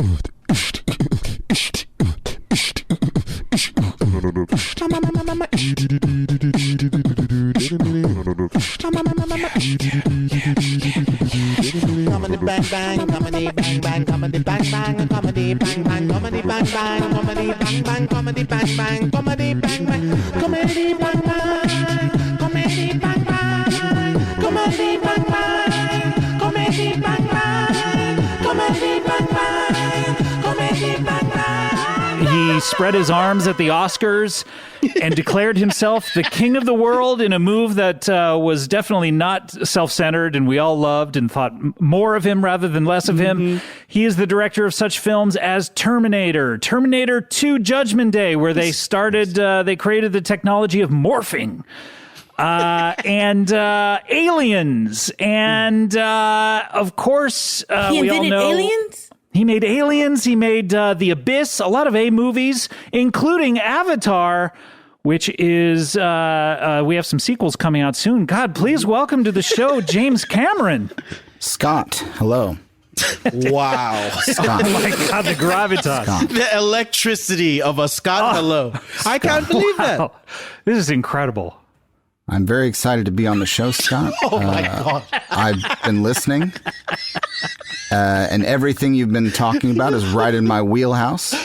Comedy bang bang, comedy bang bang, comedy bang bang, comedy bang bang, comedy bang bang, comedy bang bang, comedy bang bang, comedy bang bang, comedy bang bang, comedy bang bang, comedy bang bang, comedy bang bang, comedy bang bang, comedy bang bang. He spread his arms at the Oscars and declared himself the king of the world in a move that was definitely not self-centered, and we all loved and thought more of him rather than less of him. He is the director of such films as Terminator, Terminator 2 Judgment Day, where they created the technology of morphing, and Aliens, and of course, we all know Aliens? He made Aliens, he made The Abyss, a lot of A movies, including Avatar, which is, we have some sequels coming out soon. God, please welcome to the show, James Cameron. Scott, hello. Wow. Scott. Oh my God, the gravitas. Scott. The electricity of a Scott hello. I can't believe that. Wow. This is incredible. I'm very excited to be on the show, Scott. Oh my God. I've been listening, and everything you've been talking about is right in my wheelhouse.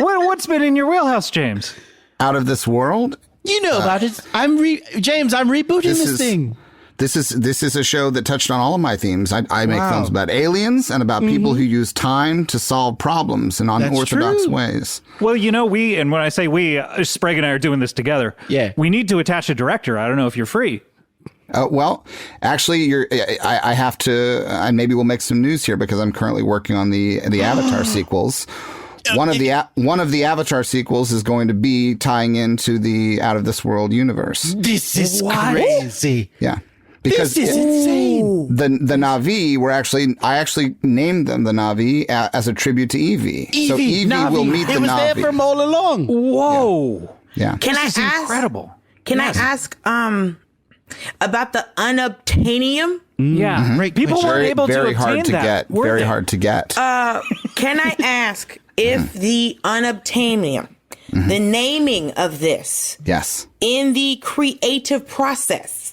What's been in your wheelhouse, James? Out of this world. You know about it. James, I'm rebooting this thing. This is a show that touched on all of my themes. I make films about aliens and about people who use time to solve problems in unorthodox ways. Well, you know, and when I say we, Sprague and I are doing this together. Yeah. We need to attach a director. I don't know if you're free. Well, actually, I have to. Maybe we'll make some news here because I'm currently working on the Avatar sequels. One of the Avatar sequels is going to be tying into the Out of This World universe. This is crazy. Yeah. Because this is insane. The Na'vi I actually named them the Na'vi as a tribute to Evie. So Evie will meet the Na'vi. It was there from all along. Whoa. Yeah. Can This is incredible. Can I ask about the Unobtanium? Yeah. Great People question. weren't able to very obtain hard to that. get. were Very they? hard to get. Can I ask if the Unobtanium, the naming of this, Yes. in the creative process,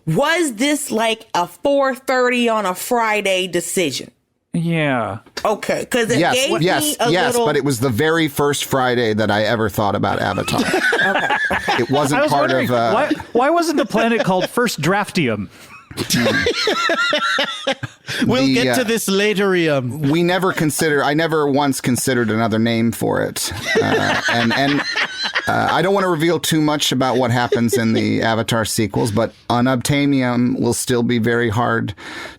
was this like a 4:30 on a Friday decision? Yeah. Okay, because it gave me a little... but it was the very first Friday that I ever thought about Avatar. It wasn't part of... why wasn't the planet called First Draftium? We'll get to this later. I never once considered another name for it. And I don't want to reveal too much about what happens in the Avatar sequels, but Unobtanium will still be very hard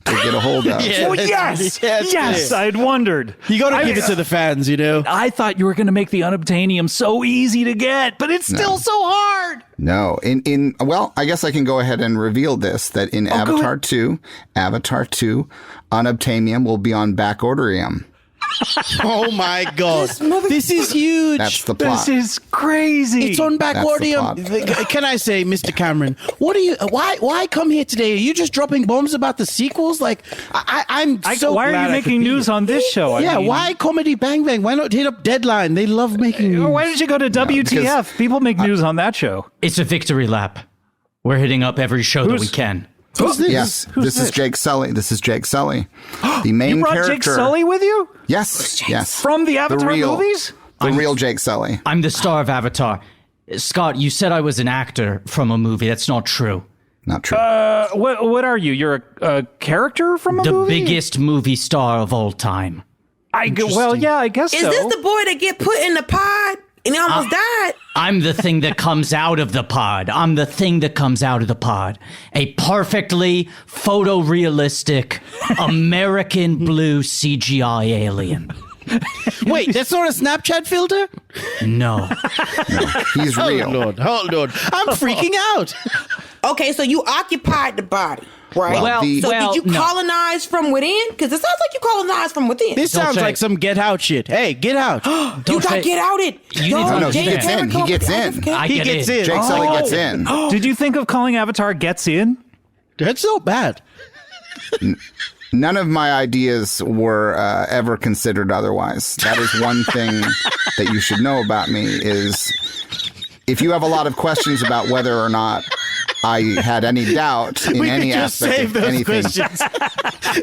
to get a hold of. Oh, yes, I'd wondered. You got to give it to the fans, you know. I thought you were going to make the Unobtanium so easy to get, but it's still so hard. No, well, I guess I can go ahead and reveal this, that in Avatar 2, Unobtanium will be on backorderium. Oh my God. This is huge. That's the plot. This is crazy. It's on backordium. Can I say, Mr. Cameron, why come here today? Are you just dropping bombs about the sequels? Like, I'm so why glad are you making news on this show? I mean, why Comedy Bang Bang? Why not hit up Deadline? They love making news. Why did you go to WTF? People make news on that show. It's a victory lap. We're hitting up every show that we can. Who's this? Yes, this is Jake Sully. The main You brought character. Jake Sully with you? Yes. From the Avatar movies? The real Jake Sully. I'm the star of Avatar. Scott, you said I was an actor from a movie. That's not true. Not true. What are you? You're a character from a The movie? biggest movie star of all time. Well, yeah, I guess Is so. this the boy that get put in the pod and he almost died? I'm the thing that comes out of the pod. I'm the thing that comes out of the pod. A perfectly photorealistic American blue CGI alien. Wait, that's not a Snapchat filter? No. He's real. Hold on. I'm freaking out. Okay, so you occupied the body, right? Well, did you colonize from within? Because it sounds like you colonized from within. This sounds like some Get Out shit. Hey, get out. You got get outed. You need to No, he gets in. He gets in. He gets in. Jake Sully gets in. Did you think of calling Avatar Gets In? That's so bad. None of my ideas were ever considered otherwise. That is one thing that you should know about me is if you have a lot of questions about whether or not I had any doubt in any aspect of anything. Questions.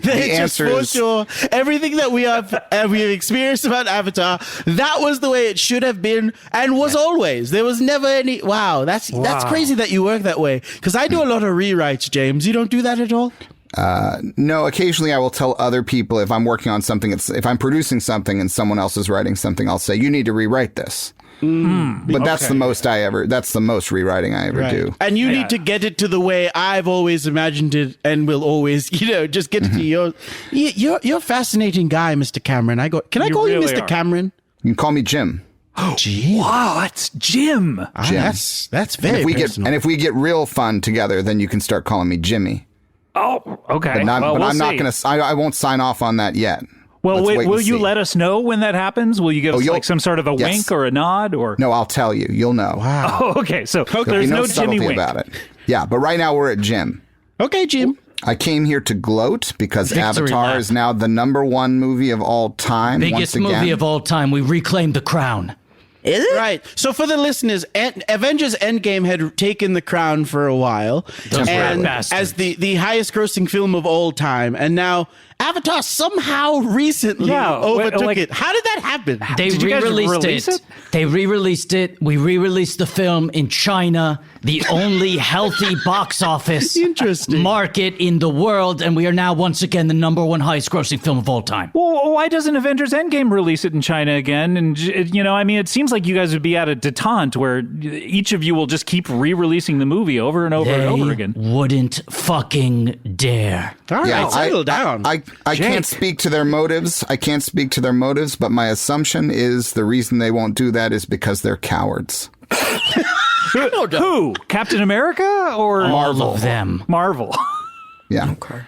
The answer is for sure. Everything that we have experienced about Avatar, that was the way it should have been and was always. There was never any. Wow, that's crazy that you work that way. Because I do a lot of rewrites, James. You don't do that at all? No, occasionally I will tell other people if I'm working on something, if I'm producing something and someone else is writing something, I'll say, you need to rewrite this. But that's the most rewriting I ever do. And you need to get it to the way I've always imagined it and will always, just get it to yours. You're a fascinating guy, Mr. Cameron. Can I call you Mr. Cameron? You can call me Jim. Jim. Wow, that's Jim. Jim. That's very personal. And if we get real fun together, then you can start calling me Jimmy. Oh, okay. But I'm not going to, I won't sign off on that yet. Well, will you let us know when that happens? Will you give us like some sort of a wink or a nod? Or no, I'll tell you. You'll know. Wow. Oh, okay. So there's no Jimmy wink about it. Yeah, but right now we're at Jim. Okay, Jim. I came here to gloat because Avatar is now the #1 movie of all time. Biggest movie of all time. We reclaimed the crown. Is it? Right. So for the listeners, Avengers Endgame had taken the crown for a while. And as the highest grossing film of all time. And now Avatar somehow recently overtook it. How did that happen? They re-released it. They re-released it. We re-released the film in China, the only healthy box office market in the world, and we are now once again the #1 highest grossing film of all time. Well, why doesn't Avengers Endgame release it in China again? And, it seems like you guys would be at a detente where each of you will just keep re-releasing the movie over and over and over again. Wouldn't fucking dare. All right, settle down. I can't speak to their motives. But my assumption is the reason they won't do that is because they're cowards. Who? Captain America or Marvel? All of them. Marvel. Yeah. Okay.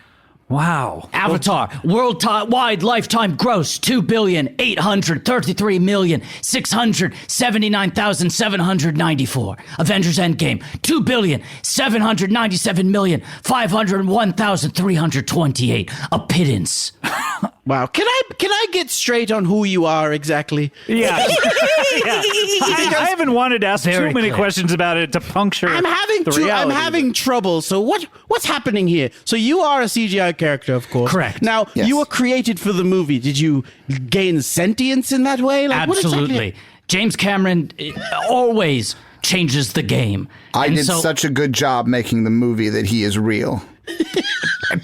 Wow. Avatar, worldwide lifetime gross, 2,833,679,794. Avengers Endgame, 2,797,501,328. A pittance. Wow. Can I get straight on who you are exactly? Yeah. I haven't wanted to ask too many questions about it to puncture I'm having trouble. So what's happening here? So you are a CGI character, of course. Correct. Now, you were created for the movie. Did you gain sentience in that way? Absolutely. James Cameron always changes the game. I did such a good job making the movie that he is real.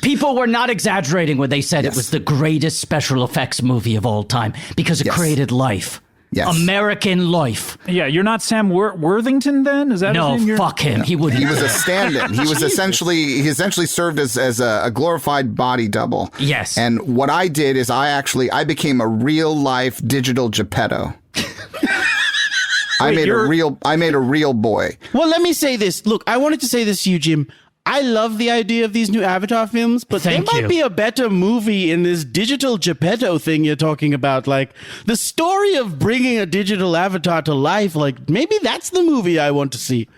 People were not exaggerating when they said it was the greatest special effects movie of all time because it created life. Yes. American life. Yeah, you're not Sam Worthington then? Is that no? Fuck him. No. He would. He was a stand-in. He was essentially served as a glorified body double. Yes. And what I did is I became a real life digital Geppetto. I made a real boy. Well, let me say this. Look, I wanted to say this to you, Jim. I love the idea of these new Avatar films, but there might be a better movie in this digital Geppetto thing you're talking about. Like, the story of bringing a digital avatar to life, like, maybe that's the movie I want to see.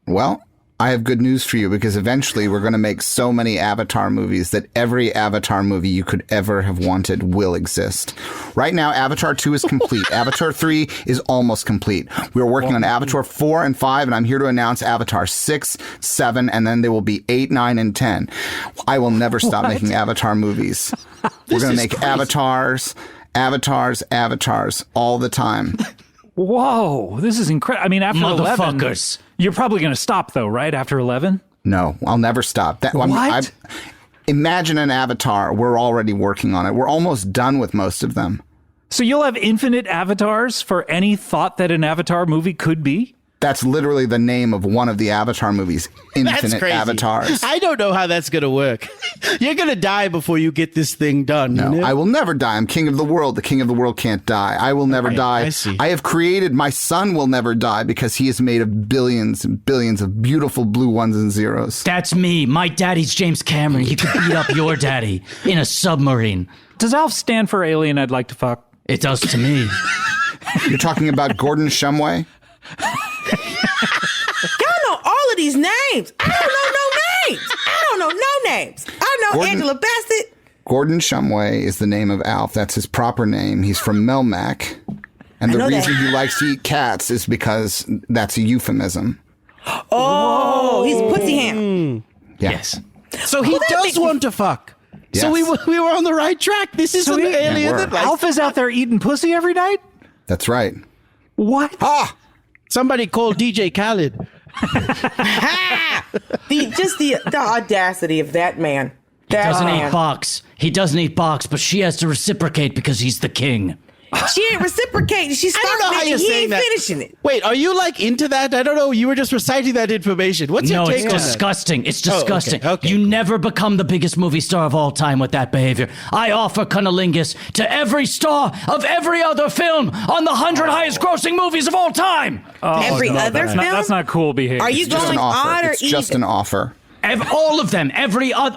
Well, I have good news for you because eventually we're going to make so many Avatar movies that every Avatar movie you could ever have wanted will exist. Right now, Avatar 2 is complete. Avatar 3 is almost complete. We're working on Avatar 4 and 5, and I'm here to announce Avatar 6, 7, and then there will be 8, 9, and 10. I will never stop making Avatar movies. We're going to make Avatars all the time. Whoa, this is incredible. I mean, after 11, motherfuckers. You're probably going to stop, though, right? After 11? No, I'll never stop. What? Imagine an Avatar. We're already working on it. We're almost done with most of them. So you'll have infinite avatars for any thought that an Avatar movie could be? That's literally the name of one of the Avatar movies. Infinite Avatars. I don't know how that's going to work. You're going to die before you get this thing done. No, I will never die. I'm king of the world. The king of the world can't die. I will never die. I see. I have created, my son will never die because he is made of billions and billions of beautiful blue ones and zeros. That's me. My daddy's James Cameron. He could beat up your daddy in a submarine. Does ALF stand for alien I'd like to fuck? It does to me. You're talking about Gordon Shumway? Y'all know all of these names. I don't know no names. I don't know no names. I know Gordon, Angela Bassett. Gordon Shumway is the name of Alf. That's his proper name. He's from Melmac. And the reason he likes to eat cats is because that's a euphemism. Oh, he's pussy ham. Yeah. Yes. So he does want to fuck. Yes. So we were on the right track. This is an alien that likes... Alf is out there eating pussy every night? That's right. What? Ah! Somebody called DJ Khaled. The audacity of that man. Doesn't eat box. He doesn't eat box, but she has to reciprocate because he's the king. She ain't reciprocating. She's I don't know how you're he saying ain't that. finishing it. Wait, are you like into that? I don't know. You were just reciting that information. What's your No, take it's on that? disgusting. It's disgusting. okay, you cool. never become the biggest movie star of all time with that behavior. I offer cunnilingus to every star of every other film on the 100 highest grossing movies of all time. Every other film? That's not cool behavior. Are you Just going an offer. odd or It's just an offer. All of them,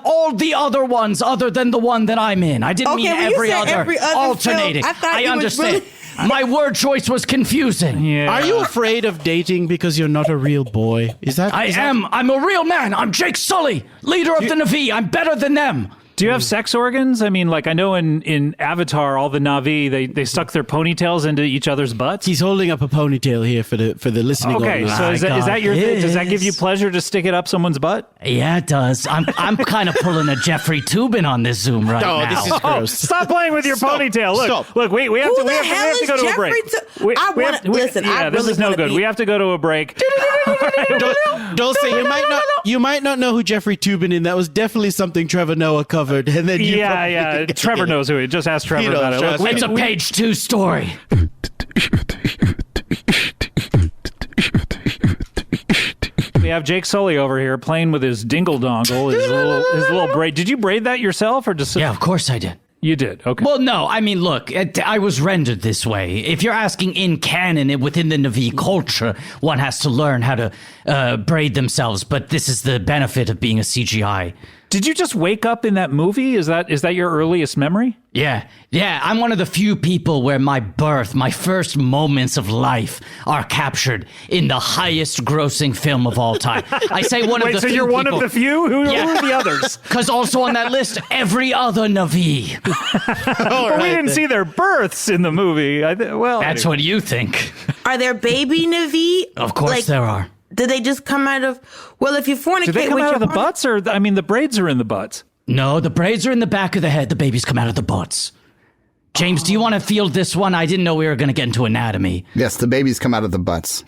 all the other ones other than the one that I'm in. I didn't mean when you every said other, every other alternating. film, I thought you was understand. really- My word choice was confusing. Yeah. Are you afraid of dating because you're not a real boy? Is that? I am. I'm a real man. I'm Jake Sully, leader of the Na'vi. I'm better than them. Do you have sex organs? I mean, like I know in Avatar, all the Na'vi they stuck their ponytails into each other's butts. He's holding up a ponytail here for the listening Okay, audience. so is that your thing? Does that give you pleasure to stick it up someone's butt? Yeah, it does. I'm kind of pulling a Jeffrey Toobin on this Zoom right Oh, now. this is gross. Stop playing with your ponytail. Look, we have Who to the hell is go to a Jeffrey break. I This really is no wanna good. be- We have to go to a break. Dulce, you might not know who Jeffrey Toobin is. That was definitely something Trevor Noah covered, and then you Yeah. Trevor knows who. Just ask Trevor He knows, about it. trust Look, me. It's a page 2 story. we have Jake Sully over here playing with his dingle dongle, his little braid. Did you braid that yourself or just? Yeah, of course I did. You did. Okay. Well, no, I mean, look, I was rendered this way. If you're asking in canon and within the Na'vi culture, one has to learn how to braid themselves. But this is the benefit of being a CGI. Did you just wake up in that movie? Is that your earliest memory? Yeah. I'm one of the few people where my first moments of life are captured in the highest grossing film of all time. I say one of the so few you're one people- of the few? Who are the others? Because also on that list, every other Na'vi. But we didn't see their births in the movie. That's what you think. Are there baby Na'vi? Of course there are. Did they just come out of? Well, if you fornicate, Did they come with out your of the partner- butts, or the braids are in the butts? No, the braids are in the back of the head. The babies come out of the butts. James, do you want to field this one? I didn't know we were going to get into anatomy. Yes, the babies come out of the butts.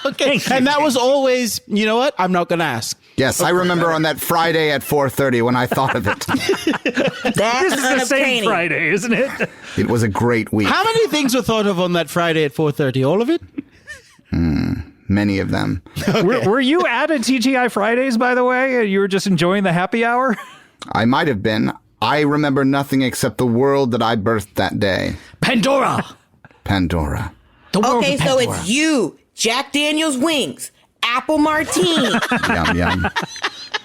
Okay, and that was always, you know what? I'm not going to ask. Yes, I remember on that Friday at 4:30 when I thought of it. That's This is the same unobtaining. Friday, isn't it? It was a great week. How many things were thought of on that Friday at 4:30? All of it? Many of them. Were you at a TGI Fridays, by the way? You were just enjoying the happy hour? I might have been. I remember nothing except the world that I birthed that day. Pandora. Pandora. The world Okay, of so Pandora. it's you, Jack Daniel's wings, apple martini, Yum, yum.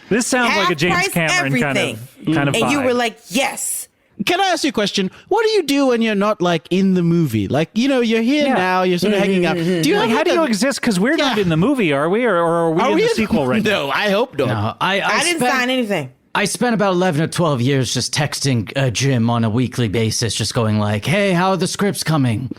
This sounds like a half James price Cameron kind of and vibe. you were like, yes. Can I ask you a question? What do you do when you're not like in the movie? Like, you know, you're here now, you're sort of hanging out. Do you Like, have how do you like a- exist? Because we're not Yeah. in the movie, are we? Or are we in the sequel right now? No, I hope not. No, I didn't sign anything. I spent about 11 or 12 years just texting Jim on a weekly basis, just going like, hey, how are the scripts coming?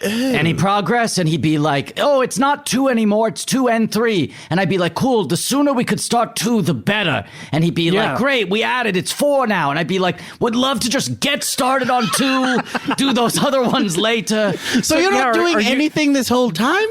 Any progress? And he'd be like, oh, it's not 2 anymore, it's 2 and 3. And I'd be like, cool, the sooner we could start 2, the better. And he'd be like, great, we added, it's 4 now. And I'd be like, would love to just get started on 2, do those other ones later. So you're not doing anything this whole time?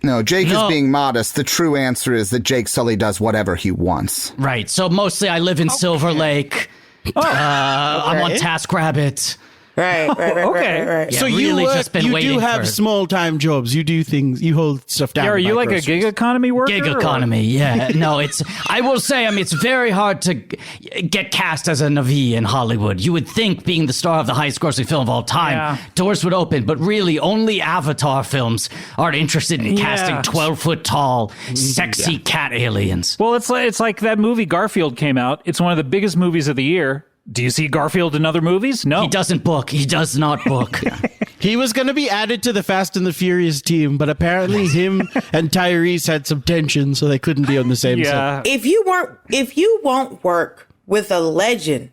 No, Jake No. is being modest. The true answer is that Jake Sully does whatever he wants. Right, so mostly I live in Silver Lake. I'm on TaskRabbit. Right. Okay. Yeah, So really you just been you waiting do have for- small-time jobs. You do things. You hold stuff down. Yeah, are you like a groceries. gig economy worker? Gig or- economy, yeah. No, I will say, it's very hard to get cast as a Na'vi in Hollywood. You would think, being the star of the highest grossing film of all time, doors would open, but really only Avatar films are interested in casting 12-foot tall, sexy cat aliens. Well, it's like that movie Garfield came out. It's one of the biggest movies of the year. Do you see Garfield in other movies? No. He doesn't book. He does not book. He was going to be added to the Fast and the Furious team, but apparently him and Tyrese had some tension, so they couldn't be on the same set. Yeah. If you won't work with a legend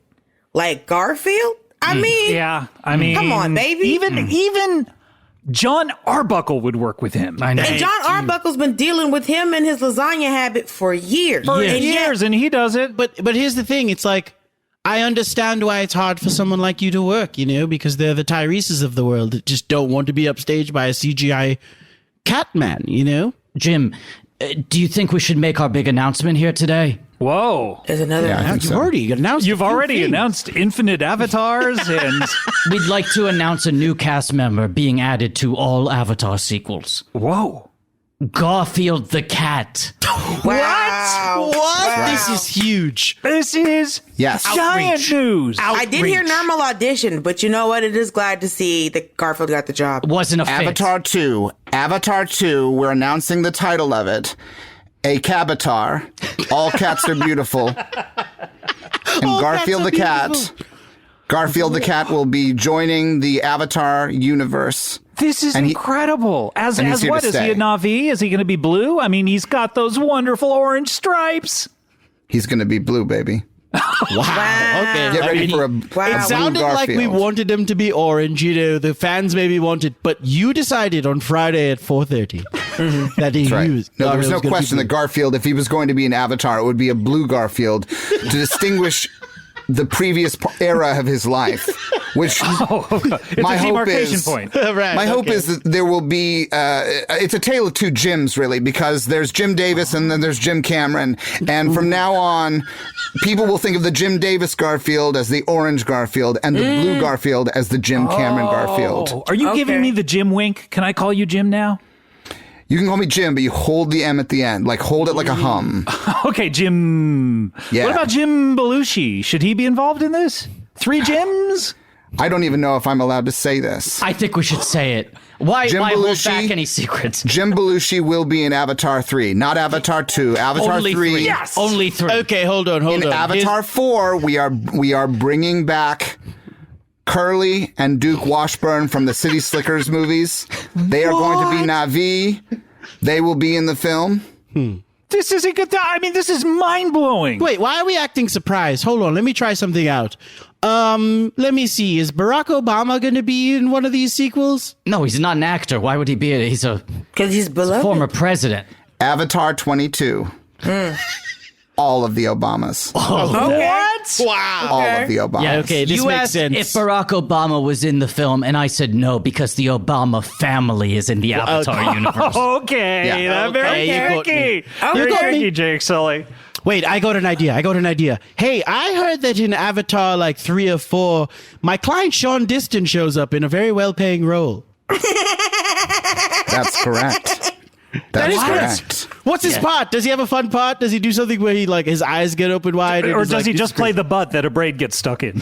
like Garfield? I mean, Yeah, I mean, come on, baby. Even John Arbuckle would work with him. I know. And John Arbuckle's been dealing with him and his lasagna habit for years. For And years, and he does it. But here's the thing. It's like, I understand why it's hard for someone like you to work, because they're the Tyreses of the world that just don't want to be upstaged by a CGI cat man, Jim, do you think we should make our big announcement here today? Whoa. There's another Yeah, I one. think You've so. already announced. You've already announced infinite avatars, and We'd like to announce a new cast member being added to all Avatar sequels. whoa. Garfield the cat. Wow. What? This is huge. This is Yes. giant news. I did hear normal audition, but you know what? It is glad to see that Garfield got the job. Wasn't a fit. Avatar 2. Avatar 2, we're announcing the title of it. ACABatar. All cats are beautiful. And All Garfield the cats are cat. beautiful. Garfield the cat will be joining the Avatar universe. This is And he- incredible. As and he's here what? to Is he stay. a Na'vi? Is he going to be blue? I mean, he's got those wonderful orange stripes. He's going to be blue, baby. Wow. Okay. Get ready for a Wow. blue It sounded like we Garfield. wanted him to be orange. The fans maybe wanted, but you decided on Friday at 4:30 that he That's right. used. No, there was Garfield no was gonna question be that Garfield, if he was going to be an Avatar, it would be a blue Garfield to distinguish the previous era of his life. Which It's my a hope demarcation is, point. Right, my hope okay. is that there will be. It's a tale of two Jims, really, because there's Jim Davis and then there's Jim Cameron, and from now on, people will think of the Jim Davis Garfield as the orange Garfield and the blue Garfield as the Jim Cameron Garfield. Oh, are you giving me the Jim wink? Can I call you Jim now? You can call me Jim, but you hold the M at the end, like hold it like a hum. Okay, Jim. Yeah. What about Jim Belushi? Should he be involved in this? 3 Jims? I don't even know if I'm allowed to say this. I think we should say it. Why Jim hold Belushi? back any secrets? Jim Belushi will be in Avatar 3, not Avatar 2. Avatar Only 3. three. Yes. Only 3. Okay, hold on. In Avatar 4, we are bringing back Curly and Duke Washburn from the City Slickers movies. They are going to be Na'vi. They will be in the film. This is a good. I mean, this is mind blowing. Wait, why are we acting surprised? Hold on, let me try something out. Let me see. Is Barack Obama going to be in one of these sequels? No, he's not an actor. Why would he be? He's a Because he's beloved. former president. Avatar 22. All of the Obamas. What? Wow. All of the Obamas. Yeah, okay, this you makes asked sense. if Barack Obama was in the film, and I said no because the Obama family is in the Avatar universe. Okay, Yeah. that's very Okay, you got me. tricky. Okay. Very You got me. tricky, Jake Sully. Wait, I got an idea. Hey, I heard that in Avatar like 3 or 4, my client Sean Diston shows up in a very well-paying role. That's correct. That's is correct. What's his part? Does he have a fun part? Does he do something where he his eyes get open wide? Or he's does like, he this just is play the butt that a braid gets stuck in?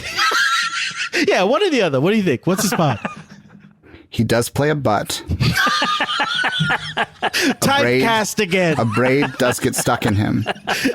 great? Yeah, one or the other. What do you think? What's his part? He does play a butt. Typecast again. A braid does get stuck in him.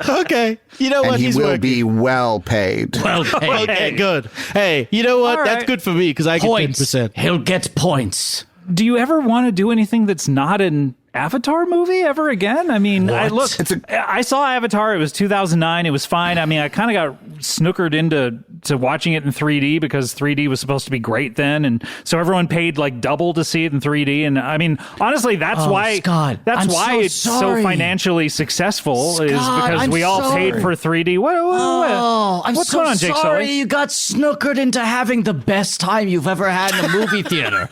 Okay. You know And what? he He's will working. be well paid. Well paid. Okay, good. Hey, you know what? All That's right. good for me because I get Points. 10%. He'll get points. Do you ever want to do anything that's not an Avatar movie ever again? I mean, What? I saw Avatar. It was 2009. It was fine. I mean, I kind of got snookered into watching it in 3D because 3D was supposed to be great then, and so everyone paid like double to see it in 3D. And I mean, honestly, that's why Scott, that's I'm why so it's sorry. so financially successful is Scott, because I'm we all sorry. paid for 3D. What? Oh, I'm What's so going on, Jake sorry Sully? you got snookered into having the best time you've ever had in a movie theater.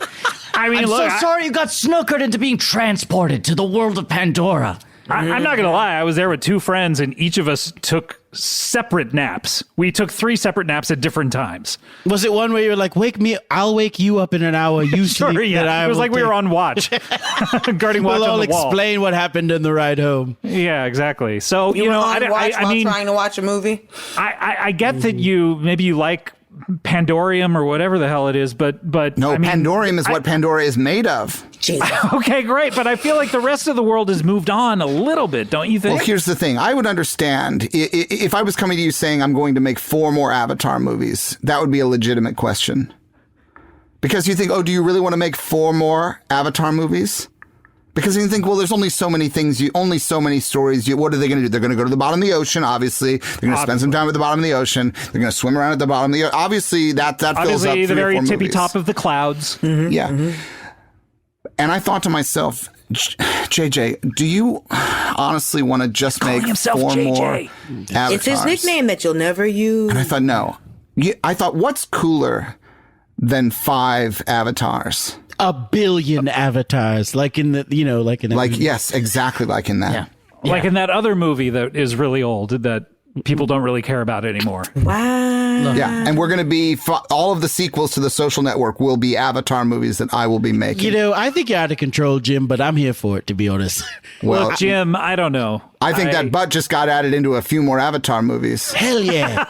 I mean, I'm look, so sorry you got snookered into being transported to the world of Pandora. I'm not gonna lie. I was there with 2 friends, and each of us took separate naps. We took 3 separate naps at different times. Was it one where you were like, wake me, I'll wake you up in an hour. You Sure, sleep. yeah. that I It was will like we take- were on watch, guarding watch We'll on all the wall. explain what happened in the ride home. Yeah, exactly. So You you were know, on watch I while mean, trying to watch a movie. I get that maybe you like Pandorium or whatever the hell it is, but No, I mean, Pandorium is what Pandora is made of. Jesus. Okay, great, but I feel like the rest of the world has moved on a little bit, don't you think? Well, here's the thing. I would understand if I was coming to you saying I'm going to make 4 more Avatar movies. That would be a legitimate question. Because you think, oh, do you really want to make 4 more Avatar movies? Because you think, well, there's only so many things, only so many stories. What are they going to do? They're going to go to the bottom of the ocean, obviously. They're going to spend some time at the bottom of the ocean. They're going to swim around at the bottom of the ocean. Obviously, that fills up Obviously, the very tippy movies. top of the clouds. Mm-hmm. Yeah. And I thought to myself, JJ, do you honestly want to just make 4 more avatars? It's his nickname that you'll never use. And I thought, no. I thought, what's cooler than 5 avatars? A billion avatars, like in the, Yes, exactly like in that. Yeah. Like in that other movie that is really old that people don't really care about anymore. Wow. Yeah, and we're going to be, all of the sequels to The Social Network will be Avatar movies that I will be making. I think you're out of control, Jim, but I'm here for it, to be honest. Well, Look, Jim, I don't know. I think that butt just got added into a few more Avatar movies. Hell yeah.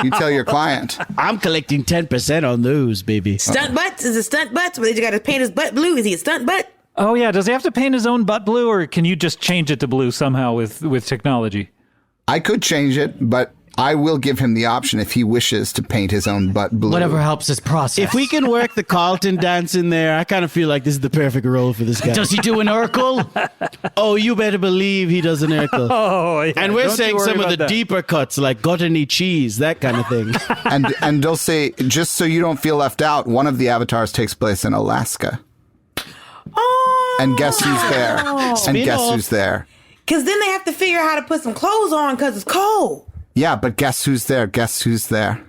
You tell your client. I'm collecting 10% on those, baby. Stunt butts? Is it stunt butts? Where they just got to paint his butt blue? Is he a stunt butt? Oh, yeah. Does he have to paint his own butt blue, or can you just change it to blue somehow with technology? I could change it, but I will give him the option if he wishes to paint his own butt blue. Whatever helps his process. If we can work the Carlton dance in there, I kind of feel like this is the perfect role for this guy. Does he do an Urkel? Oh, you better believe he does an Urkel. Oh, yeah. And we're Don't saying you worry some of the about that. deeper cuts, like got any cheese, that kind of thing. And they'll say, just so you don't feel left out, one of the avatars takes place in Alaska. Oh. And guess who's there? And guess Spin-off. who's there? Because then they have to figure out how to put some clothes on because it's cold. Yeah, but guess who's there? Guess who's there?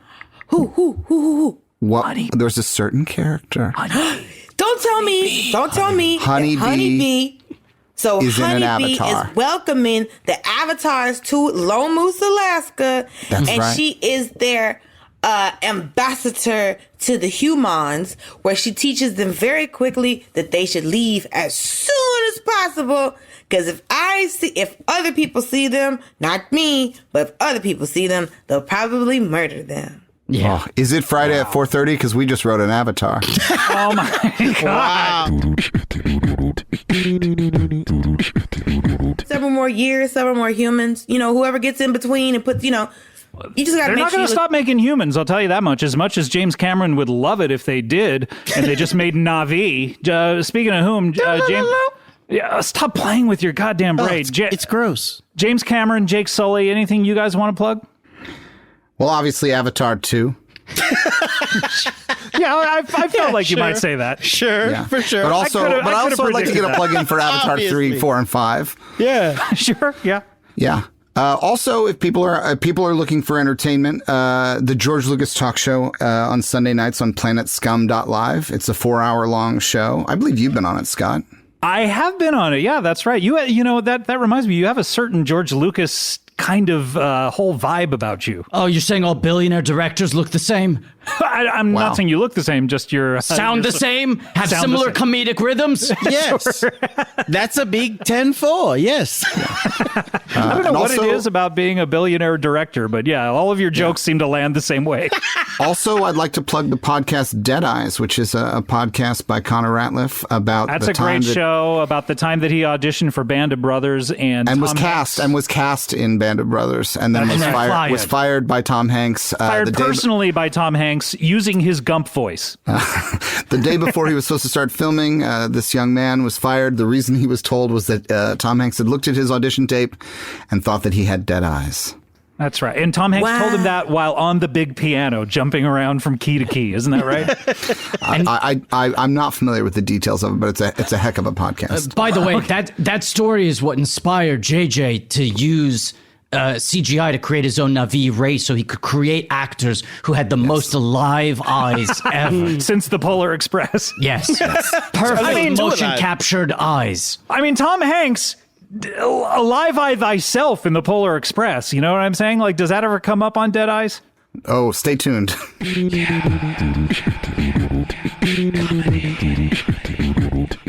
Who? What? There's a certain character. Don't tell me. Don't tell me. that Honeybee Honeybee. So is in an Honeybee avatar. is welcoming the avatars to Lone Moose, Alaska. That's and right. she is their ambassador to the humans, where she teaches them very quickly that they should leave as soon as possible. Because if other people see them, not me, but if other people see them, they'll probably murder them. Yeah. Oh, is it Friday at 4:30? Because we just wrote an avatar. Oh, my God. Several more years, several more humans. Whoever gets in between and puts, you just got to They're make not sure going to stop making humans, I'll tell you that much. As much as James Cameron would love it if they did, and they just made Na'vi. Speaking of whom, James... Yeah, stop playing with your goddamn braid. It's gross. James Cameron, Jake Sully, anything you guys want to plug? Well, obviously Avatar 2. Yeah, I felt like you sure. might say that. Sure, Yeah. for sure. But also, I could've I'd like to get a predicted plug in for Avatar 3, Obviously. 4, and 5. yeah. Sure, yeah. Yeah. Also, if people are looking for entertainment, the George Lucas Talk Show on Sunday nights on planetscum.live. It's a 4-hour-long show. I believe you've been on it, Scott. I have been on it. Yeah, that's right. You know that reminds me. You have a certain George Lucas kind of whole vibe about you. Oh, you're saying all billionaire directors look the same? I'm Wow. not saying you look the same. Just your Sound the same? Have Sound the similar same. comedic rhythms? Yes. That's a big 10-4. Yes. I don't know and what it also- is about being a billionaire director, but yeah, all of your jokes seem to land the same way. Also, I'd like to plug the podcast Dead Eyes, which is a podcast by Connor Ratliff about That's the a time great that, show about the time that he auditioned for Band of Brothers and and was Tom cast Hanks. in Band of Brothers, and then That's right. was fired by Tom Hanks. Fired the day- personally by Tom Hanks using his Gump voice. The day before he was supposed to start filming, this young man was fired. The reason he was told was that Tom Hanks had looked at his audition tape and thought that he had dead eyes. That's right. And Tom Hanks Wow. told him that while on the big piano, jumping around from key to key. Isn't that right? I'm not familiar with the details of it, but it's a heck of a podcast. By the way, that story is what inspired JJ to use CGI to create his own Na'vi race so he could create actors who had the most alive eyes ever. Since the Polar Express. Yes. Perfect I mean, motion alive. captured eyes. I mean, Tom Hanks, alive eye thyself in the Polar Express. You know what I'm saying? Like, does that ever come up on Dead Eyes? Oh, stay tuned.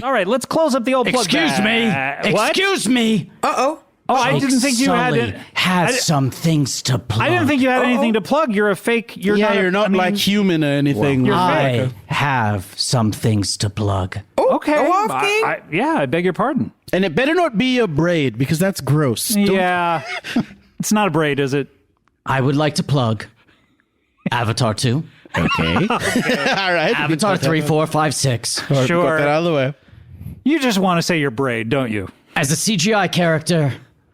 All right, let's close up the old plug. Excuse me. What? Excuse me. Uh-oh. Oh, I didn't think you had Sully it. has some things to plug. I didn't think you had anything to plug. You're a fake. You're You're not I mean, like human or anything. You're I have some things to plug. Okay. Go off, King. Yeah, I beg your pardon. And it better not be a braid because that's gross. Don't- Yeah. It's not a braid, is it? I would like to plug Avatar 2, Okay. All right. Avatar 3, 4, 5, 6. Sure. Got that out of the way. You just want to say you're Braid, don't you? As a CGI character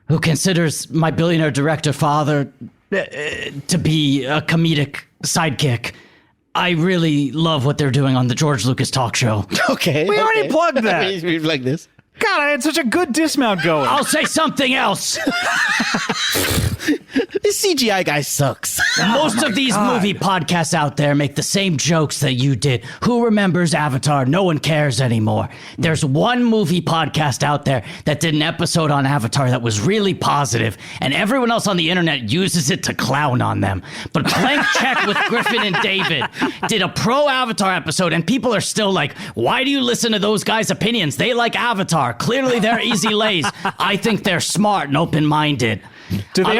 who considers my billionaire director father to be a comedic sidekick, I really love what they're doing on the George Lucas talk show. Okay. We already plugged that. Like this. God, I had such a good dismount going. I'll say something else. This CGI guy sucks. Most of these movie podcasts out there make the same jokes that you did. Who remembers Avatar? No one cares anymore. There's one movie podcast out there that did an episode on Avatar that was really positive, and everyone else on the internet uses it to clown on them. But Blank Check with Griffin and David did a pro-Avatar episode, and people are still like, why do you listen to those guys' opinions? They like Avatar. Clearly they're easy lays. I think they're smart and open-minded. Do they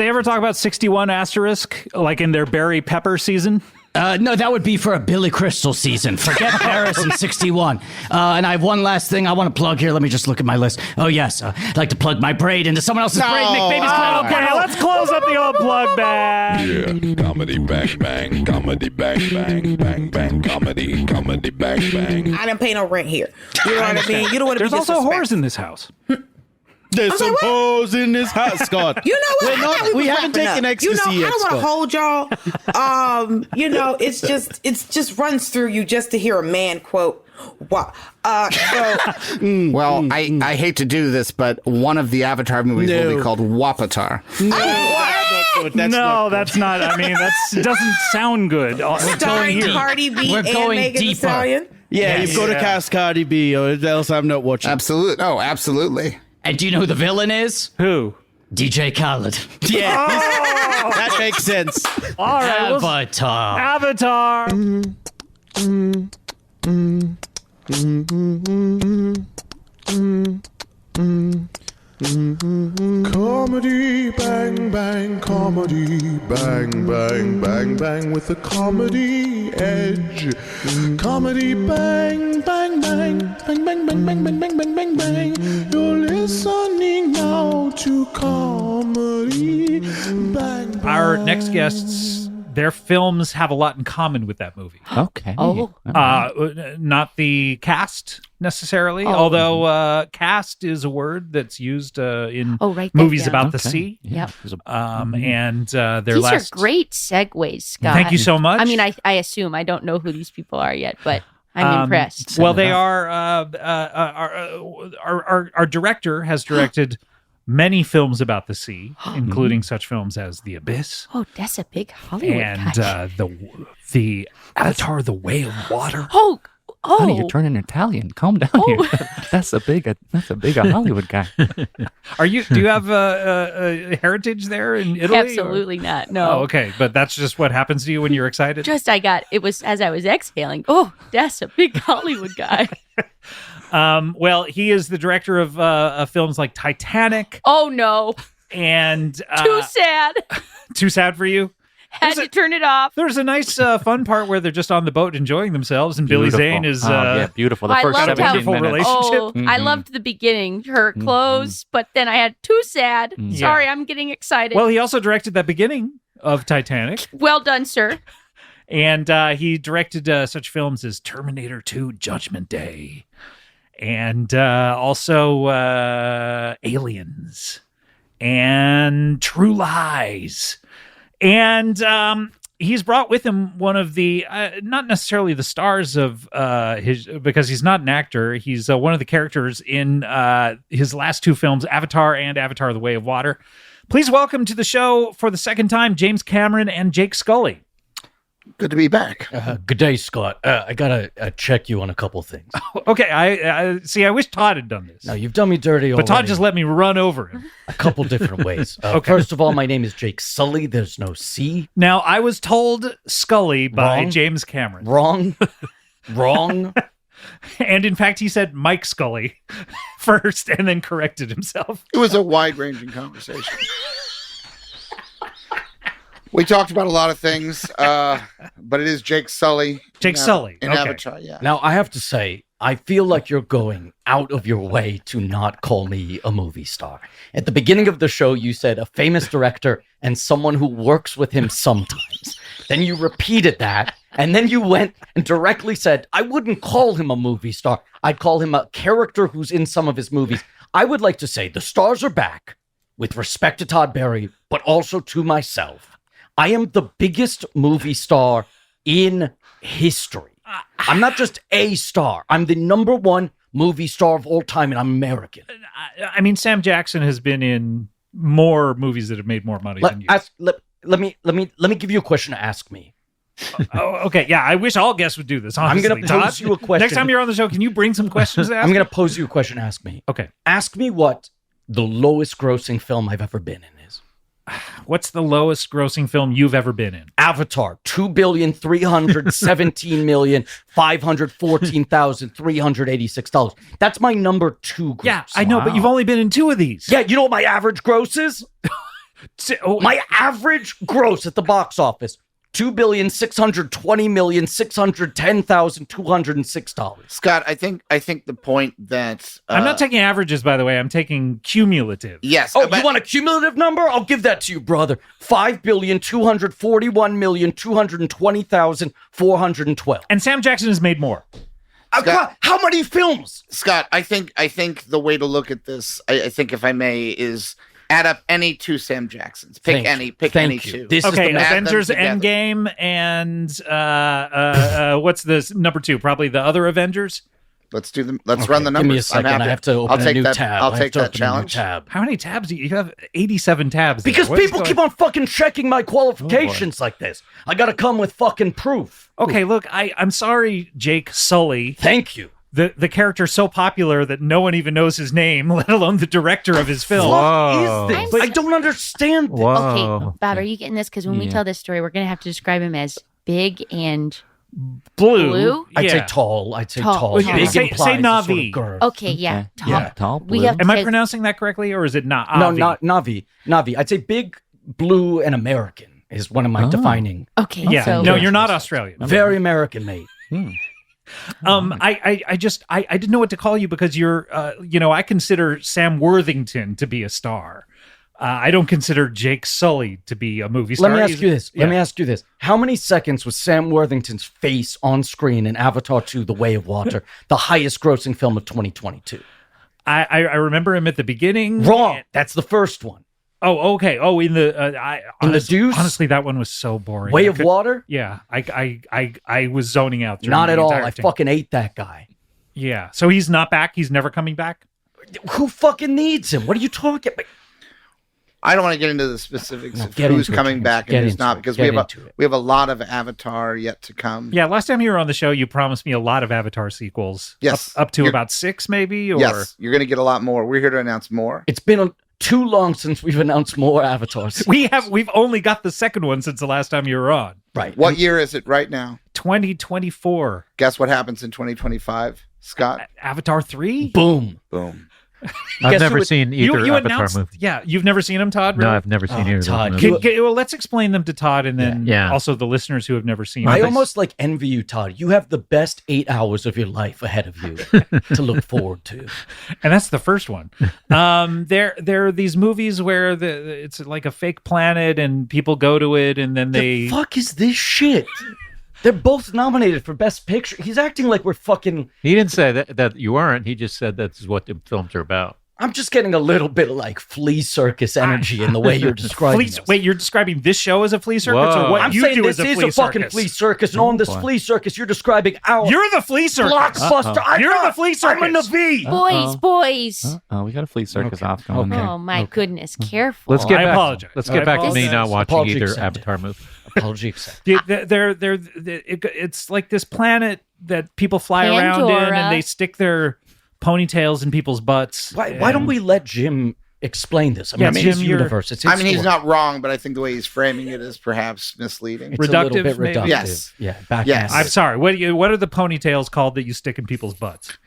ever talk about 61 asterisk, like in their Barry Pepper season? No, that would be for a Billy Crystal season. Forget Paris and 61. And I have one last thing I want to plug here. Let me just look at my list. Oh, yes. I'd like to plug my braid into someone else's braid. Make babies clown. Okay, let's close up the old plug bag. Yeah, comedy bang bang, comedy bang bang, bang bang, comedy bang bang. I didn't pay no rent here. You know what I mean? You don't want to be There's also disrespectful. whores in this house. There's some hoes in this house, Scott. You know what? We haven't taken ecstasy You know, yet, I don't want to Scott. hold y'all. You know, it's just runs through you just to hear a man quote. Wow. Well, I hate to do this, but one of the Avatar movies will be called Wapatar. That's not. I mean, that doesn't sound good. Starring Cardi B We're and going Megan Thee deeper. Stallion. Yeah, you go to cast Cardi B, or else I'm not watching. Absolutely. And do you know who the villain is? Who? DJ Khaled. Yeah, that makes sense. All right, Avatar. Avatar. Comedy bang bang, comedy bang bang, bang bang with the comedy edge. Comedy bang bang bang, bang bang bang bang bang bang bang bang bang. You're listening now to comedy bang bang. Our next guests, their films have a lot in common with that movie. Okay. Oh. Not the cast necessarily, although cast is a word that's used in write that movies down. about the Okay. sea. Yep. And their These last. are great segues, Scott. Thank you so much. I mean, I assume I don't know who these people are yet, but I'm impressed. Well, they are. Our director has directed many films about the sea, including such films as The Abyss Oh, that's a big Hollywood and guy. the Avatar: The Way of Water. Honey, you're turning Italian. Calm down here. That's a big Hollywood guy. Do you have a heritage there in Italy? or- Absolutely not. No. Oh, okay, but that's just what happens to you when you're excited. It was as I was exhaling. Oh, that's a big Hollywood guy. Well, he is the director of films like Titanic Oh no. and Too sad. Too Sad for You. Had to turn it off. There's a nice fun part where they're just on the boat enjoying themselves, and Billy Zane is beautiful. The I first loved 17 how- minutes. relationship. I loved the beginning, her clothes, but then I had too sad. Sorry, I'm getting excited. Well, he also directed that beginning of Titanic, Well done, sir. and he directed such films as Terminator 2: Judgment Day, and also Aliens and True Lies. And he's brought with him one of the, not necessarily the stars of his, because he's not an actor. He's one of the characters in his last two films, Avatar and Avatar: The Way of Water. Please welcome to the show for the second time, James Cameron and Jake Scully. Good to be back. Good day, Scott. I gotta check you on a couple things. Okay, I see. I wish Todd had done this. Now, you've done me dirty already. But Todd just let me run over him. a couple different ways. Okay. First of all, my name is Jake Sully. There's no C. Now, I was told Scully by Wrong. James Cameron. Wrong. Wrong. And in fact, he said Mike Scully first and then corrected himself. It was a wide-ranging conversation. We talked about a lot of things, but it is Jake Sully. Jake Sully. In Okay. Avatar, yeah. Now, I have to say, I feel like you're going out of your way to not call me a movie star. At the beginning of the show, you said a famous director and someone who works with him sometimes. Then you repeated that. And then you went and directly said, I wouldn't call him a movie star. I'd call him a character who's in some of his movies. I would like to say the stars are back, with respect to Todd Berry, but also to myself. I am the biggest movie star in history. I'm not just a star. I'm the number one movie star of all time, and I'm American. I mean, Sam Jackson has been in more movies that have made more money than you. Let me give you a question to ask me. Okay, yeah, I wish all guests would do this. Honestly. I'm going to pose you a question. Next time you're on the show, can you bring some questions to ask? I'm going to pose you a question to ask me. Okay. Ask me what the lowest grossing film I've ever been in is. What's the lowest grossing film you've ever been in? Avatar, $2,317,514,386. That's my number 2 gross. Yeah, I know, but you've only been in 2 of these. Yeah, you know what my average gross is? My average gross at the box office, $2,620,610,206. Scott, I think the point that I'm not taking averages, by the way. I'm taking cumulative. Yes. Oh, you want a cumulative number? I'll give that to you, brother. 5,241,220,412. And Sam Jackson has made more. Scott, how many films? Scott, I think the way to look at this, I think, if I may, is add up any 2 Sam Jacksons. Pick any 2. This okay, is the Avengers Endgame and what's this number 2? Probably the other Avengers. Let's do them. Let's run the numbers. Give me a second. I have to open a new tab. I'll take that challenge. How many tabs do you have? 87 tabs. Because people keep on fucking checking my qualifications like this. I got to come with fucking proof. Okay, look, I'm sorry, Jake Sully. Thank you. The character's so popular that no one even knows his name, let alone the director of his film. What is this? I don't understand this. Okay, Bob, are you getting this? Because when we tell this story, we're going to have to describe him as big and blue. I'd say tall. Tall. Big say Navi. Sort of okay, yeah. Tall. Yeah, tall, blue. Am I pronouncing that correctly, or is it not? No, not Navi. Navi. I'd say big, blue, and American is one of my defining. Okay, yeah. So no, you're not Australian. Very American, mate. I didn't know what to call you because you're, I consider Sam Worthington to be a star. I don't consider Jake Sully to be a movie star. Let me ask you this. How many seconds was Sam Worthington's face on screen in Avatar 2, The Way of Water, the highest grossing film of 2022? I remember him at the beginning. Wrong. That's the first one. Oh, okay. Oh, in the Deuce. Honestly, that one was so boring. Way of Water. Yeah, I was zoning out. Not at all. I fucking ate that guy. Yeah. So he's not back. He's never coming back. Who fucking needs him? What are you talking about? I don't want to get into the specifics of who's coming back and who's not, because we have a lot of Avatar yet to come. Yeah, last time you were on the show, you promised me a lot of Avatar sequels. Yes, up to about 6, maybe. Or... Yes, you're going to get a lot more. We're here to announce more. It's been too long since we've announced more Avatars. We've only got the second one since the last time you were on. Right. What year is it right now? 2024. Guess what happens in 2025, Scott? Avatar 3? Boom. I've never seen either Avatar movie. Yeah, you've never seen them, Todd? Really? No, I've never seen either. Todd, well, let's explain them to Todd and then also the listeners who have never seen them. I almost envy you, Todd. You have the best 8 hours of your life ahead of you to look forward to. And that's the first one. There are these movies where it's like a fake planet and people go to it and then The fuck is this shit? They're both nominated for Best Picture. He's acting like we're fucking... He didn't say that you weren't. He just said that's what the films are about. I'm just getting a little bit of flea circus energy in the way you're describing this. Wait, you're describing this show as a flea circus? Or what I'm you saying do this as a is flea a fucking circus? flea circus, and on this flea circus, you're describing our... You're the flea circus. Blockbuster. You're the flea circus. I'm a Navi. Boys. Oh, we got a flea circus off going there. Oh, my goodness. Careful. Let's get I back. apologize. Let's get back to me not watching Apology either accepted. Avatar movie. Apology accepted. It's like this planet that people fly around in and they stick their ponytails in people's butts. Why don't we let Jim explain this? I mean, it's his universe. It's his he's story. not wrong, but I think the way he's framing it is perhaps misleading. It's a little bit reductive. Yes. Yeah. I'm sorry. What are the ponytails called that you stick in people's butts?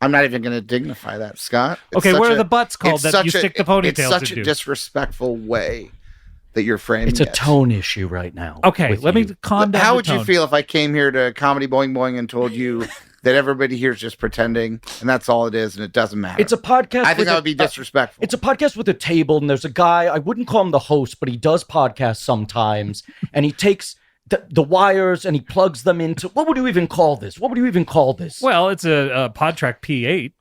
I'm not even going to dignify that, Scott. Okay, what are the butts called that you stick the ponytails into? It's such a disrespectful way that you're framing it. It's a tone issue right now. Okay, let me calm down. How would you feel if I came here to Comedy Boing Boing and told you that everybody here is just pretending and that's all it is and it doesn't matter? It's a podcast. I think that would be disrespectful. It's a podcast with a table and there's a guy, I wouldn't call him the host, but he does podcasts sometimes, and he takes the wires and he plugs them into. What would you even call this? Well, it's a PodTrack P8.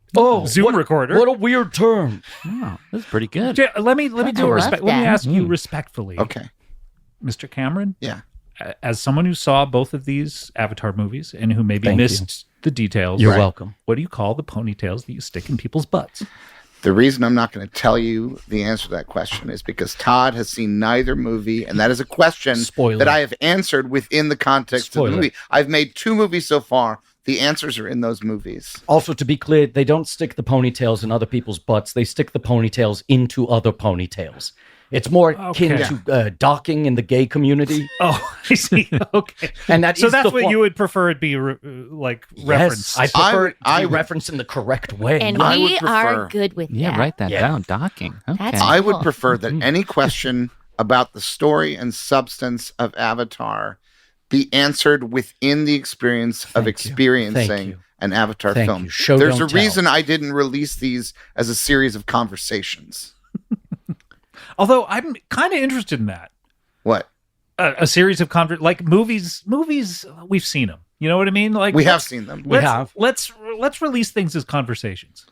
Zoom recorder. What a weird term. Oh, that's pretty good. Let me do a respect. Let me ask you respectfully. Okay. Mr. Cameron? Yeah. As someone who saw both of these Avatar movies and who maybe missed the details. You're welcome. What do you call the ponytails that you stick in people's butts? The reason I'm not going to tell you the answer to that question is because Todd has seen neither movie, and that is a question that I have answered within the context of the movie. I've made 2 movies so far. The answers are in those movies. Also, to be clear, they don't stick the ponytails in other people's butts. They stick the ponytails into other ponytails. It's more akin to docking in the gay community. Oh, I see. Okay. And that's what you would prefer it be referenced. I prefer it to be referenced in the correct way. And we are good with that. Yeah, write that down. Docking. Okay. That's I would prefer that any question about the story and substance of Avatar be answered within the experience of experiencing an Avatar film. There's a reason I didn't release these as a series of conversations. Although I'm kind of interested in that. What? A series of like movies. We've seen them. You know what I mean? Like we have seen them. Let's release things as conversations.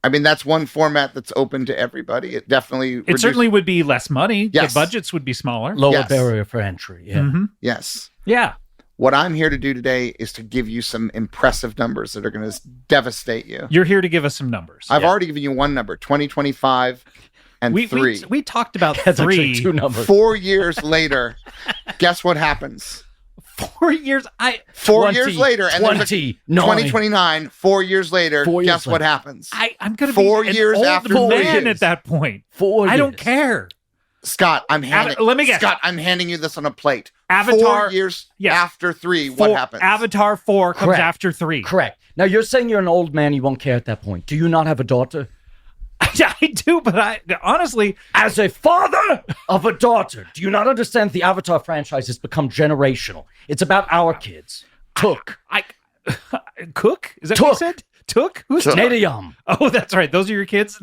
I mean, that's one format that's open to everybody. It definitely certainly would be less money. Yes. The budgets would be smaller. Lower barrier for entry. Yeah. Mm-hmm. Yes. Yeah. What I'm here to do today is to give you some impressive numbers that are going to devastate you. You're here to give us some numbers. I've already given you one number, 2025 and 3. We talked about That's 3. 2 numbers. 4 years later, guess what happens? 4 years? 4 years later, and 2029. 4 years later, guess what happens? I'm going to 4 be years an after old 4 man years. at that point. 4 years. I don't care. Scott, I'm handing. Let me guess. Scott, I'm handing you this on a plate. Avatar 4 years after 3. What happens? Avatar 4 comes Correct. after 3. Correct. Now you're saying you're an old man. You won't care at that point. Do you not have a daughter? I do, but I honestly, as a father of a daughter, do you not understand the Avatar franchise has become generational? It's about our kids. Took. Cook? Is that what you said? Took? Who's Took? Nadiyam. Oh, that's right. Those are your kids?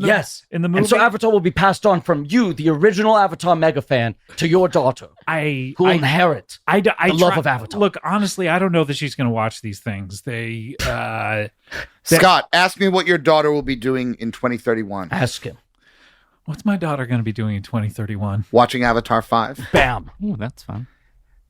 In the movie? And so Avatar will be passed on from you, the original Avatar mega fan, to your daughter. Who will inherit the love of Avatar. Look, honestly, I don't know that she's going to watch these things. Scott, ask me what your daughter will be doing in 2031. Ask him. What's my daughter going to be doing in 2031? Watching Avatar 5. Bam. Ooh, that's fun.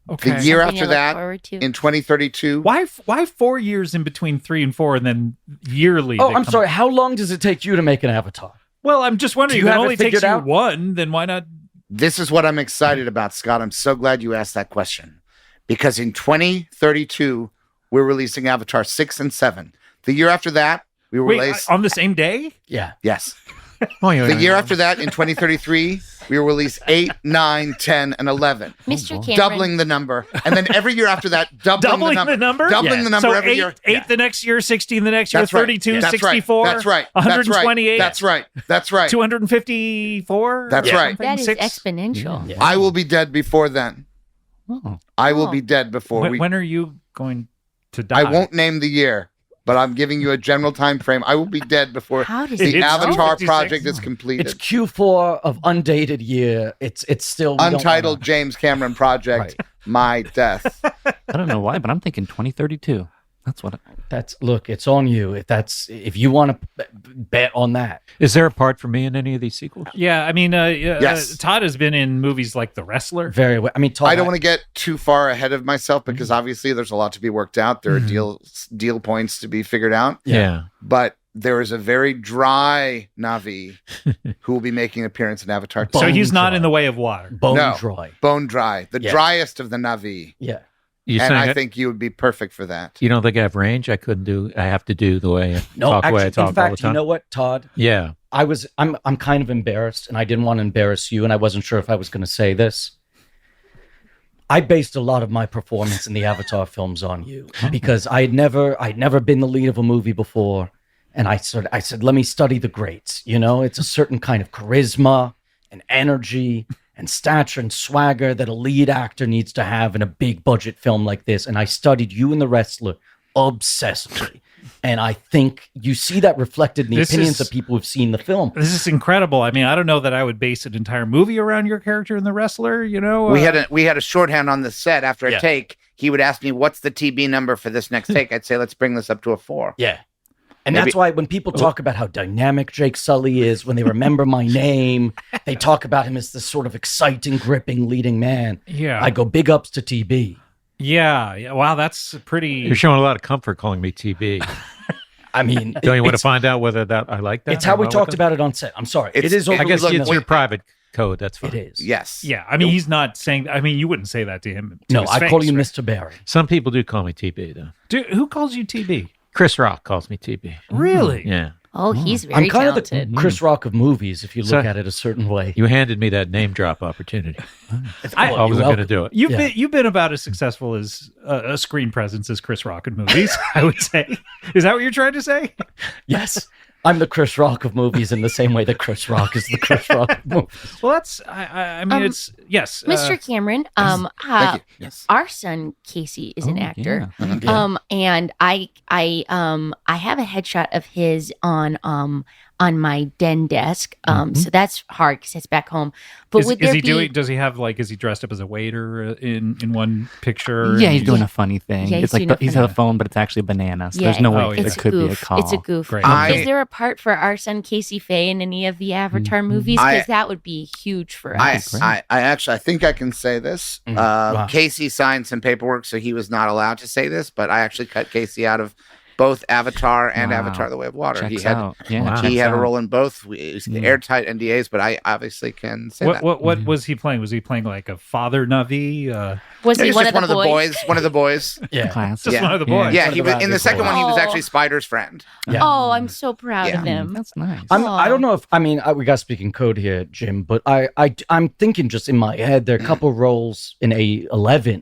Okay. The year after that, in 2032. Why 4 years in between 3 and 4 and then yearly? Oh, I'm sorry. How long does it take you to make an Avatar? Well, I'm just wondering. If it only takes you 1, then why not? This is what I'm excited about, Scott. I'm so glad you asked that question. Because in 2032, we're releasing Avatar 6 and 7. The year after that, we will release... on the same day? Yeah. Yes. The year after that, in 2033, we will release 8, 9, 10, and 11. Mr. Cameron. Doubling the number. And then every year after that, doubling the number? Doubling the number so every year. 8 the next year, 16 the next year, That's 32, right. 64. That's right. 128. That's right. That's right. 254. That's right. That is exponential. Yeah. I will be dead before then. I will be dead before when are you going to die? I won't name the year, but I'm giving you a general time frame. I will be dead before the Avatar project is completed. It's Q4 of undated year. It's still Untitled James Cameron project. My death. I don't know why, but I'm thinking 2032. That's what. Look. It's on you. If you want to bet on that. Is there a part for me in any of these sequels? Yeah, I mean, yes. Todd has been in movies like The Wrestler. Very well. I mean, I don't want to get too far ahead of myself because obviously there's a lot to be worked out. There are deal points to be figured out. Yeah. But there is a very dry Na'vi who will be making an appearance in Avatar 2. So he's not in the way of water. Bone dry. The driest of the Na'vi. Yeah. And I think you would be perfect for that. You don't think I have range? I have to do the way I talk actually, the way I talk in fact, all the time. You know what, Todd? Yeah. I'm kind of embarrassed, and I didn't want to embarrass you, and I wasn't sure if I was going to say this. I based a lot of my performance in the Avatar films on you because I'd never been the lead of a movie before, and I said, let me study the greats. You know, it's a certain kind of charisma and energy and stature and swagger that a lead actor needs to have in a big budget film like this. And I studied you and The Wrestler obsessively. And I think you see that reflected in the opinions of people who've seen the film. This is incredible. I mean, I don't know that I would base an entire movie around your character in The Wrestler, you know? We had a shorthand on the set after a take. He would ask me, what's the TB number for this next take? I'd say, let's bring this up to a 4. Yeah. And that's why when people talk about how dynamic Jake Sully is, when they remember my name, they talk about him as this sort of exciting, gripping leading man. Yeah. I go big ups to TB. Yeah. Wow, that's pretty... You're showing a lot of comfort calling me TB. I mean... Don't you want to find out whether that I like that? It's how we talked about it on set. I'm sorry. It is... I guess it's your private code. That's fine. It is. Yes. Yeah. I mean, he's not saying... I mean, you wouldn't say that to him. No, I call you Mr. Barry. Some people do call me TB, though. Dude, who calls you TB? Chris Rock calls me TB. Really? Yeah. Oh, he's very I'm kind talented. of the Chris Rock of movies, if you look at it a certain way. You handed me that name drop opportunity. I wasn't going to do it. You've been about as successful as a screen presence as Chris Rock in movies, I would say. Is that what you're trying to say? Yes. I'm the Chris Rock of movies in the same way that Chris Rock is the Chris Rock of movies. Well, that's, I mean, it's, yes. Mr. Cameron, Thank you. Yes. our son Casey is an actor. Yeah. And I have a headshot of his on my den desk. So that's hard because it's back home. But does he have like, is he dressed up as a waiter in one picture? Yeah, he's doing a funny thing. Yeah, it's like he's had a phone, but it's actually a banana. So there's no way it could be a call. It's a goof. Great. Is there a part for our son Casey Faye in any of the Avatar movies? Because that would be huge for us. I think I can say this. Wow. Casey signed some paperwork, so he was not allowed to say this, but I actually cut Casey out of both Avatar and Avatar: The Way of Water. Checks He had out. Yeah, he had a out. role in both. Airtight NDAs, but I obviously can say that. What was he playing? Was he playing like a father Navi? Was he He's one just of the boys? One of the boys. Yeah. Classic. Just one of the boys. Yeah, he was in the second one. He was Oh. actually Spider's friend. Yeah. Oh, I'm so proud of him. That's nice. I don't know if we got speaking code here, Jim, but I'm thinking just in my head there are a couple roles in A11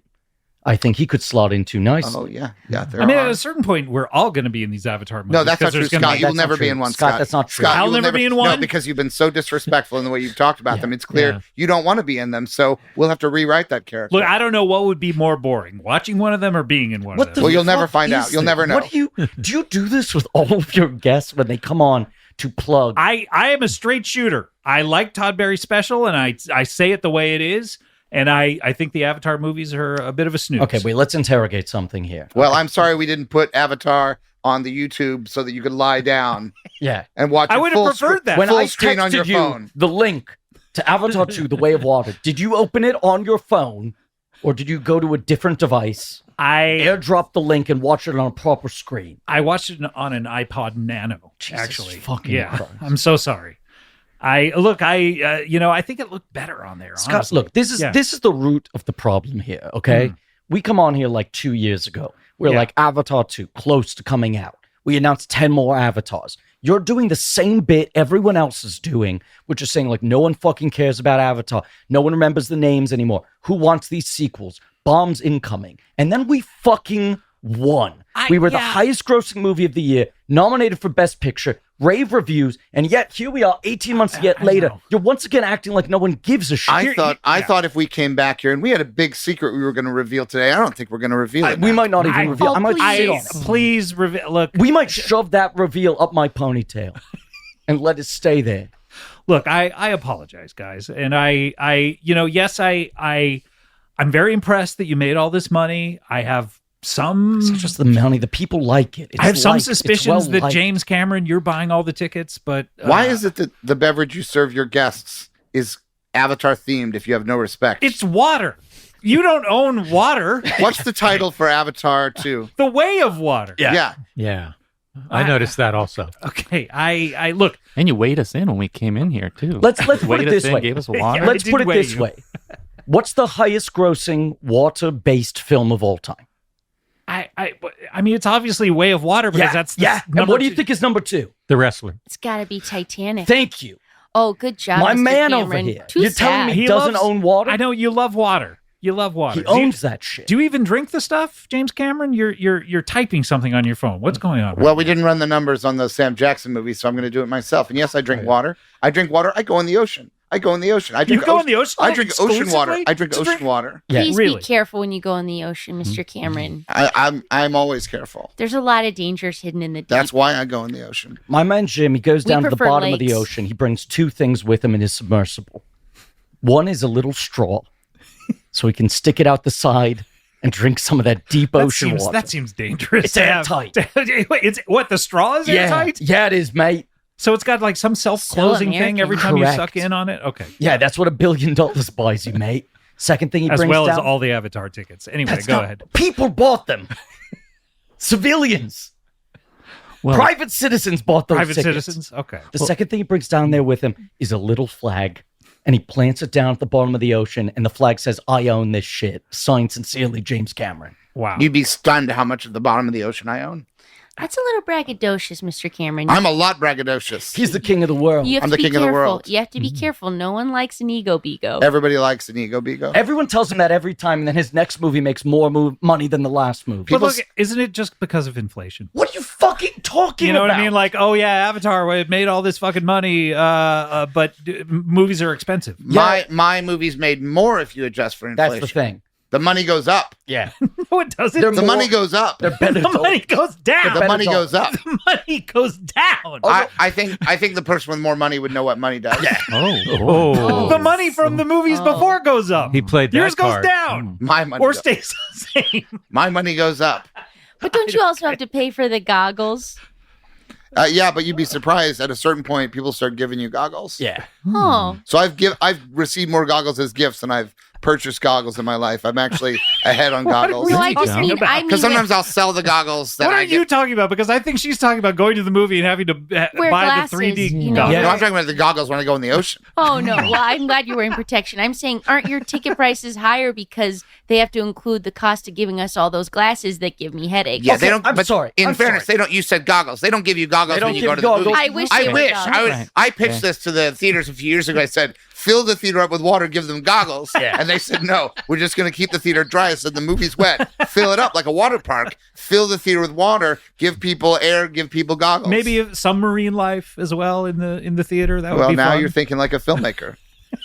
I think he could slot into nicely. Oh yeah. At a certain point, we're all going to be in these Avatar movies. No, that's not true, Scott. You will never be in one, Scott. That's not true. Scott, I'll never be in one? No, because you've been so disrespectful in the way you've talked about them. It's clear you don't want to be in them, so we'll have to rewrite that character. Look, I don't know what would be more boring, watching one of them or being in one of them. Well, you'll never find out. You'll never know. What do you do this with all of your guests when they come on to plug? I am a straight shooter. I like Todd Barry's special, and I say it the way it is. And I think the Avatar movies are a bit of a snooze. Okay, wait, let's interrogate something here. Well, I'm sorry we didn't put Avatar on the YouTube so that you could lie down. Yeah. And watch I would have preferred that. When full I screen on your texted you phone. the link to Avatar 2, The Way of Water, did you open it on your phone or did you go to a different device, airdrop the link and watch it on a proper screen? I watched it on an iPod Nano, Jesus actually. fucking Christ. I'm so sorry. I think it looked better on there. Scott, honestly. look, this is the root of the problem here, okay? We come on here like 2 years ago. We're like Avatar 2, close to coming out. We announced 10 more Avatars. You're doing the same bit everyone else is doing, which is saying like no one fucking cares about Avatar. No one remembers the names anymore. Who wants these sequels? Bombs incoming. And then we fucking won. We were the highest grossing movie of the year, nominated for Best Picture, rave reviews, and yet here we are 18 months later. You're once again acting like no one gives a shit. I thought if we came back here and we had a big secret we were going to reveal today, I don't think we're going to reveal it. We might not even reveal. I might sit on it. Please reveal. Look, we might shove that reveal up my ponytail and let it stay there. Look, I apologize, guys, and I'm very impressed that you made all this money. I have some. It's not just the money. The people like it. I have some suspicions that James Cameron, you're buying all the tickets, but why is it that the beverage you serve your guests is Avatar themed? If you have no respect, it's water. You don't own water. What's the title for Avatar 2? The Way of Water. Yeah. I noticed that also. Okay, I look, and you weighed us in when we came in here too. Let's put it this way. Gave us water. Let's put it this way. What's the highest grossing water-based film of all time? I mean, it's obviously Way of Water because that's And what do you think is number 2? The Wrestler. It's got to be Titanic. Thank you. Oh, good job, My Mr. man Cameron. over here. Too You're telling me sad. he doesn't own water? I know you love water. You love water. He owns that shit. Do you even drink the stuff, James Cameron? You're typing something on your phone. What's going on? Well, we didn't run the numbers on the Sam Jackson movie, so I'm going to do it myself. And yes, I drink water. I drink water. I go in the ocean. I go in the ocean. I drink go in the ocean? I drink ocean water. Exclusively? I drink ocean water. Yeah. Please really? be careful when you go in the ocean, Mr. Cameron. I'm always careful. There's a lot of dangers hidden in the deep. That's why I go in the ocean. My man Jim, he goes down to the prefer bottom of the lakes. ocean. He brings two things with him in his submersible. One is a little straw, so he can stick it out the side and drink some of that deep ocean water. That seems dangerous. It's airtight. Wait, it's what, the straw is airtight? Yeah, it is, mate. So it's got like some self-closing thing every time Correct. you suck in on it? Okay. Yeah, that's what $1 billion buys you, mate. Second thing he As brings well down, as all the Avatar tickets. Anyway, That's go not- ahead. People bought them. Civilians. Well, Private citizens bought those Private tickets. citizens? Okay. The second thing he brings down there with him is a little flag, and he plants it down at the bottom of the ocean, and the flag says, "I own this shit." Signed sincerely, James Cameron. Wow. You'd be stunned how much of the bottom of the ocean I own. That's a little braggadocious, Mr. Cameron. I'm a lot braggadocious. He's the king of the world. You have I'm to the be king of the careful. world. You have to be careful. No one likes an ego bigo. Everybody likes an ego bigo. Everyone tells him that every time, and then his next movie makes more money than the last movie. But look, isn't it just because of inflation? What are you fucking talking You know about? what I mean? Like, oh yeah, Avatar, it made all this fucking money, but movies are expensive. My movies made more if you adjust for inflation. That's the thing. The money goes up. Yeah. No, it doesn't. The money goes up. They're better. The money goes down. The money goes up. The money goes down. I think the person with more money would know what money does. Yeah. Oh. The money from the movies before goes up. He played that Yours goes card. down. My money Or goes- stays the same. My money goes up. But don't you also have to pay for the goggles? Yeah, but you'd be surprised. At a certain point, people start giving you goggles. Yeah. Oh. So I've received more goggles as gifts than I've purchased goggles in my life. I'm actually ahead on goggles. No, I just mean, Because sometimes I'll sell the goggles that What are I you get. talking about? Because I think she's talking about going to the movie and having to Wear buy glasses, the 3D you know. goggles. No, I'm talking about the goggles when I go in the ocean. Oh, no. Well, I'm glad you're wearing protection. I'm saying, aren't your ticket prices higher because they have to include the cost of giving us all those glasses that give me headaches? Yeah, they don't. I'm but sorry. In I'm fairness, sorry. they don't. You said goggles. They don't give you goggles They when don't you go give to the goggles. movie. I wish I they wish. would. Right. I pitched this to the theaters a few years ago. I said, fill the theater up with water, give them goggles. Yeah. And they said, no, we're just going to keep the theater dry. I said, the movie's wet. Fill it up like a water park. Fill the theater with water. Give people air. Give people goggles. Maybe some marine life as well in the theater. That would Well, be now fun. you're thinking like a filmmaker.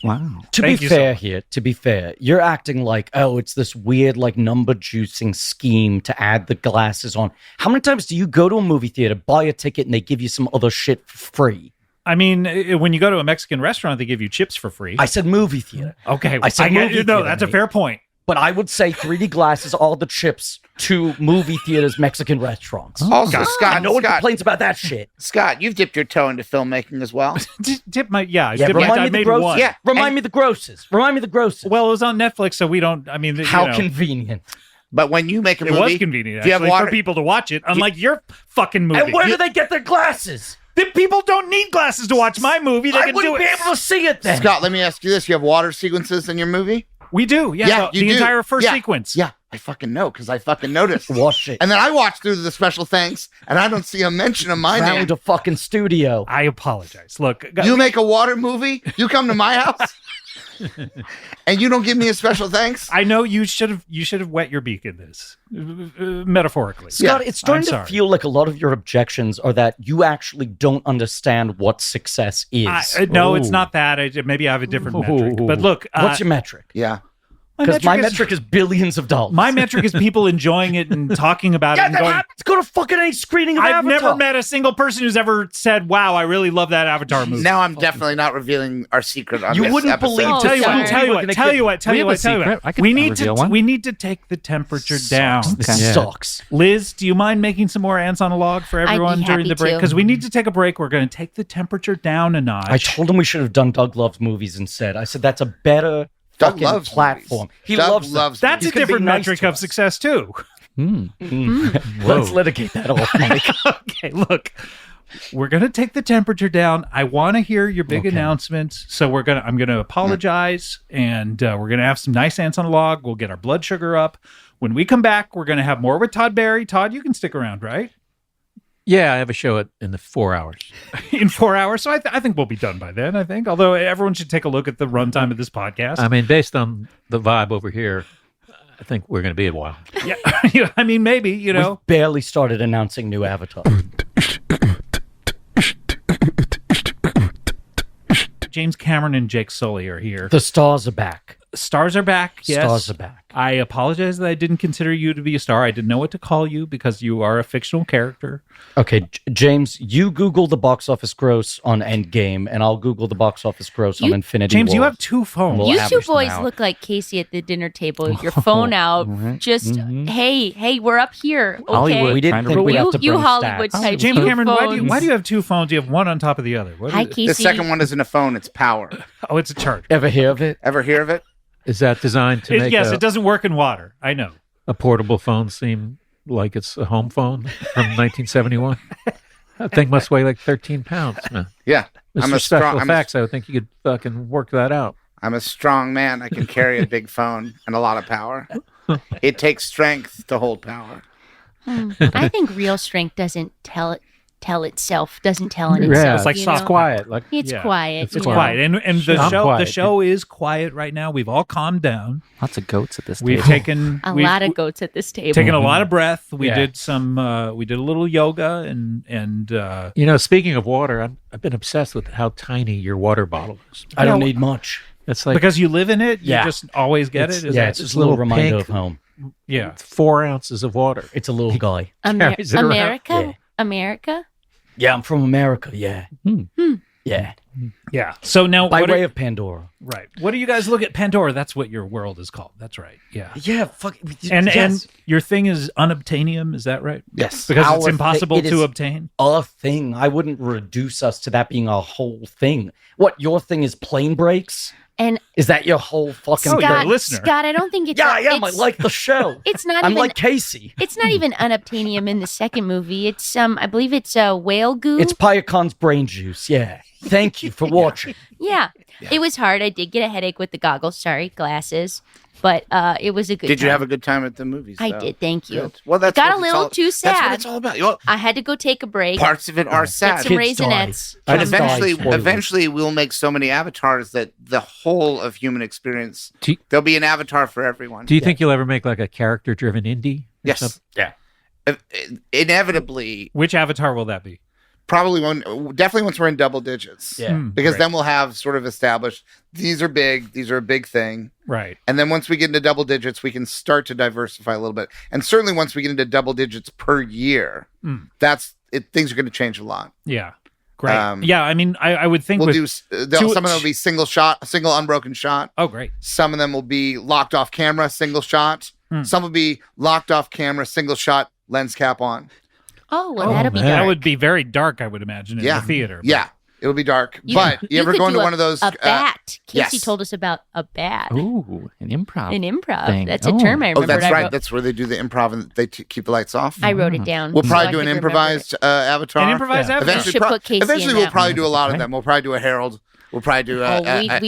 Wow. To Thank be you so fair much. here, to be fair, you're acting like, oh, it's this weird, like, number juicing scheme to add the glasses on. How many times do you go to a movie theater, buy a ticket, and they give you some other shit for free? I mean, when you go to a Mexican restaurant, they give you chips for free. I said movie theater. Okay, I said movie no, theater, that's a mate. fair point. But I would say 3D glasses are all the chips to movie theaters, Mexican restaurants. Also, Scott, And no one Scott, complains about that shit. Scott, you've dipped your toe into filmmaking as well. Tip my Yeah, I remind me the made grosses. one. Yeah. Remind And- me the grosses. Remind me the grosses. Well, it was on Netflix, so we don't. I mean, How you know, convenient. But when you make a it movie, was convenient do you have actually, water? for people to watch it. Unlike your fucking movie, And where do they get their glasses? The people don't need glasses to watch my movie. They I can do wouldn't it. be able to see it then. Scott, let me ask you this: you have water sequences in your movie? We do. Yeah, you the do. entire first Yeah. sequence. Yeah, I fucking know because I fucking noticed. Watch it. And then I watched through the special thanks, and I don't see a mention of my name. Round a fucking studio. I apologize. Look, You make a water movie? You come to my house, and you don't give me a special thanks? I know you should have wet your beak in this, metaphorically. Scott, it's starting I'm to sorry. feel like a lot of your objections are that you actually don't understand what success is. No, it's not that. Maybe I have a different metric. But look, What's your metric? Yeah. Because my metric is billions of dollars. My metric is people enjoying it and talking about it Yeah, and that going. happens. Go to fucking any screening of I've Avatar. never met a single person who's ever said, "Wow, I really love that Avatar movie." Now I'm definitely not revealing our secret on You this wouldn't episode. believe- Oh, Tell you sorry. what. Tell you what. Tell you what. Tell We you have a what. Tell you secret. what. I can We need reveal to. one. We need to take the temperature down. This Yeah. sucks. Liz, do you mind making some more ants on a log for everyone during happy the break? to. Because we need to take a break. We're going to take the temperature down a notch. I told him we should have done Doug Loves Movies instead. I said that's a better Doug fucking loves platform. movies. He Doug loves them. loves That's He's a gonna be different nice metric to of us. success too. Let's litigate that off, Mike. Okay, look. We're gonna take the temperature down. I want to hear your big announcement. So I'm gonna apologize, and we're gonna have some nice ants on a log. We'll get our blood sugar up. When we come back, we're gonna have more with Todd Barry. Todd, you can stick around, right? Yeah, I have a show in the 4 hours. In 4 hours. So I think we'll be done by then. I think. Although everyone should take a look at the runtime of this podcast. I mean, based on the vibe over here, I think we're going to be a while. Yeah, I mean, maybe you know. We've barely started announcing new Avatar. James Cameron and Jake Sully are here. The stars are back. Stars are back. Yes. Stars are back. I apologize that I didn't consider you to be a star. I didn't know what to call you because you are a fictional character. Okay, James, you Google the box office gross on Endgame, and I'll Google the box office gross on Infinity James, War. you have two phones. We'll You two average them boys out. look like Casey at the dinner table. Your phone out. Just, hey, we're up here. Okay. Hollywood. We didn't think we'd have to you bring Hollywood stats. type. James two Cameron, phones. why do you have two phones? You have one on top of the other. What Hi, is it? Casey. The second one isn't a phone; it's power. Oh, it's a charger. Ever hear of it? Ever hear of it? Is that designed to make Yes, it doesn't work in water. I know. a portable phone seem like it's a home phone from 1971? That thing must weigh like 13 pounds, man. Yeah, Mr. Special Effects, I would think you could fucking work that out. I'm a strong man. I can carry a big phone and a lot of power. It takes strength to hold power. I think real strength doesn't tell itself. Doesn't tell on itself. Yeah, it's like you soft know? quiet. Like It's quiet. It's quiet. And the I'm show quiet. the show is quiet right now. We've all calmed down. Lots of goats at this We've table. taken A lot of goats at this table. taken a lot of breath. We Yeah. did some we did a little yoga and You know, speaking of water, I've been obsessed with how tiny your water bottle is. I don't need much. It's like because you live in it, Yeah. you just always get It's- it. Is Yeah, that- it's just a little reminder pink- of home. yeah. 4 ounces of water. It's a little guy. carries it around. America? Yeah. America? Yeah, I'm from America. Yeah. Yeah. Yeah. So now By what way are, of Pandora. right. What do you guys look at Pandora? That's what your world is called. That's right. Yeah. Yeah, fuck. And your thing is Unobtanium, is that right? Yes. Because it's Our impossible thi- it to is obtain. a thing. I wouldn't reduce us to that being a whole thing. What, your thing is plane brakes? And Is that your whole fucking Oh, you're a Scott, listener. Scott, I don't think it's. Yeah, I am. I it's- like the show. It's not I'm even. like Casey. It's not even unobtainium in the second movie. It's I believe it's whale goo. It's Payakan's brain juice. Yeah. Thank you for watching. yeah. It was hard. I did get a headache with the goggles. Sorry, glasses. But it was a good. Did you time. have a good time at the movies? I though? did. Thank you. Good. Well, that's Got what a it's little all- too That's what sad. it's all about. Well, I had to go take a break. parts of it are Get sad. some Kids raisinets. But Kids eventually, die spoilers. eventually, we'll make so many avatars that the whole of human experience, Do you- there'll be an avatar for everyone. Do you think you'll ever make like a character-driven indie? or Yes. something? Yeah. Inevitably, Which avatar will that be? probably definitely once we're in double digits. Yeah. Because Right. then we'll have sort of established these are big, these are a big thing. Right. And then once we get into double digits, we can start to diversify a little bit. And certainly once we get into double digits per year, that's it. Things are going to change a lot. Yeah. Great. Yeah, I mean, I would think We'll with do some of them will be single unbroken shot. Oh, great. Some of them will be locked off camera, single shot. Some will be locked off camera, single shot, lens cap on. Oh, well, that'll be man. That dark. would be very dark, I would imagine, in Yeah. the theater. Yeah, it'll be dark. But you ever could go into do one of those? A bat. Casey yes. told us about a bat. Ooh, an improv. An improv. thing. That's a term I Oh, remember. that's I right. wrote, That's where they do the improv and they keep the lights off. I wrote it down. We'll so probably I do an could remember improvised avatar. An improvised avatar. Eventually, Should put Casey eventually in we'll that probably one. do a lot of them. We'll probably do a herald. We'll probably do a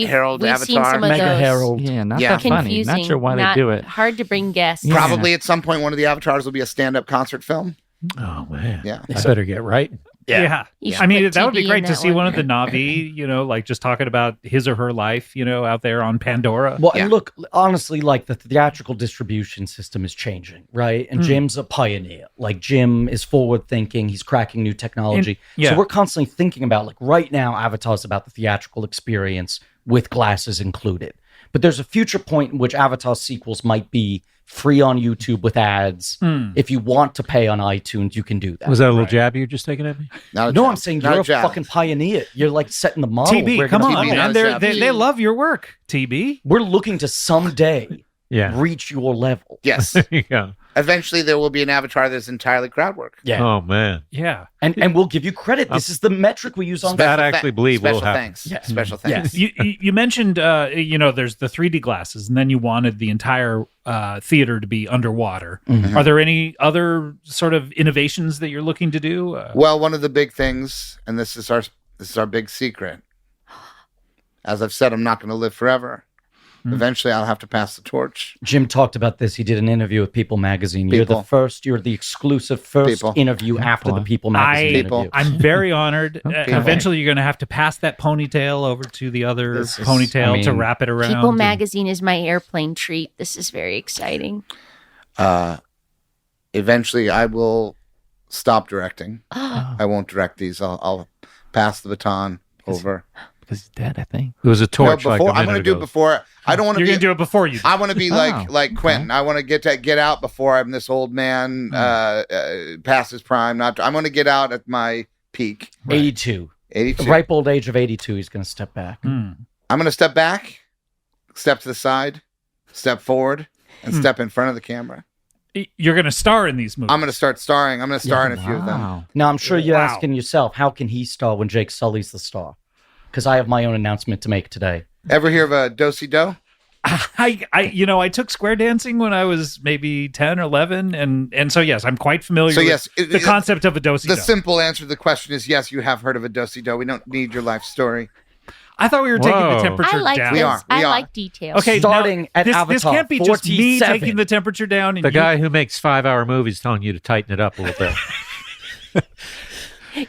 herald we've avatar. seen some of Mega those. Herald. Yeah, not Yeah. that funny. Confusing. Not sure why not they do it. Hard to bring guests. Yeah. Probably at some point, one of the avatars will be a stand-up concert film. Oh man. Yeah. I better get right. Yeah. You should I mean, put that would be TB great in to that see one of the one. Navi, like just talking about his or her life, out there on Pandora. Well, Yeah. and look, honestly, like the theatrical distribution system is changing, right? And Jim's a pioneer. Like Jim is forward thinking. He's cracking new technology. yeah. So we're constantly thinking about, like right now, Avatar's about the theatrical experience with glasses included. But there's a future point in which Avatar sequels might be free on YouTube with ads. If you want to pay on iTunes, you can do that. Was that a little jab you were just taking at me? Not a No, jab. I'm saying Not you're a jab. fucking pioneer. You're like setting the model. TB, We're come gonna on, be- not man. a They're- jab. They love your work, TB. We're looking to someday Yeah. reach your level. Yes. Yeah. Eventually, there will be an avatar that's entirely crowd work. Yeah. Oh man. Yeah. And we'll give you credit. This is the metric we use on That I actually believe will Special happen. thanks. Yeah. Special thanks. Yes. You mentioned, there's the 3D glasses, and then you wanted the entire theater to be underwater. Are there any other sort of innovations that you're looking to do? Well, one of the big things, and this is our big secret. As I've said, I'm not going to live forever. Eventually, I'll have to pass the torch. Jim talked about this. He did an interview with People Magazine. You're the exclusive first People. interview after the People Magazine People. interview. I'm very honored. Eventually, you're going to have to pass that ponytail over to the other This is- ponytail to wrap it around. People and- Magazine is my airplane treat. This is very exciting. Eventually, I will stop directing. I won't direct these. I'll pass the baton over. because he's dead, I think. It was a torch. No, before, I'm going to do it before. I don't want to. You're going to do it before you. I want to be like Quentin. I want to get out before I'm this old man past his prime. I'm going to get out at my peak. 82. 82. The ripe old age of 82. He's going to step back. I'm going to step back, step to the side, step forward, and step in front of the camera. You're going to star in these movies. I'm going to start starring. I'm going to star in a few of them. Now, I'm sure you're asking yourself, how can he star when Jake Sully's the star? Because I have my own announcement to make today. Ever hear of a do-si-do? I took square dancing when I was maybe 10 or 11, and so yes, I'm quite familiar with the concept of a do-si-do. The simple answer to the question is yes, you have heard of a do-si-do. We don't need your life story. I thought we were taking the temperature down. We are. I like details. Okay, starting at Avatar, this can't be just me 47. taking the temperature down. And The guy who makes 5-hour movies telling you to tighten it up a little bit.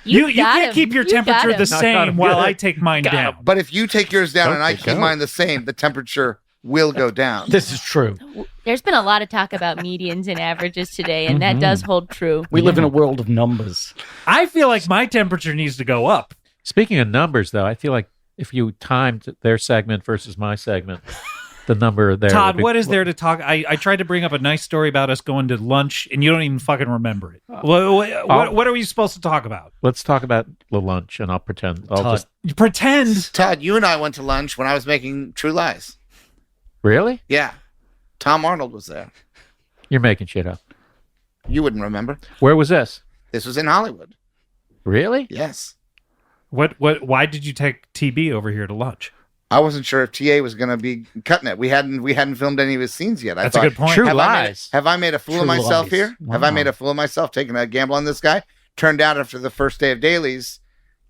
You can't keep your temperature the same while I take mine down. But if you take yours down and I Okay, keep go. mine the same, the temperature will go down. This is true. There's been a lot of talk about medians and averages today, and that does hold true. We live in a world of numbers. I feel like my temperature needs to go up. Speaking of numbers, though, I feel like if you timed their segment versus my segment, the number there. Todd, what is there to talk? I tried to bring up a nice story about us going to lunch, and you don't even fucking remember it. What are we supposed to talk about? Let's talk about the lunch, and I'll pretend. You pretend. Todd, you and I went to lunch when I was making True Lies. Really? Yeah. Tom Arnold was there. You're making shit up. You wouldn't remember. Where was this? This was in Hollywood. Really? Yes. Why did you take TB over here to lunch? I wasn't sure if TA was going to be cutting it. We hadn't filmed any of his scenes yet. That's a good point. True Have Lies. I made a fool of True myself Lies. here? Wow. Have I made a fool of myself taking a gamble on this guy? Turned out after the first day of dailies,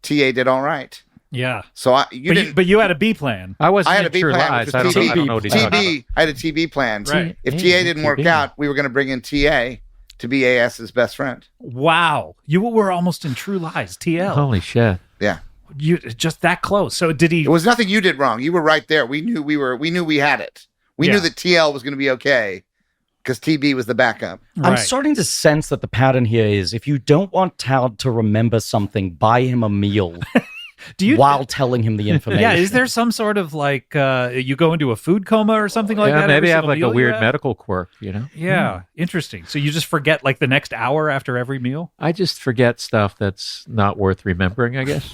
TA did all right. Yeah. So But you had a B plan. I wasn't I had in a B True plan. Lies. Which I was don't know what he's talking about. TB. I had a TB plan. Right. If TA didn't work out, we were going to bring in TA to be AS's best friend. Wow. You were almost in True Lies, TL. Holy shit. Yeah. You just that close. So did he? It was nothing you did wrong. You were right there. We knew we had it. We knew that TL was going to be okay because TB was the backup. I'm starting to sense that the pattern here is if you don't want Todd to remember something, buy him a meal while telling him the information. Yeah, is there some sort of like you go into a food coma or something like that? Maybe every have single like a meal you weird have? medical quirk, you know? Yeah, interesting. So you just forget like the next hour after every meal? I just forget stuff that's not worth remembering, I guess.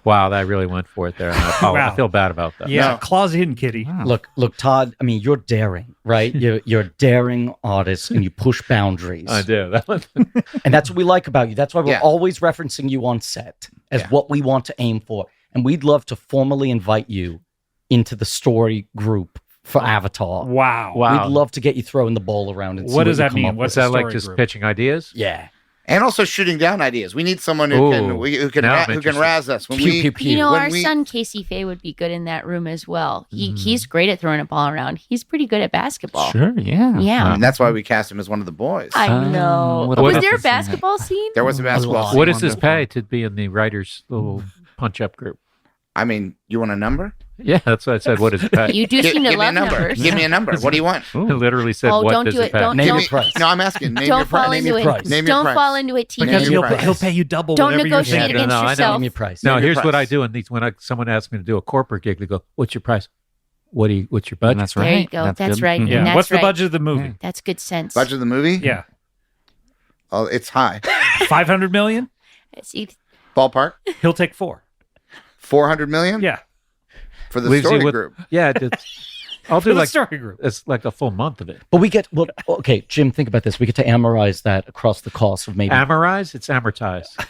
Wow, that really went for it there. I feel bad about that. Yeah, claws in, kitty. Look, Todd. I mean, you're daring, right? You're a daring artist, and you push boundaries. I do. And that's what we like about you. That's why we're Yeah. always referencing you on set as what we want to aim for. And we'd love to formally invite you into the story group for Avatar. Wow. We'd love to get you throwing the ball around. And see What does you that come mean? up What's with. Is that the like story just group? pitching ideas? Yeah. And also shooting down ideas. We need someone who can Now I'm razz us when Pew, we pew, pew. You know, when our we- son Casey Faye would be good in that room as well. He's great at throwing a ball around. He's pretty good at basketball. Sure, yeah. Yeah. And that's why we cast him as one of the boys. I know. what Was about there a this scene? basketball scene? There was a basketball. lot. What does this pay to be in the writers' little punch-up group? I mean, you want a number? Yeah, that's what I said. What does it pay? You do seem to Give me a love number. numbers. Give me a number. What do you want? I literally said, Oh, what don't does do it it. pay? Don't- Name don't- your price. No, I'm asking. Name Don't your fall price. into it. price. Name your Don't price. fall into it, TB. Because Name your price. he'll pay you double. Don't whatever you're negotiate saying. against No, I know. yourself. Name your price. No, Name your here's what I price. do. And when someone asks me to do a corporate gig, they go, "What's your price? What's your budget?" And that's right. There you go. That's good. right. Mhm. Yeah. And that's What's the right. budget of the movie? That's good sense. Budget of the movie? Yeah. Oh, it's high. 500 million? See, Ballpark. He'll take 4. 400 million? Yeah. For the Leaves you story with- group. Yeah, I'll For do the like story group. it's like a full month of it. But we get, okay, Jim, think about this. We get to amortize that across the cost of maybe. Amortize? It's amortized.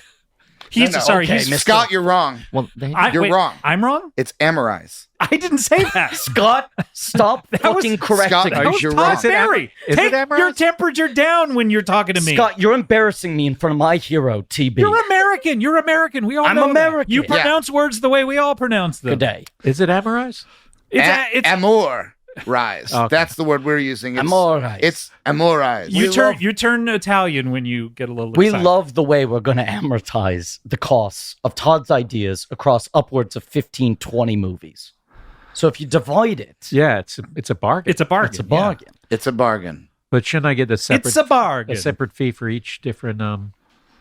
He's No, no, sorry. okay, He's Scott, you're wrong. Well, You're wrong. I'm wrong? It's amorize. I didn't say that. Scott, stop fucking correcting Scott, me. are That was you're Todd wrong. Barry. Is it Take Amaranth? your temperature down when you're talking to me. Scott, you're embarrassing me in front of my hero, TB. You're American. You're American. We all I'm know that. American. You Yeah. pronounce words the way we all pronounce them. Good day. Is it amorize? It's Amor rise. Okay. That's the word we're using. It's, Amorize. It's amorize. you turn Italian when you get a little We excited. love the way we're going to amortize the costs of Todd's ideas across upwards of 15, 20 movies. So if you divide it, Yeah, it's a bargain. It's a bargain. it's a bargain. It's a bargain. But shouldn't I get a separate It's a bargain. a separate fee for each different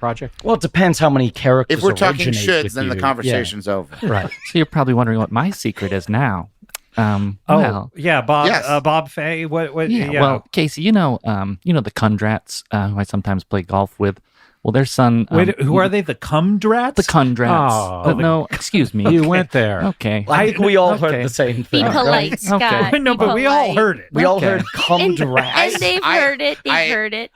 project? Well, it depends how many characters. If we're talking originate shoulds, with then the you. conversation's over. Right. So you're probably wondering what my secret is now. Well, yeah, Bob. Yes. Bob Fay. What? yeah. Well, Casey, you know the Kundrats who I sometimes play golf with. Well, their son. Wait, who are they? The Cumdrats? The Kundrats. Oh, No, excuse me. You went there. Okay. I think we all heard okay. the same thing. Be polite, Scott. Okay. No, Be but we all polite. heard it. We all Okay. heard cum drat. And they've heard it. They've heard it.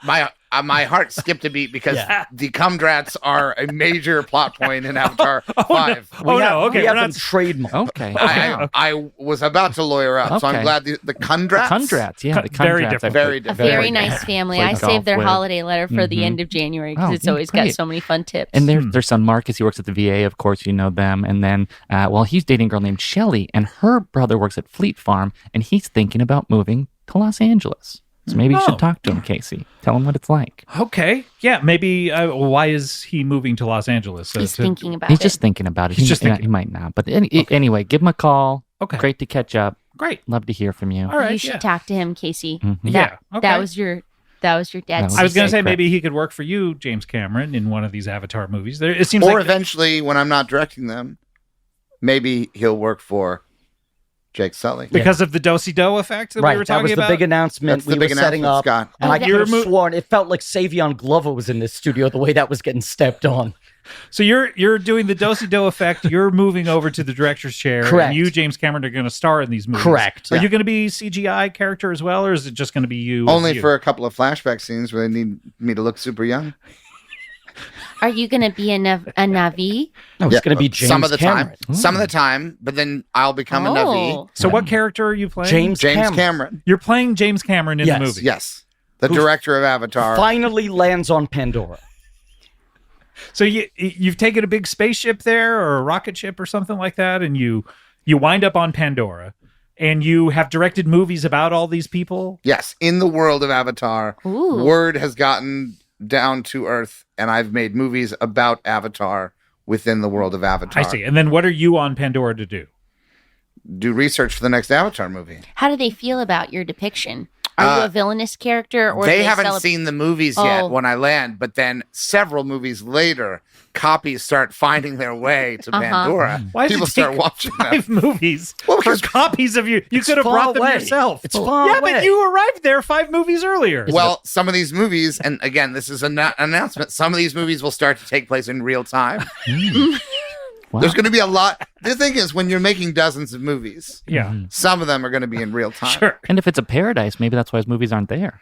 My heart skipped a beat because the Cumdrats are a major plot point in Avatar 5. Okay, we we're have not them trademarked. Okay. I was about to lawyer up, so I'm Okay. glad the Kundrats. Kundrats, yeah, the Kundrats. Very I different. played- Very A different. very nice family. I Played saved golf their with. holiday letter for the end of January because Oh, it's always got great. so many fun tips. And their son Marcus, he works at the VA. Of course, you know them. And then, he's dating a girl named Shelly, and her brother works at Fleet Farm, and he's thinking about moving to Los Angeles. So maybe you should talk to him, Casey. Tell him what it's like. Okay. Yeah. Maybe. Why is he moving to Los Angeles? He's thinking about He's it. just thinking about it. He's just thinking. He might not. But anyway, give him a call. Okay. Great to catch up. Great. Love to hear from you. All right. You should talk to him, Casey. Mhm. Yeah. Okay. That was your dad's was I was going to say secret. maybe he could work for you, James Cameron, in one of these Avatar movies. It seems Or like eventually, when I'm not directing them, maybe he'll work for Jake Sully. because of the do-si-do effect that we were Right, talking that was about. the big announcement That's we the big were setting up. announcement, Scott. And I that- could have sworn it felt like Savion Glover was in this studio the way that was getting stepped on. So you're doing the do-si-do effect. You're moving over to the director's chair. Correct. And you, James Cameron, are going to star in these movies. Correct. Are Yeah. you going to be CGI character as well, or is it just going to be you? Only as you? for a couple of flashback scenes where they need me to look super young. Are you going to be a Navi? No, it's going to be James some of the Cameron. time. Some of the time, but then I'll become a Navi. Oh. So what character are you playing? James James Cameron. Cameron. You're playing James Cameron in Yes. the movie. Yes. The director of Avatar. Finally lands on Pandora. So you've taken a big spaceship there, or a rocket ship, or something like that, and you wind up on Pandora, and you have directed movies about all these people. Yes. In the world of Avatar, Ooh. word has gotten down to Earth, and I've made movies about Avatar within the world of Avatar. I see. And then what are you on Pandora to do? Do research for the next Avatar movie. How do they feel about your depiction? Are you a villainous character, or They do haven't celebrate- seen the movies Oh. yet when I land, but then several movies later, copies start finding their way to Pandora. Why does People it start take watching them. 5 movies Well, for because- copies of you? You It's could have far brought them away. yourself. It's far yeah, away. but you arrived there 5 movies earlier. Well, some of these movies, and again, this is an announcement, some of these movies will start to take place in real time. Wow. There's going to be a lot. The thing is, when you're making dozens of movies, yeah, some of them are going to be in real time. sure. And if it's a paradise, maybe that's why his movies aren't there.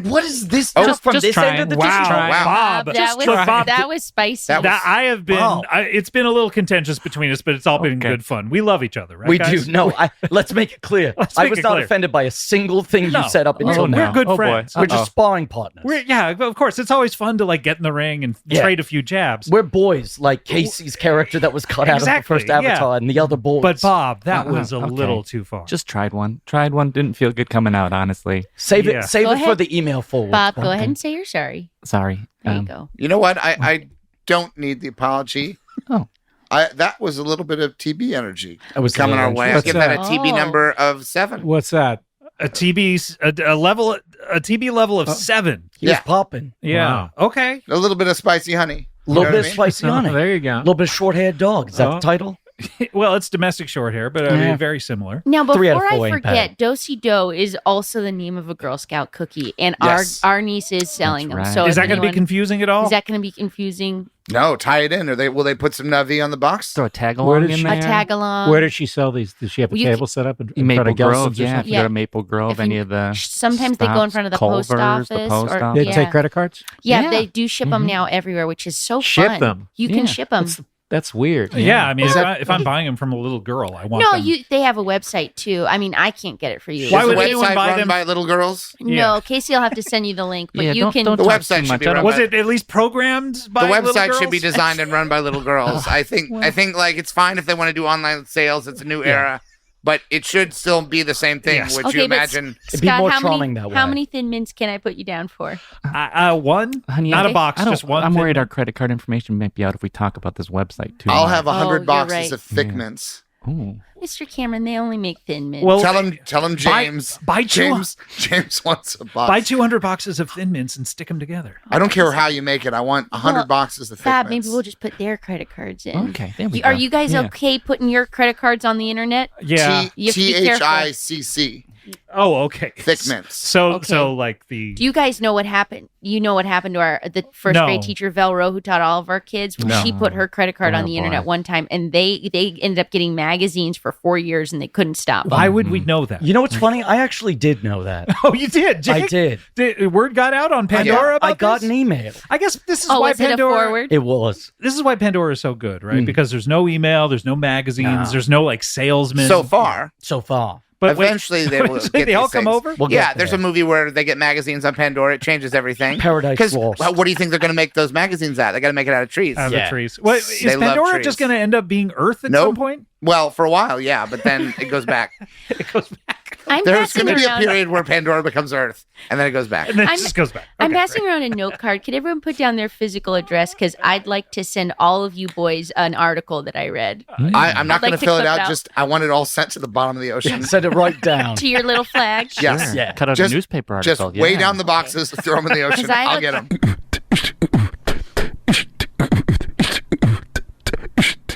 What is this? Oh, just from just this trying. end of the Wow. district? Wow. Bob. That was, Bob, that was spicy. That was- That I have been. Wow. It's been a little contentious between us, but it's all been Okay. good fun. We love each other, right? We guys? do. No, let's make it clear. Let's I make was it not clear. offended by a single thing No. you said up until Oh, no. now. We're good Oh, boy. friends. We're just sparring partners. Yeah, of course. It's always fun to like get in the ring and Yeah. trade a few jabs. We're boys, like Casey's character that was cut out of the Exactly, first Avatar yeah. and the other boys. But Bob, that was a okay. little too far. Just tried one. Tried one. Didn't feel good coming out, honestly. save Yeah. it. Save Go it for ahead. the email forward. Bob, go ahead and say you're sorry. Sorry. There you go. You know what? I don't need the apology. Oh. That was a little bit of TB energy That was coming our way. I What's give that a that? TB Oh. number of 7. What's that? a TB level of 7. He was Yeah. popping. Yeah. Wow. Okay. A little bit of spicy honey. A little You know bit what of I mean? spicy Oh, honey. there you A go. little bit of short-haired dog. Is that Oh. the title? Well, it's domestic short hair, but I Yeah. mean, very similar. Now, 3 out of before 4 I ain't forget, bad. Do-si Do is also the name of a Girl Scout cookie, and Yes. our niece is selling That's them. So right. Is if that going to be anyone- confusing at all? Is that going to be confusing? No, tie it in. Will they put some Navi on the box? Throw a tag Where along did in she- there. A tag along? Where did she sell these? Does she have a You table set up in front Maple of Grove, Gelson's or yeah. If something? you go to Maple Grove, If you- any of the Sometimes they go in stops, front of the post Culver's, the office. post or, office. They take credit cards? Yeah, Yeah. they do ship them now everywhere, which is so Ship fun. them? You can Yeah. ship them. That's weird. Yeah, I mean, Is that- if I'm buying them from a little girl, I want No, them. they have a website too. I mean, I can't get it for you. Why Is would the anyone website buy run them? by little girls? No, Yeah. Casey, I'll have to send you the link, but Yeah, you don't- can. don't The talk website too should much. be I run don't- Was by- it at least programmed by The little website should be girls? designed and run by little girls. I think like it's fine if they want to do online sales. It's a new era, but it should still be the same thing. Yes. Would Okay, you but imagine? It'd be Scott, more how charming many, that how way. many Thin Mints can I put you down for? One? Honey, Not I- a box, I don't- just one. I'm thing. worried our credit card information might be out if we talk about this website too. I'll much. have 100 you're boxes right. of thick mints. Ooh. Mr. Cameron, they only make Thin Mints. Well, Tell him James. James wants a box. Buy 200 boxes of Thin Mints and stick them together. I don't care how you make it. I want 100 boxes of Thick Fab, Mints. maybe we'll just put their credit cards in. Okay, there we Are go. you guys okay putting your credit cards on the internet? Yeah. You have to be careful. THICC. Oh, okay. Thick Mints. So like the. Do you guys know what happened? You know what happened to the first No. grade teacher, Velro, who taught all of our kids? No. She put her credit card on the internet one time, and they ended up getting magazines for 4 years, and they couldn't stop. Why would we know that? You know what's funny? I actually did know that. Oh, you did? Jake? I did. Word got out on Pandora about I got this? an email. I guess this is Oh, why was it a Pandora. forward? It was. This is why Pandora is so good, right? Because there's no email, there's no magazines, there's no like salesmen. So far. But Eventually they will get they all these come things. over? We'll Yeah, get there's there. a movie where they get magazines on Pandora. It changes everything. Paradise Lost. What do you think they're going to make those magazines at? They got to make it out of trees. Out of the trees. What, is They love Pandora trees. just going to end up being Earth at some point? Well, for a while, yeah, but then it goes back. I'm There's passing going to be a around- period where Pandora becomes Earth, and then it goes back. And then it I'm- just goes back. I'm passing around a note card. Could everyone put down their physical address? Because I'd like to send all of you boys an article that I read. I'm not I'd going like to to fill it clip out. it out. Just I want it all sent to the bottom of the ocean. Send it right down. To your little flag? Yes. Sure. Cut out Just- a newspaper Just article. weigh yeah. down the boxes, throw them in the ocean. 'Cause I I'll look- get them.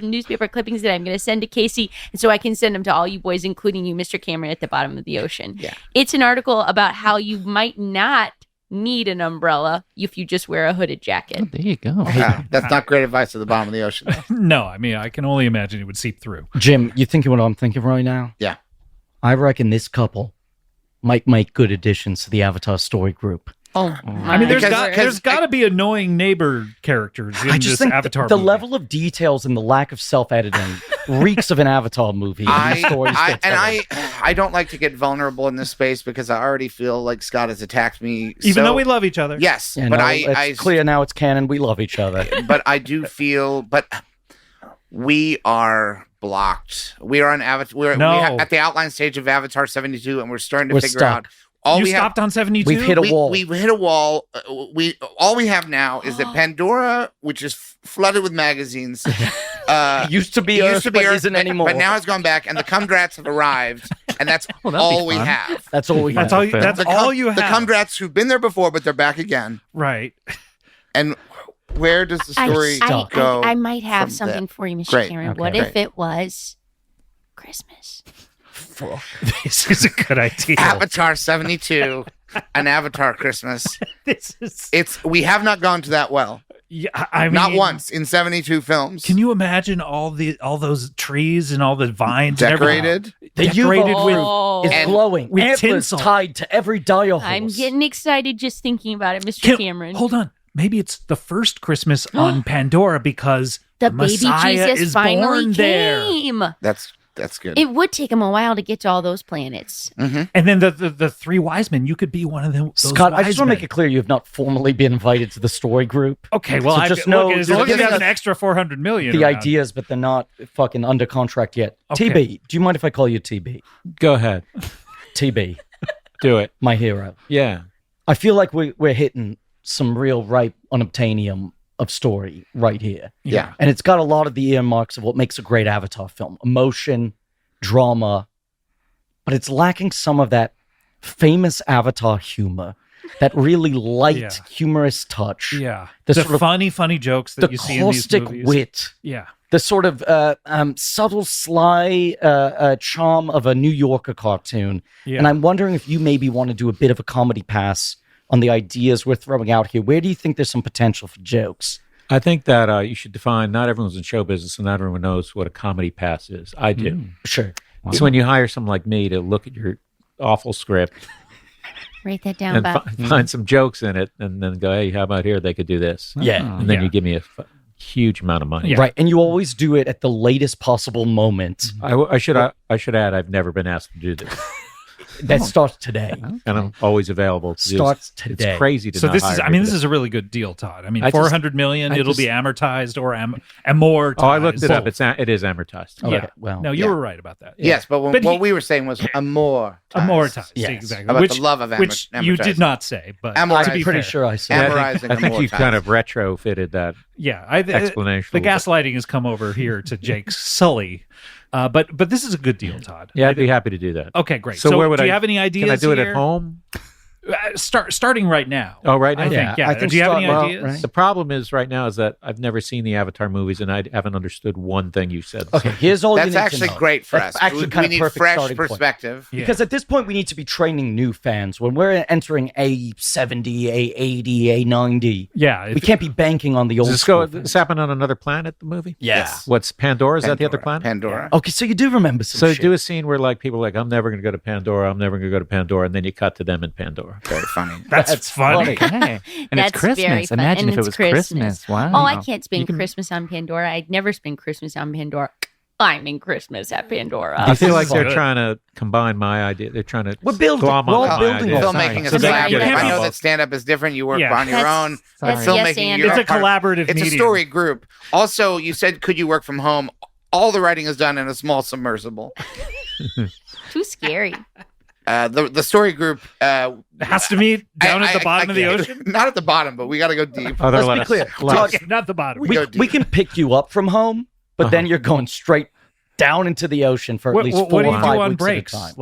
Newspaper clippings that I'm going to send to Casey, and so I can send them to all you boys, including you, Mr. Cameron, at the bottom of the ocean. Yeah. It's an article about how you might not need an umbrella if you just wear a hooded jacket. There you go. Yeah, that's not great advice at the bottom of the ocean. No, I mean, I can only imagine it would seep through. Jim, you thinking what I'm thinking right now? Yeah. I reckon this couple might make good additions to the Avatar story group. Oh, I mean, there's Because- got to be annoying neighbor characters in I just this think Avatar the movie. level of details and the lack of self-editing reeks of an Avatar movie. And these stories get told. I don't like to get vulnerable in this space because I already feel like Scott has attacked me. Even so- though we love each other. Yes, Yeah, but no, it's clear now it's canon. We love each other. But I do feel, we are blocked. We are on Avatar. No. At the outline stage of Avatar 72, and we're starting to We're figure stuck. out. All You we stopped have, on 72? We've hit a wall. We've hit a wall. All we have now is that Pandora, which is flooded with magazines, Used to be Earth, but isn't anymore. But now has gone back, and the Cumdrats have arrived, and that's Well, that'd be all we fun. have. That's all we That's have. all. That's all you have. The Cumdrats who've been there before, but they're back again. Right. And where does the story go? I might have from something that? for you, Mr. Great. Cameron. Okay, What great. if it was Christmas? This is a good idea. Avatar 72, an Avatar Christmas. We have not gone to that well. Yeah, I mean, Not once in 72 films. Can you imagine all those trees and all the vines and everything? Decorated? The Decorated UFO with is and- glowing. with Antlers tinsel. tied to every dial horse. I'm getting excited just thinking about it, Mr. Cameron. Hold on. Maybe it's the first Christmas on Pandora because The the baby Messiah Jesus is finally born there. came. That's good. It would take him a while to get to all those planets. And then the three wise men, you could be one of them. those Scott, I just wise want to men. make it clear you have not formally been invited to the story group. Okay, well, So I just know as you're long as giving there's us an extra 400 million. the around. ideas, but they're not fucking under contract yet. Okay. TB, do you mind if I call you TB? Go ahead. TB, Do it. my hero. Yeah. I feel like we're hitting some real ripe unobtainium of story right here. Yeah. And it's got a lot of the earmarks of what makes a great Avatar film. Emotion, drama, but it's lacking some of that famous Avatar humor, that really light, Yeah. humorous touch. Yeah. The The sort of- funny jokes that The you see in these caustic movies. wit. Yeah. The sort of subtle, sly charm of a New Yorker cartoon. Yeah. And I'm wondering if you maybe want to do a bit of a comedy pass on the ideas we're throwing out here. Where do you think there's some potential for jokes? I think that you should define, not everyone's in show business and not everyone knows what a comedy pass is. I do. Sure. So when you hire someone like me to look at your awful script Write that down, and Bob. find some jokes in it and then go, hey, how about here? They could do this. Yeah. And then Yeah. you give me a huge amount of money. Yeah. Right. And you always do it at the latest possible moment. I should add, I've never been asked to do this. That starts today. And I'm always available to do Starts this. today. It's crazy to So not this hire is, I me mean, for this is a really good deal, Todd. I mean, I just- 400 million, it'll be amortized or amortized. Oh, I looked it up. It is amortized. Yeah. Okay, well, no, you yeah. were right about that. Yes, but, But what he- we were saying was amor. Amortized, Yes. exactly. How about the love of which you did amortized? not say, but Amortized. to be I'm pretty fair. sure I said. Amorizing I think you amortized. kind of retrofitted that. Yeah, explanation The a little bit. gaslighting has come over here to Jake's Sully, but this is a good deal, Todd. Yeah, I'd be happy to do that. Okay, great. So where would do you I- have any ideas? Can I do it here? at home? Starting right now. Oh, right now? I think. Yeah. I think do you have any start- well, ideas? right. The problem is right now is that I've never seen the Avatar movies and I haven't understood one thing you said. Okay, here's all That's you need actually to know. great for That's us. Actually, we kind of need perfect fresh starting point. perspective. Yeah. Because at this point, we need to be training new fans. When we're entering A70, A80, A90, Yeah, we can't be banking on the old Does this school go? fans. This happen on another planet? The movie? Yeah. Yes. What's Pandora? Is that the other Pandora. planet? Pandora. Okay, so you do remember some So shit. do a scene where like people are like, I'm never going to go to Pandora. I'm never going to go to Pandora, and then you cut to them in Pandora. Very funny. that's funny. Okay. And That's it's Christmas. very fun. Imagine And if it it's was Christmas. Wow. Oh, I can't spend Christmas on Pandora. I'd never spend Christmas on Pandora. I'm in Christmas at Pandora. I feel like is they're good. trying to combine my idea. They're trying to We're building. glom We're all on my building idea. off Filmmaking is So they Sorry. collaborative. Yeah. I know that stand-up is different. You work Yeah. on your That's- own. that's But yes, filmmaking, and. you're It's a part of- collaborative It's a medium. story group. Also, you said, could you work from home? All the writing is done in a small submersible. Too scary. The story group It has to meet down at the bottom of the can't. ocean. Not at the bottom, but we got to go deep. Oh, they're Let's be letting clear. us- let us- Todd, Not the bottom. We go deep. we can pick you up from home, but then you're going straight down into the ocean for at least 4 what do or you 5 do on weeks breaks? at a time.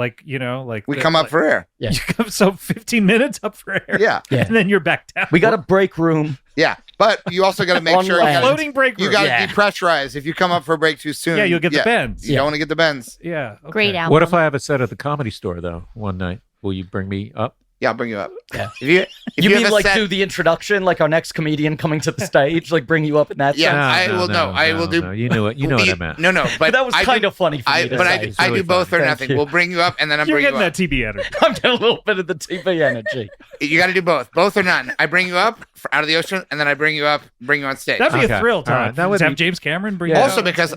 Like We come up for air. Yeah. You come so 15 minutes up for air. Yeah. Yeah. And then you're back down. We got a break room. Yeah. But you also got to make On sure land. floating break room. you got to Yeah. depressurize. If you come up for a break too soon, Yeah, you'll get the bends. You don't want to get the bends. Yeah. okay. Great album. What if I have a set at the Comedy Store though? One night, will you bring me up? Yeah, I'll bring you up. Yeah. If You have mean a like set- do the introduction, like our next comedian coming to the stage, like bring you up in that? Yeah, sense? I will. No, I will do. No. You knew it. You know what I meant. No, but that was I kind do- of funny for me to But say. I do really both or Thank nothing. you. We'll bring you up, and then I'm You're bring getting you up. that TB energy. I'm getting a little bit of the TV energy. You got to do both or none. I bring you up out of the ocean, and then I bring you up, bring you on stage. That'd be Okay. a thrill, All Todd. right. That would have be- James Cameron bring you Also out. because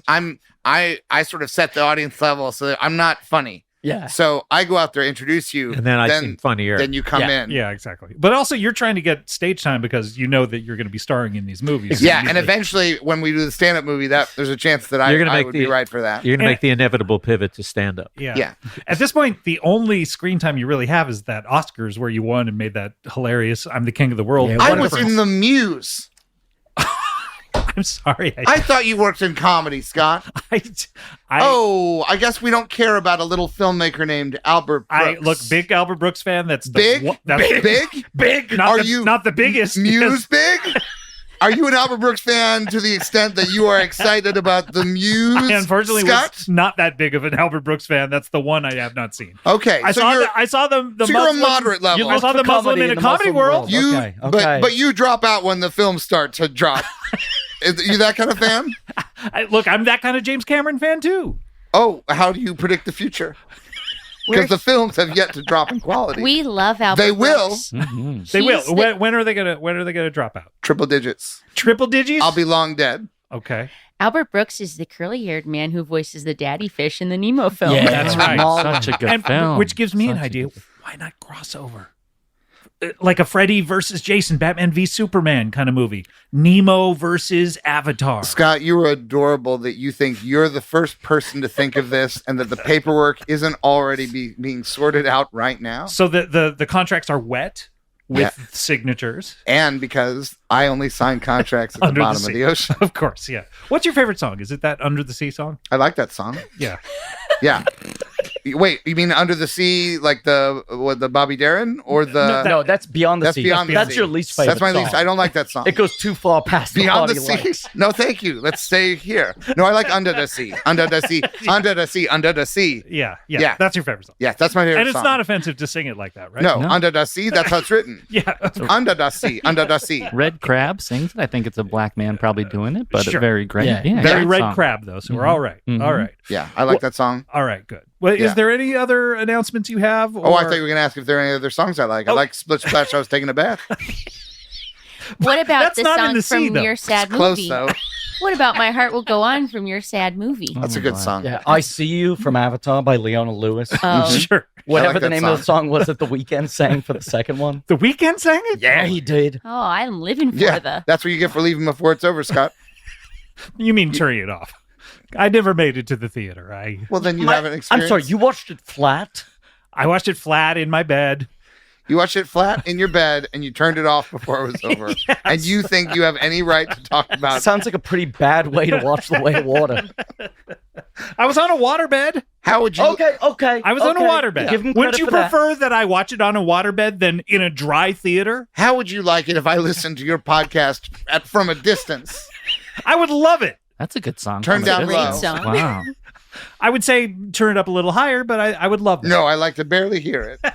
I sort of set the audience level, so that I'm not funny. Yeah. So I go out there, introduce you, And then I seem funnier. Then you come in. Yeah, exactly. But also, you're trying to get stage time because you know that you're going to be starring in these movies. Yeah, and eventually, when we do the stand-up movie, that there's a chance that You're gonna I make would the- be right for that. You're gonna make the inevitable pivot to stand up. Yeah. Yeah. At this point, the only screen time you really have is that Oscars where you won and made that hilarious "I'm the king of the world." Yeah, I what was in the Muse. I'm sorry. I thought you worked in comedy, Scott. I I guess we don't care about a little filmmaker named Albert Brooks. look, big Albert Brooks fan. That's the, Big? That's Big? Not Are the, you not the biggest? Muse big? Are you an Albert Brooks fan to the extent that you are excited about the Muse? I unfortunately Scott? was not that big of an Albert Brooks fan. That's the one I have not seen. Okay, I so saw you're, the so you're Muslim, a moderate level. I saw the Muslim in a comedy world. You, Okay, okay. but you drop out when the films start to drop. Is you that kind of fan? Look, I'm that kind of James Cameron fan too. Oh, how do you predict the future? Because the films have yet to drop in quality. We love Albert They will. Brooks. They will. He's the- When are they gonna drop out? Triple digits. Triple digits? I'll be long dead. Okay. Albert Brooks is the curly-haired man who voices the daddy fish in the Nemo film. Yeah, That's right. Such a good And film. which gives me an Such a idea. good- Why not crossover? Like a Freddy versus Jason, Batman v Superman kind of movie. Nemo versus Avatar. Scott, you are adorable that you think you're the first person to think of this and that the paperwork isn't already being sorted out right now. So the contracts are wet with Yeah. signatures. And because I only sign contracts at the Under the bottom of sea. the ocean. Of course, yeah. What's your favorite song? Is it that Under the Sea song? I like that song. Yeah. Yeah. Wait, you mean Under the Sea, like the Bobby Darin, or the? No, that's Beyond the That's Sea. Beyond the That's Sea. your least favorite. That's my song. least. I don't like that song. It goes too far past Beyond the the body Sea. No, thank you. Let's stay here. No, I like Under the Sea. Under the Sea. Under the Sea. Under the Sea. Yeah. Yeah. That's your favorite song. Yeah, that's my favorite And it's song. not offensive to sing it like that, right? No, Under the Sea. That's how it's written. Yeah. Under the Sea. Under the Sea. Red Crab sings it. I think it's a black man probably doing it, but Sure. very great. Yeah. Very great red song. crab, though, so we're all right. Mhm. All right. Yeah, I like that song. All right, good. Well, Yeah. is there any other announcements you have? Oh, I or- thought you were going to ask if there are any other songs I like. I like Split Splash. I was taking a bath. What about That's the not in song the sea, from though. your sad Close movie? though. What about My Heart Will Go On from your sad movie? That's a good song. Yeah, I See You from Avatar by Leona Lewis. Oh, Sure. Whatever I like the that name song. of the song was that The Weeknd sang for the second one. The Weeknd sang it? Yeah, he did. oh, I'm living for Yeah, the. that's what you get for leaving before it's over, Scott. You mean turning it off? I never made it to the theater. Well, then you My- haven't I'm experienced. sorry, you watched it flat? I watched it flat in my bed. You watched it flat in your bed and you turned it off before it was over. Yes. And you think you have any right to talk about Sounds like a pretty bad way to watch The Way of Water. I was on a waterbed. How would you... Okay. I was on a waterbed. Give him Wouldn't credit you for that. prefer that I watch it on a waterbed than in a dry theater? How would you like it if I listened to your podcast from a distance? I would love it. That's a good song. Turn down low. song. Wow. I would say turn it up a little higher, but I would love it. No, I like to barely hear it.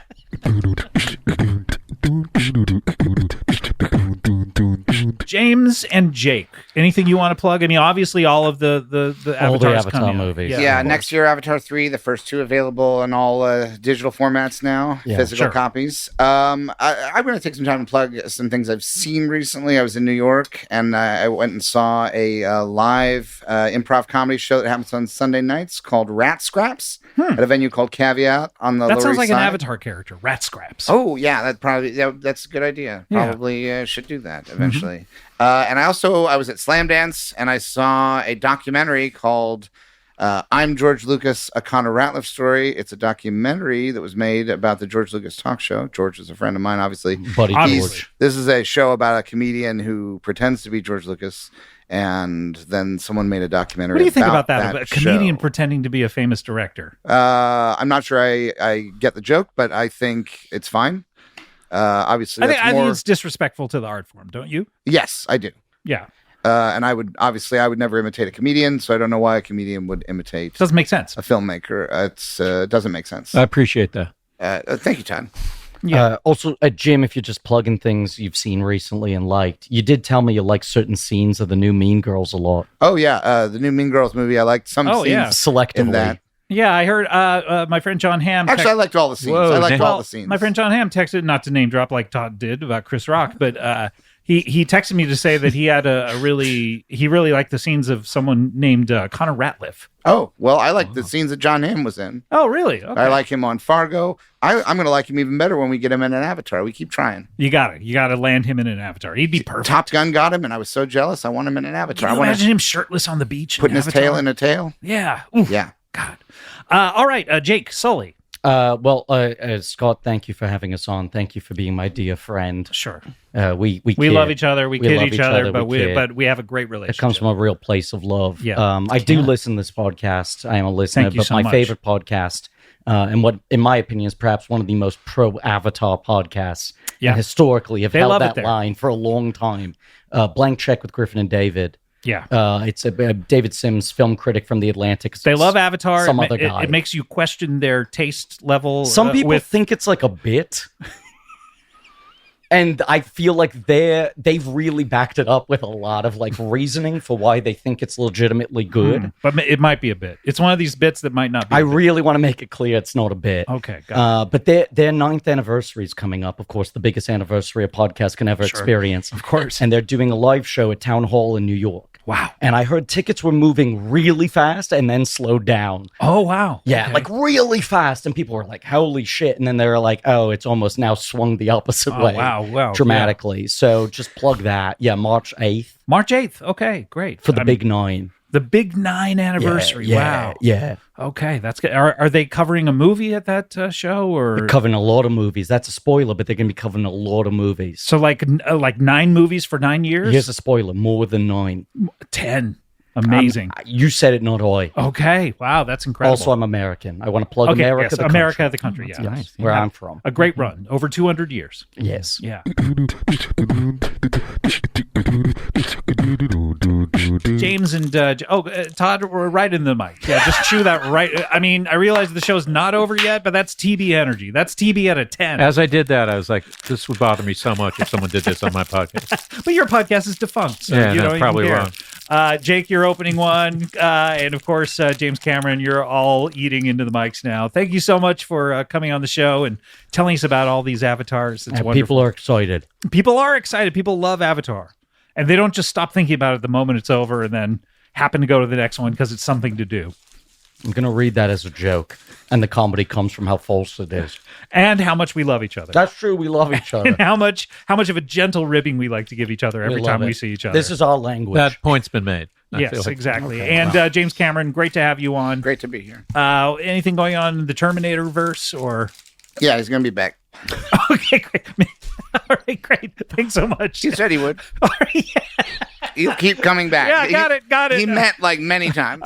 James and Jake, anything you want to plug? I mean, obviously all of the All the Avatars Avatar coming out. movies. Yeah, next year Avatar 3, the first two available in all digital formats now, physical copies. I'm going to take some time to plug some things I've seen recently. I was in New York and I went and saw a live improv comedy show that happens on Sunday nights called Rat Scraps at a venue called Caveat on the That Lower sounds East like Side. an Avatar character, Rat Scraps. Oh, yeah, that's a good idea. Yeah. Probably should do that eventually. And I was at Slam Dance and I saw a documentary called I'm George Lucas, a Connor Ratliff story. It's a documentary that was made about the George Lucas talk show. George is a friend of mine, obviously. Buddy George. This is a show about a comedian who pretends to be George Lucas, and then someone made a documentary. What do you think about that? that A comedian show. pretending to be a famous director. I'm not sure I get the joke, but I think it's fine. Obviously, I that's think more... it's disrespectful to the art form, don't you? Yes, I do. Yeah. And I would never imitate a comedian, so I don't know why a comedian would imitate. Doesn't make sense. A filmmaker. It doesn't make sense. I appreciate that. Thank you, Todd. Yeah. Also, Jim, if you're just plugging things you've seen recently and liked, you did tell me you like certain scenes of the new Mean Girls a lot. Oh yeah, the new Mean Girls movie. I liked some scenes selectively. in that. Yeah, I heard my friend John Hamm. Actually, I liked all the scenes. I liked all the scenes. My friend John Hamm texted, not to name drop like Todd did about Chris Rock, but he texted me to say that he had he really liked the scenes of someone named Connor Ratliff. Oh, well, I like the scenes that John Hamm was in. Oh, really? Okay. I like him on Fargo. I'm going to like him even better when we get him in an Avatar. We keep trying. You got to land him in an Avatar. He'd be perfect. Top Gun got him, and I was so jealous. I want him in an Avatar. Can you I imagine him shirtless on the beach, putting his tail in a tail. Yeah. Oof. Yeah. God. All right, Jake, Sully. Scott, thank you for having us on. Thank you for being my dear friend. Sure. We love each other. We kid love each other, but kid. we have a great relationship. It comes from a real place of love. Yeah. I do listen to this podcast. I am a listener, Thank you but so my much. favorite podcast, and what, in my opinion, is perhaps one of the most pro-Avatar podcasts. Yeah. And historically have They held love it that there. line for a long time. Blank Check with Griffin and David. Yeah. It's a David Sims, film critic from The Atlantic. They love Avatar. Some other guy. It makes you question their taste level. Some people think it's like a bit. And I feel like they've really backed it up with a lot of like reasoning for why they think it's legitimately good. But it might be a bit. It's one of these bits that might not be. I really want to make it clear it's not a bit. Okay, got but their 9th anniversary is coming up. Of course, the biggest anniversary a podcast can ever experience. Of course. And they're doing a live show at Town Hall in New York. Wow. And I heard tickets were moving really fast and then slowed down. Oh, wow. Yeah, Okay. like really fast. And people were like, holy shit. And then they were like, oh, it's almost now swung the opposite way. Wow. Dramatically. So just plug that. Yeah, March 8th. March 8th. Okay, great. For the Big 9. The Big 9 anniversary. Wow. Yeah. Okay, that's good. Are they covering a movie at that show, or They're covering a lot of movies. That's a spoiler, but they're going to be covering a lot of movies. so like 9 movies for 9 years? Here's a spoiler: more than 9. 10. Amazing. You said it, not I. Okay. Wow, that's incredible. Also, I'm American. I want to plug okay, America. yes, The America, country. the country. Yeah, Yes, where I'm from. A great run, over 200 years. Yes. Yeah. James and Todd were right in the mic. Yeah, just chew that right. I mean, I realize the show's not over yet, but that's TB energy. That's TB at a 10. As I did that, I was like, this would bother me so much if someone did this on my podcast. But your podcast is defunct, so Yeah, you that's don't probably even care. wrong. Jake, you're opening one, and of course, James Cameron, you're all eating into the mics now. Thank you so much for coming on the show and telling us about all these avatars. It's wonderful. People are excited. People are excited. People love Avatar, and they don't just stop thinking about it the moment it's over and then happen to go to the next one because it's something to do. I'm going to read that as a joke, and the comedy comes from how false it is. And how much we love each other. That's true. We love each other. And how much of a gentle ribbing we like to give each other every love time it. we see each other. This is our language. That point's been made. I feel Yes, like. exactly. Okay, And James Cameron, great to have you on. Great to be here. Anything going on in the Terminator verse or? Yeah, he's going to be back. Okay, great. All right, great. Thanks so much. He said he would. All right, yeah. He'll keep coming back. Yeah, got it. He meant like many times.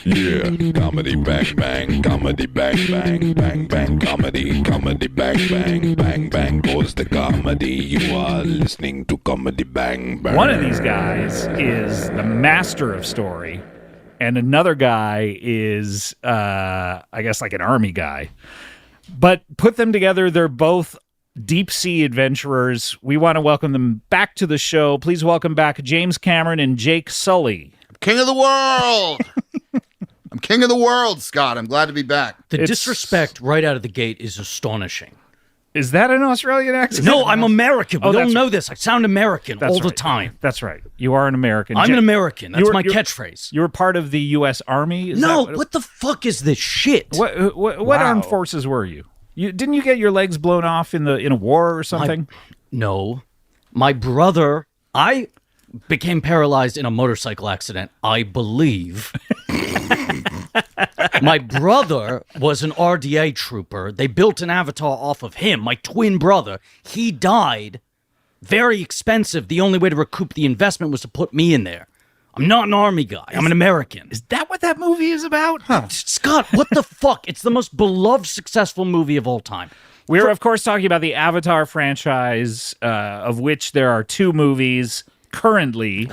Yeah, comedy bang bang, comedy bang bang, bang bang, comedy bang bang, bang bang goes the comedy. You are listening to comedy bang bang. One of these guys is the master of story, and another guy is, I guess, like an army guy. But put them together, they're both deep sea adventurers. We want to welcome them back to the show. Please welcome back James Cameron and Jake Sully. King of the world. I'm king of the world, Scott. I'm glad to be back. The disrespect right out of the gate is astonishing. Is that an Australian accent? No, I'm American. We don't know right. this. I sound American all the time. That's right. You are an American. I'm an American. That's my catchphrase. You were part of the U.S. Army? What the fuck is this shit? What armed forces were you? Didn't you get your legs blown off in a war or something? No. My brother, I became paralyzed in a motorcycle accident, I believe. My brother was an RDA trooper. They built an avatar off of him, my twin brother. He died. Very expensive. The only way to recoup the investment was to put me in there. I'm not an army guy. I'm an American. Is that what that movie is about? Huh. Scott, what the fuck? It's the most beloved, successful movie of all time. We're, of course, talking about the ACABatar franchise, of which there are 2 movies currently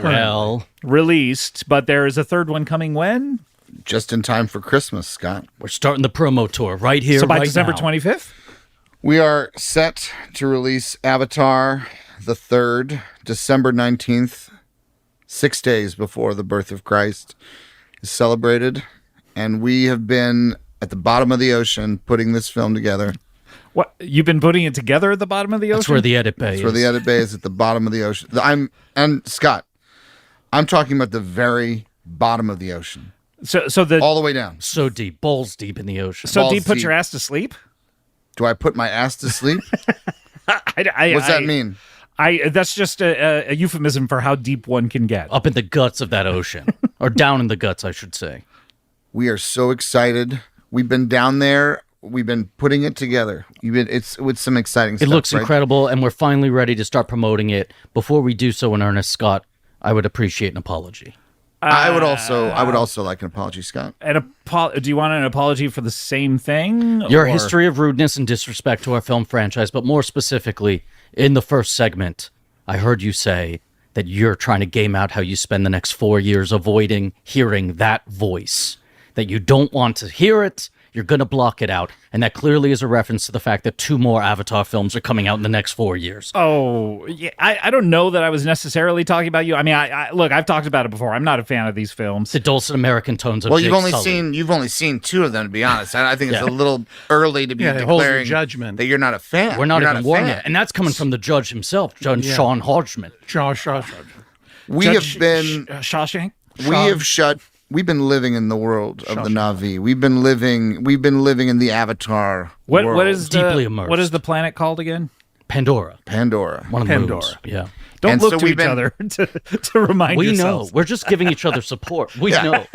released, but there is a third one coming when? Just in time for Christmas, Scott. We're starting the promo tour right here, so by right December now. 25th? We are set to release Avatar the 3rd, December 19th, 6 days before the birth of Christ is celebrated. And we have been at the bottom of the ocean putting this film together. What? You've been putting it together at the bottom of the ocean? That's where the edit bay is. That's where the edit bay is, at the bottom of the ocean. And Scott, I'm talking about the very bottom of the ocean. So all the way down. So deep, balls deep in the ocean. So balls deep, put deep. your ass to sleep? Do I put my ass to sleep? What's that mean? That's just a euphemism for how deep one can get. Up in the guts of that ocean. Or down in the guts, I should say. We are so excited. We've been down there. We've been putting it together. It's with some exciting stuff. It looks right? incredible, and we're finally ready to start promoting it. Before we do so in earnest, Scott, I would appreciate an apology. I would also like an apology, Scott. Do you want an apology for the same thing? Your history of rudeness and disrespect to our film franchise, but more specifically, in the first segment, I heard you say that you're trying to game out how you spend the next 4 years avoiding hearing that voice, that you don't want to hear it, you're going to block it out. And that clearly is a reference to the fact that 2 more Avatar films are coming out in the next 4 years. Oh, yeah. I don't know that I was necessarily talking about you. I mean, look, I've talked about it before. I'm not a fan of these films. The dulcet American tones of Well, Jake you've only seen 2 of them, to be honest. I think it's a little early to be declaring judgment that you're not a fan. We're not even warned yet. And that's coming from the judge himself, Judge Sean Hodgman. We have been Shawshank? We've been living in the world of the Na'vi. We've been living in the Avatar world. What is deeply immersed. What is the planet called again? Pandora. One of the moons. Yeah. Don't look to each other to remind yourselves. We know. We're just giving each other support. We know.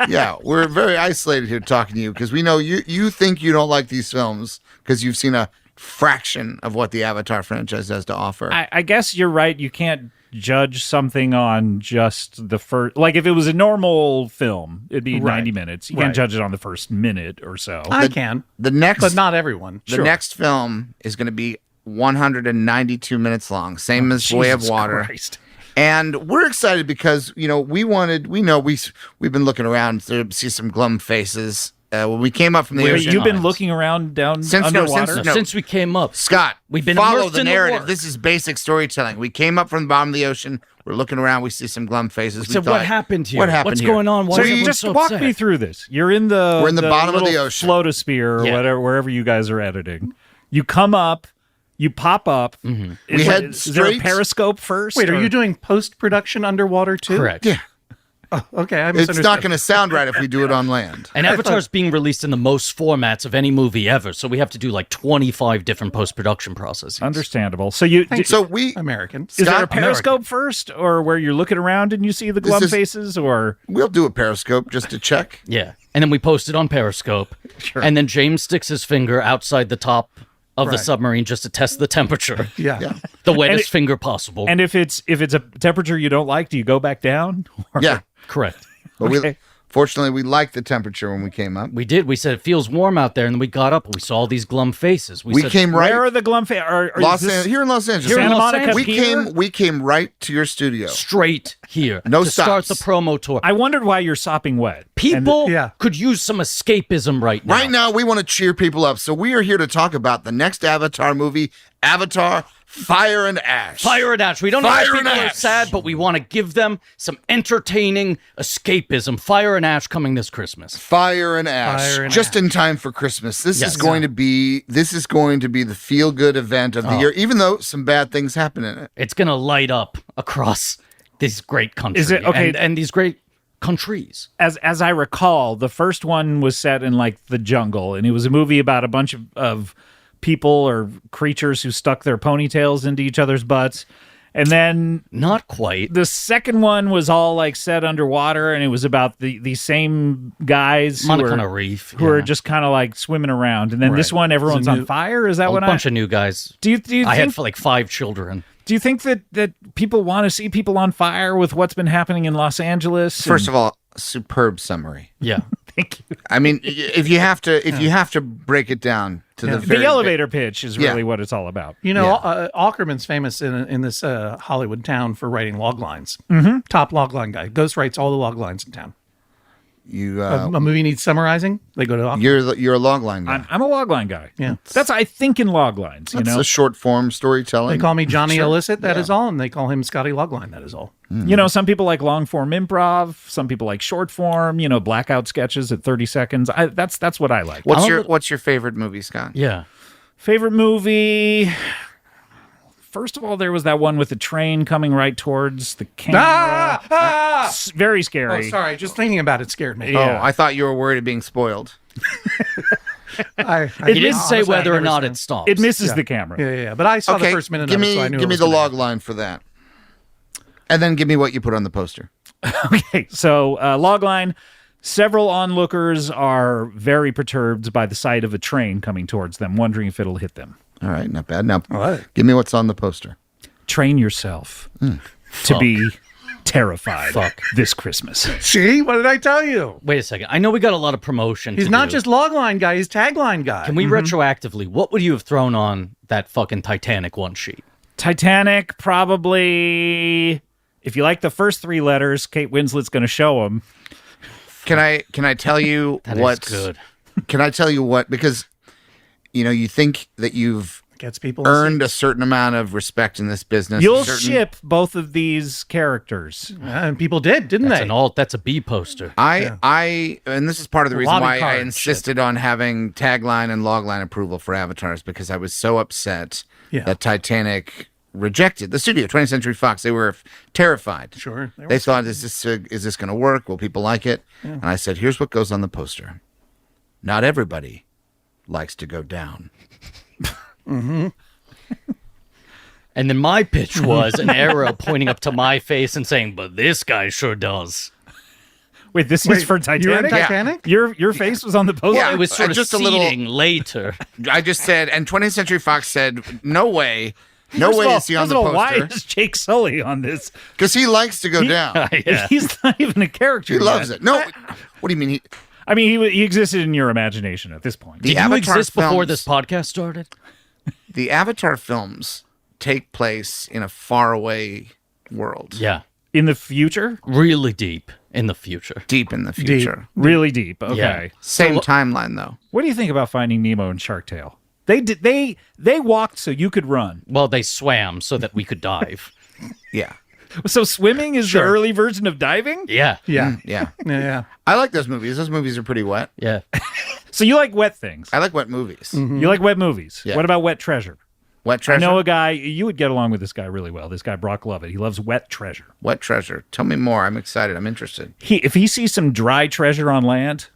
Yeah, we're very isolated here talking to you because we know you think you don't like these films because you've seen a fraction of what the Avatar franchise has to offer. I guess you're right. You can't judge something on just the first. Like if it was a normal film, it'd be 90 minutes. You can't judge it on the first minute or so. I can. But not everyone. The next film is going to be 192 minutes long, same as Way of Water. Christ. And we're excited because we've been looking around to see some glum faces. When we came up from the ocean, you've been looking around down underwater since we came up. Scott, we've been follow immersed the in narrative. work. This is basic storytelling. We came up from the bottom of the ocean. We're looking around. We see some glum faces. So what happened here? What happened What's here? going on? Why So is you everyone just so walk upset? me through this. We're in the bottom of the little ocean. flotosphere or wherever you guys are editing. You come up. You pop up. Mm-hmm. We head is there a straight. periscope first? Wait, are you doing post-production underwater too? Correct. Yeah. Okay, I It's misunderstood. not going to sound right if we do it on land. And Avatar's being released in the most formats of any movie ever, so we have to do like 25 different post-production processes. Understandable. So we American. Is there a Periscope first, or where you're looking around and you see the glum faces, or we'll do a Periscope just to check. Yeah, and then we post it on Periscope, and then James sticks his finger outside the top of the submarine just to test the temperature. Yeah. The wettest finger possible. And if it's a temperature you don't like, do you go back down? Yeah, correct. But fortunately, we liked the temperature when we came up. We did. We said it feels warm out there, and then we got up and we saw all these glum faces. We said, came right. Where are the glum faces? Here in Los Angeles. Here in Santa Monica we Pier? came right to your studio. Straight here. No to start stops. the promo tour. I wondered why you're sopping wet. People could use some escapism right now. Right now, we want to cheer people up. So we are here to talk about the next Avatar movie, Avatar: Fire and Ash. Fire and Ash. We don't know Fire if and people are Ash. sad, but we want to give them some entertaining escapism. Fire and Ash coming this Christmas. Fire and Ash. Fire and Just in time for Christmas. This Yes. is going to be the feel-good event of the year, even though some bad things happen in it. It's going to light up across this great country. Is it- okay. And these great countries. As I recall, the first one was set in like the jungle, and it was a movie about a bunch of people or creatures who stuck their ponytails into each other's butts. And then not quite. The second one was all like set underwater, and it was about the same guys Montana Reef, who are just kind of like swimming around. And then this one, everyone's on fire. Is that a what bunch of new guys. Do you I think, had like 5 children. Do you think that people want to see people on fire with what's been happening in Los Angeles? First of all, superb summary. Yeah. Thank you. I mean, if you have to break it down to the very elevator pitch is really what it's all about. You know, Aukerman's famous in this Hollywood town for writing log lines. Mm-hmm. Top log line guy. Ghost writes all the log lines in town. You a movie needs summarizing, they go to Aukerman. You're a logline guy. I'm a logline guy. Yeah. That's I think in log lines. That's a short form storytelling. They call me Johnny Sure. Illicit, that is Yeah. all, and they call him Scotty Logline, that is all. You know, some people like long form improv. Some people like short form. You know, blackout sketches at 30 seconds. That's what I like. What's your favorite movie, Scott? Yeah. Favorite movie. First of all, there was that one with the train coming right towards the camera. Very scary. Oh, sorry. Just thinking about it scared me. Oh, I thought you were worried of being spoiled. I He didn't say whether or not it stops. It misses the camera. Yeah. But I saw the first minute give of me, it, so I knew give it me was the gonna log line for that. And then give me what you put on the poster. Okay, so logline. Several onlookers are very perturbed by the sight of a train coming towards them, wondering if it'll hit them. All right, not bad. Now, give me what's on the poster. Train yourself to be terrified this Christmas. See? What did I tell you? Wait a second. I know we got a lot of promotion. He's to not do. just logline guy, he's tagline guy. Can we retroactively, what would you have thrown on that fucking Titanic one sheet? Titanic, probably. If you like the first 3 letters, Kate Winslet's going to show them. Can I tell you That what's is good. Can I tell you what? Because you think that you've Gets people earned a certain amount of respect in this business. You'll ship both of these characters. And people did, didn't That's they? an alt. That's a B poster. And this is part of the reason Lobby why I card insisted on having tagline and logline approval for avatars, because I was so upset that Titanic rejected the studio, 20th Century Fox. They were terrified. Sure. They thought, is this going to work? Will people like it? Yeah. And I said, here's what goes on the poster. Not everybody likes to go down. Mm-hmm. And then my pitch was an arrow pointing up to my face and saying, but this guy sure does. Wait, this is for Titanic? You were in Titanic? Your face was on the poster? Well, it was sort of just a seeding little- later. I just said, and 20th Century Fox said, no way. No First way of all- is he on first the of all, poster. Why is Jake Sully on this? Because he likes to go down. Yeah. He's not even a character He loves yet. it. No, what do you mean? I mean, he existed in your imagination at this point. The Did you Avatar exist before films- this podcast started? The Avatar films take place in a faraway world. Yeah. In the future? Really deep in the future. Deep in the future. Really deep. Okay. Yeah. Same timeline, though. What do you think about Finding Nemo and Shark Tale? They walked so you could run. Well, they swam so that we could dive. Yeah. So swimming is the early version of diving? Yeah. Yeah. Yeah. Yeah. I like those movies. Those movies are pretty wet. Yeah. So you like wet things. I like wet movies. You like wet movies. Yeah. What about Wet Treasure? Wet treasure. I know a guy, you would get along with this guy really well. This guy, Brock Lovett. He loves wet treasure. Wet treasure. Tell me more. I'm excited. I'm interested. If he sees some dry treasure on land,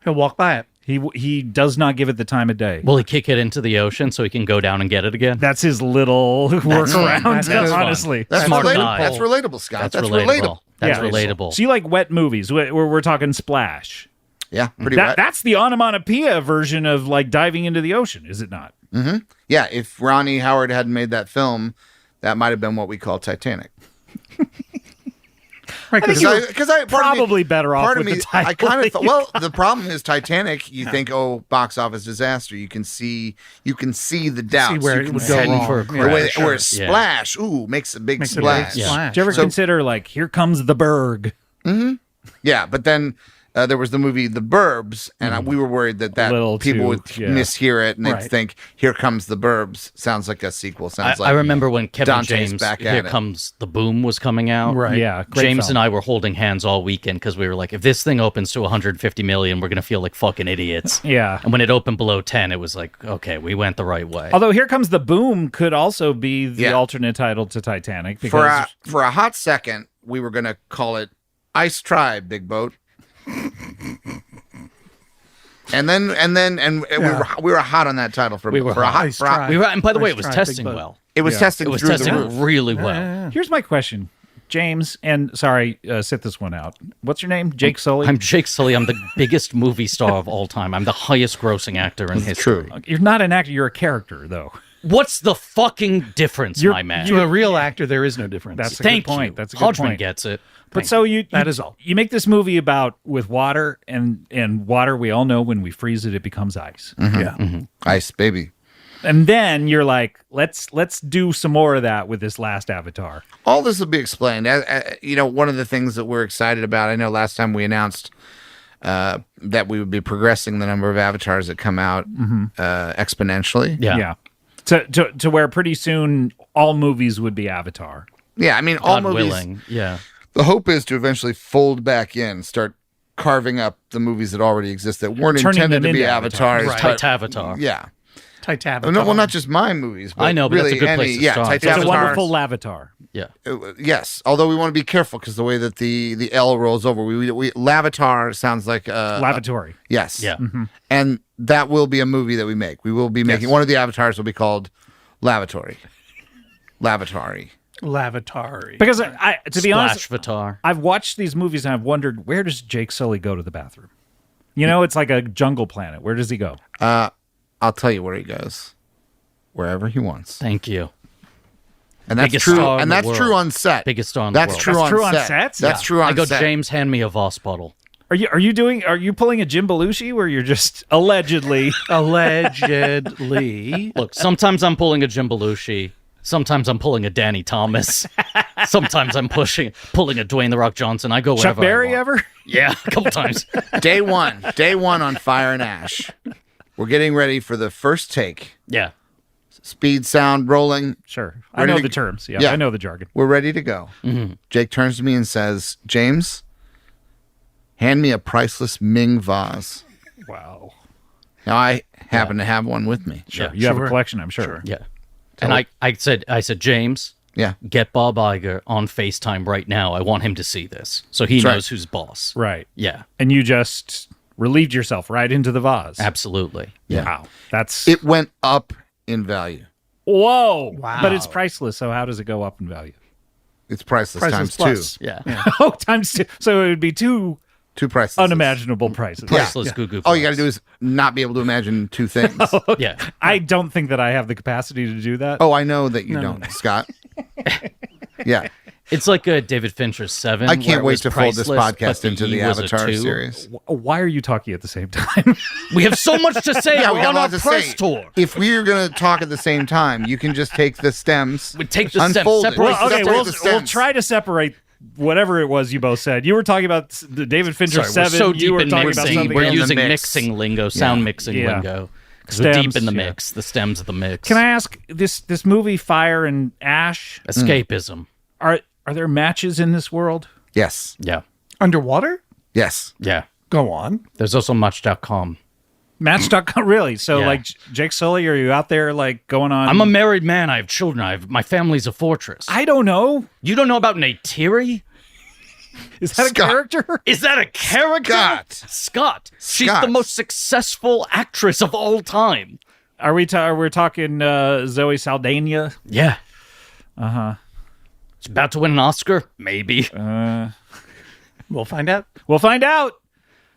He'll walk by it. he does not give it the time of day. Will he kick it into the ocean so he can go down and get it again? That's his little workaround, honestly. That's Smart relatable. guy. That's relatable, Scott. That's relatable. That's Yeah. relatable. So you like wet movies? We're talking Splash. Yeah, pretty wet. That's the onomatopoeia version of like diving into the ocean, is it not? Yeah, if Ronnie Howard hadn't made that film, that might have been what we call Titanic. Right, Because I Probably better off part of with me, the title. I kind of thought. Well, the problem is Titanic. You think, oh, box office disaster. You can see the doubts. where You it can would go see wrong. for a Where, crash. where Yeah. Splash, makes a big Makes a big splash. splash. Did you ever So- consider like Here Comes the Berg? Yeah, but then there was the movie The Burbs, and we were worried that Little people too, would yeah. mishear it and they'd Right. think, "Here Comes the Burbs." Sounds like a sequel. Sounds like I remember when Kevin Dante's James, back at Here it. Comes the Boom was coming out. Right. Yeah, great James film. and I were holding hands all weekend because we were like, if this thing opens to 150 million, we're going to feel like fucking idiots. Yeah. And when it opened below 10, it was like, okay, we went the right way. Although Here Comes the Boom could also be the Yeah. alternate title to Titanic. for Because a hot second, we were going to call it Ice Tribe, Big Boat. And we were hot on that title for We were for a hot. hot Ice for a- Tribe. we were, and by the way, it was Nice try, testing Big Bud. well. It was testing It was through testing the roof. really well. here's my question, James, and sorry, sit this one out. What's your name? Jake Sully? I'm Jake Sully. I'm the biggest movie star of all time. I'm the highest grossing actor in history. You're not an actor, you're a character, though. What's the fucking difference, my man? To a real actor, there is no difference. That's a Thank good point. you. That's a good Hodgman point. gets it. But so That is all. You make this movie about with water, and water, we all know when we freeze it, it becomes ice. Yeah. Ice, baby. And then you're like, let's do some more of that with this last Avatar. All this will be explained. One of the things that we're excited about, I know last time we announced that we would be progressing the number of avatars that come out exponentially. Yeah. To where pretty soon all movies would be Avatar. Yeah, I mean, all God movies. willing. Yeah. The hope is to eventually fold back in, start carving up the movies that already exist that weren't Turning intended them to be into avatars. avatars. but- Titavatar. Yeah. Titanic. No, well, not just my movies. But I know, but that's really a good any, place to yeah, start. It's a Titavatar. wonderful Lavatar. Yeah. Yes, although we want to be careful because the way that the L rolls over, we Lavatar sounds like Lavatory. yes, Yeah. and that will be a movie that we make. We will be making one of the avatars will be called Lavatory. Lavatari. Because to be honest, Splashvatar. I've watched these movies and I've wondered, where does Jake Sully go to the bathroom? You know, it's like a jungle planet. Where does he go? I'll tell you where he goes, wherever he wants, Thank you. and that's Biggest true. star in And the that's world. true on set. Biggest star in the That's world. true That's on true on set. set? That's true on I go, set. James, hand me a Voss bottle. Are you pulling a Jim Belushi where you're just allegedly Allegedly. Look, sometimes I'm pulling a Jim Belushi. Sometimes I'm pulling a Danny Thomas. Sometimes I'm pulling a Dwayne The Rock Johnson. I go wherever Chuck Berry I want. ever? Yeah, a couple times. Day one on Fire and Ash. We're getting ready for the first take. Yeah. Speed, sound, rolling. Sure. I Ready know to- the terms. Yeah, Yeah. I know the jargon. We're ready to go. Jake turns to me and says, "James, hand me a priceless Ming vase." Wow. Now I happen to have one with me. Sure. Yeah, You have a sure. collection, I'm sure. Yeah. And I said, James, Yeah. get Bob Iger on FaceTime right now. I want him to see this so he That's right. knows who's boss. Right. Yeah, And you just relieved yourself right into the vase. absolutely. Wow. That's It went up in value. whoa. Wow. But it's priceless. So how does it go up in value? It's priceless, Priceless times plus. two. Yeah. Oh, times two. So it would be two Two priceless. unimaginable prices. Yeah. Priceless goo-goo. All you got to do is not be able to imagine two things. Yeah. I don't think that I have the capacity to do that. Oh, I know that you don't, Scott. Yeah. It's like David Fincher's Seven. I where can't it wait was to fold this priceless, podcast but into E the was a Avatar 2. series. Why are you talking at the same time? We have so much to say. Yeah, We're we got on a our lot to press say. tour. If we are going to talk at the same time, you can just take the stems. We take the stems, unfold it. separate Well, okay, Separate we'll the stems. we'll try to separate whatever it was you both said. You were talking about the David Fincher Sorry, we're 7. so You deep were in talking about mixing. something We're else. using mix. mixing lingo, sound mixing Yeah. lingo. Because we're deep in the Stems, yeah. mix, the stems of the mix. Can I ask this movie Fire and Ash? Escapism. Are there matches in this world? Yes. Yeah. Underwater? Yes. Yeah. Go on. There's also Match.com. Match.com, really? So, Yeah. like, Jake Sully, are you out there, like, going on? I'm a married man. I have children. My family's a fortress. I don't know. You don't know about Neytiri? Is that a character? Is that a character? Scott. She's the most successful actress of all time. Are we we're talking Zoe Saldana? Yeah. Uh-huh. She's about to win an Oscar? Maybe. We'll find out. We'll find out.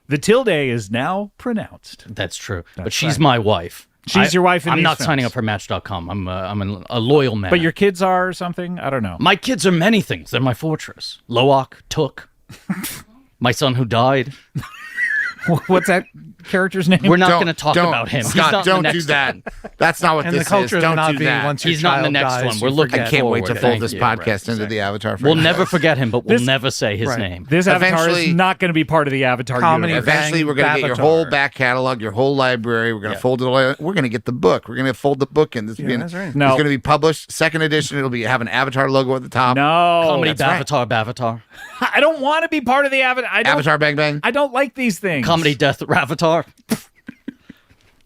The tilde is now pronounced. That's true. But she's right. my wife. She's your wife in I'm these not films. signing up for Match.com. I'm a loyal man. But your kids are or something? I don't know. My kids are many things. They're my fortress. Loak, Took, my son who died. What's that character's name? We're not going to talk about him. Scott, He's not in don't the do next that. one. That's not what And this the culture is. of Don't not do being that. once your He's not in the child next dies, one. you We're looking I can't wait to forward. fold Thank this you. podcast into the Avatar. We'll never forget him, but we'll never say his Right. name. This Avatar is Eventually- not going to be part of the Avatar Comedy universe. Eventually, we're going to get your Avatar. whole back catalog, your whole library. We're going to fold it all. We're going to get the book. We're going to fold the book in. This Yeah, that's right. No. It's going to be published. Second edition. It'll be have an Avatar logo at the top. No. Comedy that's right. Bavatar. I don't want to be part of the Avatar. Avatar Bang Bang. I don't like these things. Comedy Death Ravatar.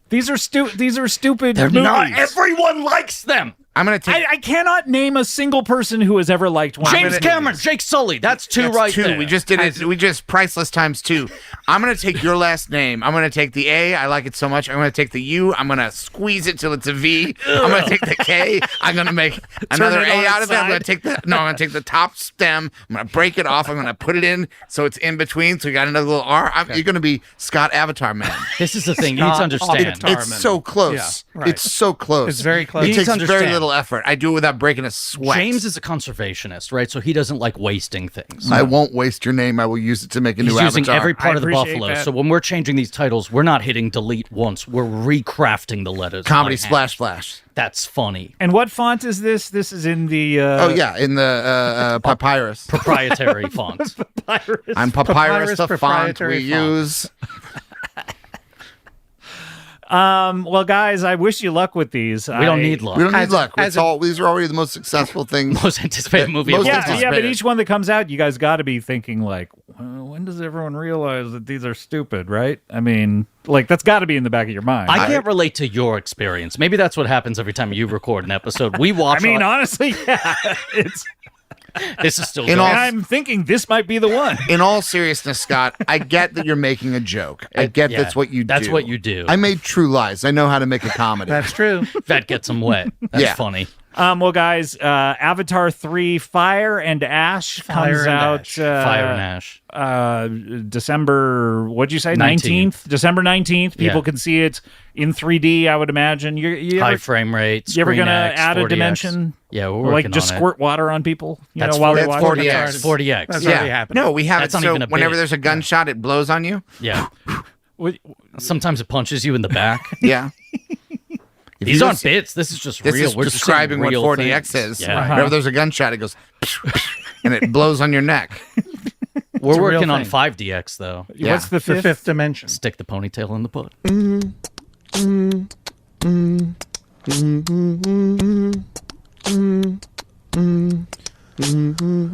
These are stupid They're movies. not. Everyone likes them. I'm going to take. I cannot name a single person who has ever liked one. James Cameron, Jake Sully. That's two That's right two. there. We just did it. We just priceless times two. I'm going to take your last name. I'm going to take the A. I like it so much. I'm going to take the U. I'm going to squeeze it till it's a V. I'm going to take the K. I'm going to make another it A on out its of it. I'm going side. to take I'm going to take the top stem. I'm going to break it off. I'm going to put it in so it's in between. So you got another little R. You're going to be Scott Avatar Man. This is the thing. You need to understand. Avatar. It's so close. Yeah, right. It's so close. It's very close. It You need takes to very understand. little effort. I do it without breaking a sweat. James is a conservationist, right? So he doesn't like wasting things. I won't waste your name. I will use it to make a He's new using avatar. every part I of the appreciate buffalo. that. So when we're changing these titles, we're not hitting delete once. We're recrafting the letters. Comedy by hand. Splash Flash. That's funny. And what font is this? This is in the. Oh yeah, in the papyrus. Proprietary font. I'm papyrus, the font proprietary we font. use. Well, guys, I wish you luck with these. We don't need luck. We don't need As- luck. as It's all. These are already the most successful things. Most anticipated movie. Most of all Yeah, time. yeah, but anticipated. each one that comes out, you guys got to be thinking like, well, when does everyone realize that these are stupid, right? I mean, like that's got to be in the back of your mind. I can't relate to your experience. Maybe that's what happens every time you record an episode. We watch. I mean, honestly, yeah, it's. this is still In going. all- And I'm thinking this might be the one. In all seriousness, Scott, I get that you're making a joke. I get Yeah, that's what you do. that's what you do. I made True Lies. I know how to make a comedy. That's true. That gets them wet. That's Yeah. funny. Well, guys, Avatar 3: Fire and Ash Fire comes and out. Ash. Fire and Ash. December. What'd you say? 19th. December 19th. People Yeah. can see it in 3D. I would imagine. You High ever, frame rate. you ever Screen gonna X, add a 40X. dimension? Yeah, we're Or, working like just on squirt water on people. You That's know, while they that's watch 40X. it. 40X. That's yeah. already happened. No, we have That's it not so even a whenever bit. there's a gunshot, it blows on you. Yeah. What- Sometimes it punches you in the back. Yeah. If These you aren't just- bits. This is just This real. is We're just saying describing what real 40X things. is. Yeah. Whenever there's a gunshot, it goes and it blows on your neck. We're a real working on thing. 5DX though. Yeah. What's the The fifth? fifth dimension. Stick the ponytail in the butt.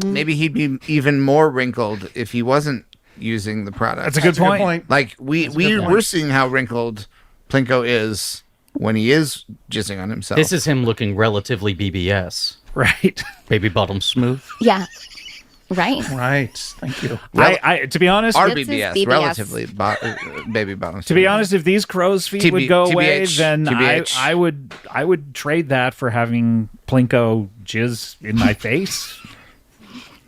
Maybe he'd be even more wrinkled if he wasn't using the product. That's a good point. Like we're seeing how wrinkled Plinko is when he is jizzing on himself. This is him looking relatively BBS. Right. Baby bottom smooth. Yeah. Right. Right. Thank you. To be honest, our This is BBS, BBS. relatively baby bottoms. to be honest, if these crow's feet would go away, TBH, then TBH. I would trade that for having Plinko jizz in my face.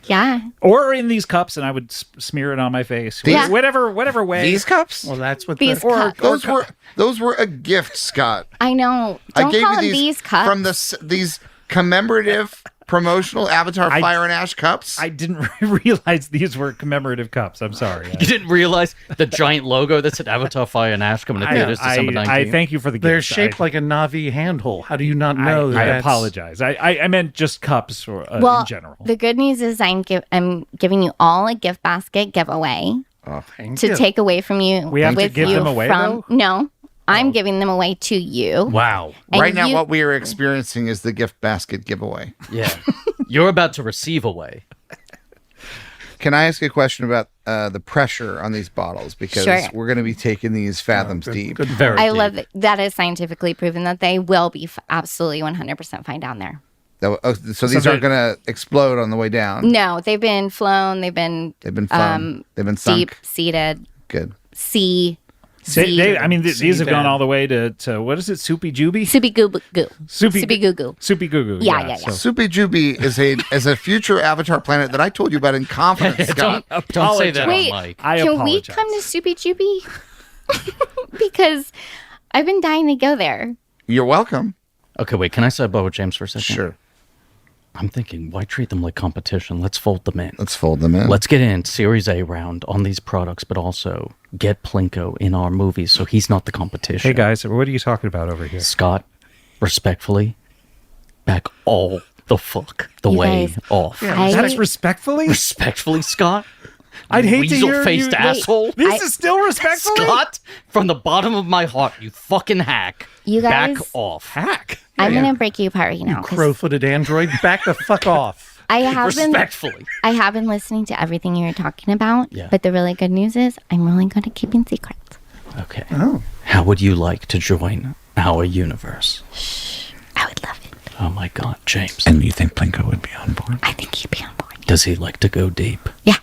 Yeah. Or in these cups, and I would smear it on my face. Yeah. Whatever way. These cups? Well, that's what These the, cups. Those were a gift, Scott. I know. I Don't gave call you them these cups. from these commemorative promotional Avatar Fire and Ash cups. I didn't realize these were commemorative cups. I'm sorry. You didn't realize the giant logo that said Avatar Fire and Ash coming to theaters December 19th? I thank you for the gift. they're shaped like a Navi handhole. How do you not know that? I that's- apologize. I meant just cups or, well, in general. the good news is I'm giving you all a gift basket giveaway Thank to you. take away from you. We have to with give you them away, from no. I'm giving them away to you. Wow. And Right now, you- what we are experiencing is the gift basket giveaway. Yeah. You're about to receive away. Can I ask you a question about the pressure on these bottles? Because we're going to be taking these fathoms deep. I love that. That is scientifically proven that they will be absolutely 100% fine down there. So these aren't going to explode on the way down? No, they've been flown. They've been fun. They've been sunk. Deep seated. Good. Sea. These have gone all the way to what is it? Soupy Juby? Soupy Goo Goo. Soupy Goo Goo. Soupy Goo Goo. Yeah. Soupy Juby is a future Avatar planet that I told you about in confidence, Scott. Don't say that on Wait, mic. can we come to Soupy Juby? Because I've been dying to go there. You're welcome. Okay, wait. Can I sidebar with James for a second? Sure. I'm thinking, why treat them like competition? Let's fold them in. Let's get in Series A round on these products, but also get Plinko in our movies so he's not the competition. Hey, guys, what are you talking about over here? Scott, respectfully, back all the fuck the way off. Yeah, that's respectfully? Respectfully, Scott? I'd hate to hear weasel-faced asshole. This is still respectfully? Scott, from the bottom of my heart, you fucking hack. You guys... Back off. Hack? I'm going to break you apart right now. Crow-footed android, back the fuck off. I have Respectfully. I have been listening to everything you're talking about, but the really good news is I'm really good at keeping secrets. Okay. Oh. How would you like to join our universe? Shh. I would love it. Oh my God, James. And you think Plinko would be on board? I think he'd be on board. Does he like to go deep? Yeah.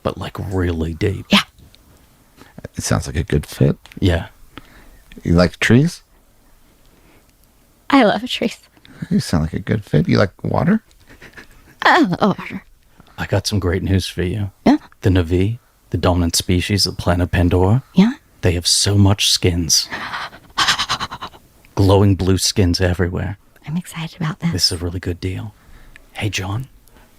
But like really deep? Yeah. It sounds like a good fit. Yeah. You like trees? I love trees. You sound like a good fit. You like water? Water. I got some great news for you. Yeah. The Navi, the dominant species of planet Pandora. Yeah. They have so much skins. Glowing blue skins everywhere. I'm excited about this. This is a really good deal. Hey, John.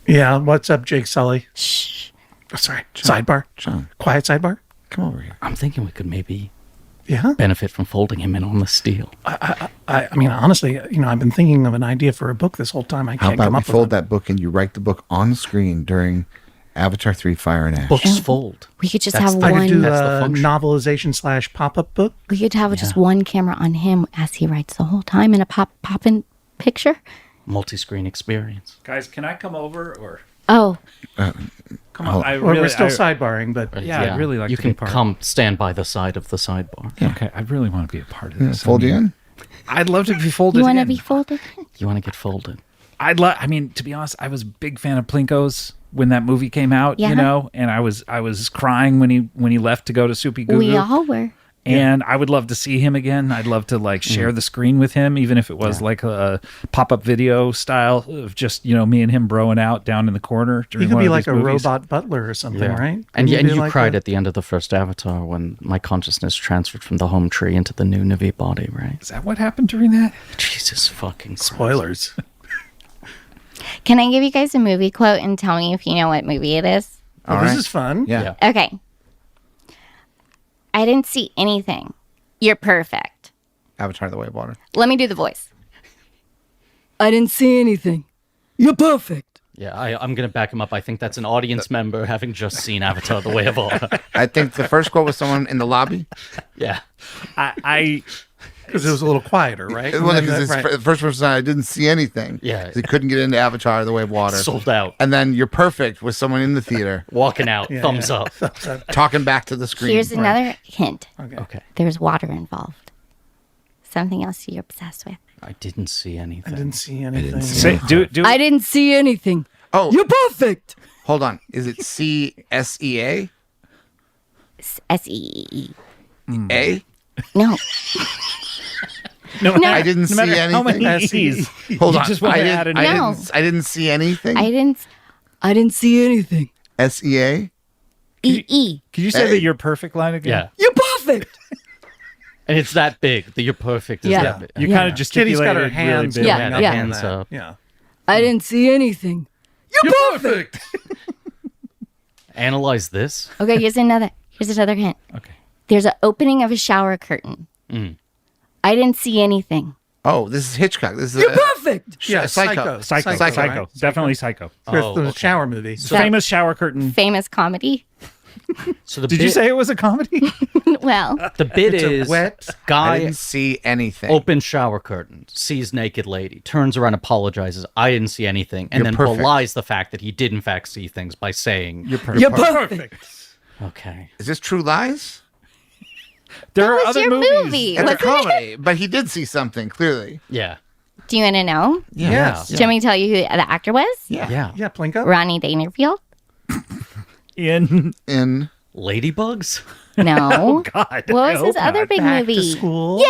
Yeah, what's up, Jake Sully? Shh. Oh, sorry. John. Sidebar. John. Quiet sidebar. Come over here. I'm thinking we could maybe Yeah. benefit from folding him in on the steel. I mean, honestly, I've been thinking of an idea for a book this whole time. I How can't about come we up fold with that book and you write the book on screen during Avatar 3 Fire and Ash? Books fold. We could just That's have the- I one. could do That's the a function. novelization / pop-up book. We could have just one camera on him as he writes the whole time in a pop-in picture. Multi-screen experience. Guys, can I come over or? Oh, Come on. We're still sidebarring, but Yeah, I'd really like you to can be part. come stand by the side of the sidebar. Okay, I really want to be a part of this. Fold you in? I'd love to be folded you want to in. be folded? You want to get folded? I mean, to be honest, I was a big fan of Plinko's when that movie came out, Yeah. you know, and I was crying when he left to go to Soupy Goo We Goo. all were. And I would love to see him again. I'd love to share the screen with him, even if it was like a pop-up video style of just, me and him broing out down in the corner. You During could one be of like these a movies. robot butler or something, right? And Couldn't you be like cried that? at the end of the first Avatar when my consciousness transferred from the home tree into the new Navi body, right? Is that what happened during that? Jesus fucking Christ. Spoilers. Can I give you guys a movie quote and tell me if you know what movie it is? Oh, this is fun. Yeah. Okay. I didn't see anything. You're perfect. Avatar: The Way of Water. Let me do the voice. I didn't see anything. You're perfect. Yeah, I'm going to back him up. I think that's an audience member having just seen Avatar: The Way of Water. I think the first quote was someone in the lobby. Yeah. Because it was a little quieter, right? Well, because the first person said, I didn't see anything. Yeah. He couldn't get into Avatar: The Way of Water. Sold out. And then You're Perfect with someone in the theater. Walking out. Thumbs up. Talking back to the screen. Here's another hint. Okay. There's water involved. Something else you're obsessed with. I didn't see anything. I didn't see anything. Do I didn't see anything. Oh. You're perfect. Hold on. Is it CSEA? SEE. A? No. No, I didn't see anything. How many E's? Hold You on. just want to add an E. I didn't see anything. I didn't see anything. SEA? EE. Could you say that You're Perfect line again? Yeah. You're perfect. And it's that big. The You're Perfect is Yeah. that big. You kind of gesticulated. Kitty's got her really hands big. Yeah, going up yeah. on Hands that. up. Yeah. I didn't see anything. You're perfect. Analyze this. Okay, here's another hint. Okay. There's an opening of a shower curtain. I didn't see anything. Oh, this is Hitchcock. This is perfect. Yeah, Psycho. Psycho. right? Definitely Psycho. The shower movie. Famous shower curtain. Famous comedy. So the Did you say it was a comedy? Well, the bit It's a is wet. guy I didn't see anything. open shower curtain, sees naked lady, turns around, apologizes. I didn't see anything, and You're then perfect. belies the fact that he did in fact see things by saying, You're perfect. You're perfect. "Okay." Is this True Lies? There that are was other your movies. movie. It's a Wasn't it? comedy, but he did see something clearly. Yeah. Do you want to know? Yes. Do you want me to tell you who the actor was? Yeah. Yeah. Yeah, Plinko. Ronnie Dangerfield? In In Ladybugs? No. Oh God. What was I his hope other not. big Back movie? to School. Yeah.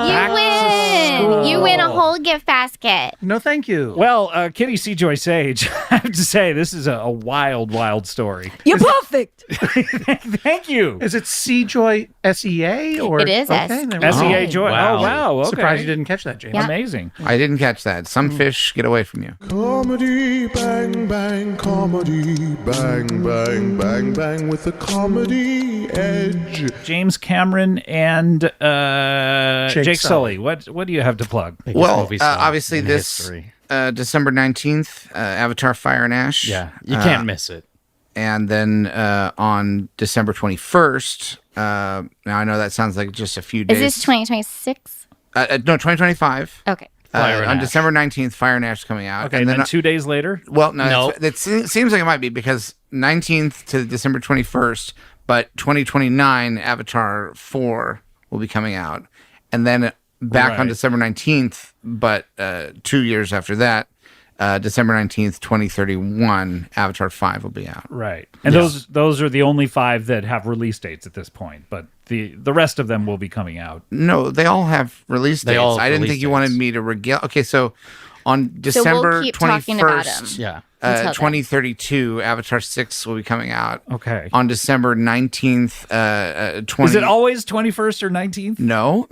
Back You to win. You win a whole gift basket. No, thank you. Well, Kitty C. Joy Sage, I have to say, this is a wild, wild story. You're perfect. Thank you. Is it C Joy SEA or It is S. okay, there we SEA go. Joy. Wow. Oh, wow. Okay. Surprised you didn't catch that, James. Yeah. Amazing. I didn't catch that. Some fish get away from you. Comedy bang bang, comedy bang bang bang bang with the comedy edge. James Cameron and Jake Sully. Sully. What do you have to plug? Biggest Well, movie star obviously in this history. December 19th, Avatar Fire and Ash. Yeah. You can't miss it. And then on December 21st, now I know that sounds like just a few days. Is this 2026? No, 2025. Okay. Fire and On Ash. December 19th, Fire and Ash is coming out. Okay, and then 2 days later? Well, no, No. it seems like it might be because 19th to December 21st, but 2029 Avatar 4 will be coming out. And then back on Right. December 19th, but 2 years after that, December 19th, 2031, Avatar 5 will be out. Right. And those are the only 5 that have release dates at this point, but the rest of them will be coming out. No, they all have release They dates. all have I didn't release think you wanted dates. me to regale. Okay, so on So December we'll keep talking about 21st, them. Yeah. Until then. 2032, Avatar 6 will be coming out. Okay. On December 19th, 20... Is it always 21st or 19th? No.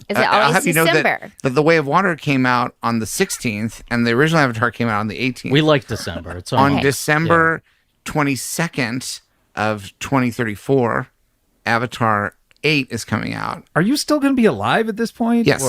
Is it I'll always have you know December? that The Way of Water came out on the 16th, and the original Avatar came out on the 18th. We like December. It's on almost- December 22nd of 2034, Avatar 8 is coming out. Are you still going to be alive at this point? Yes.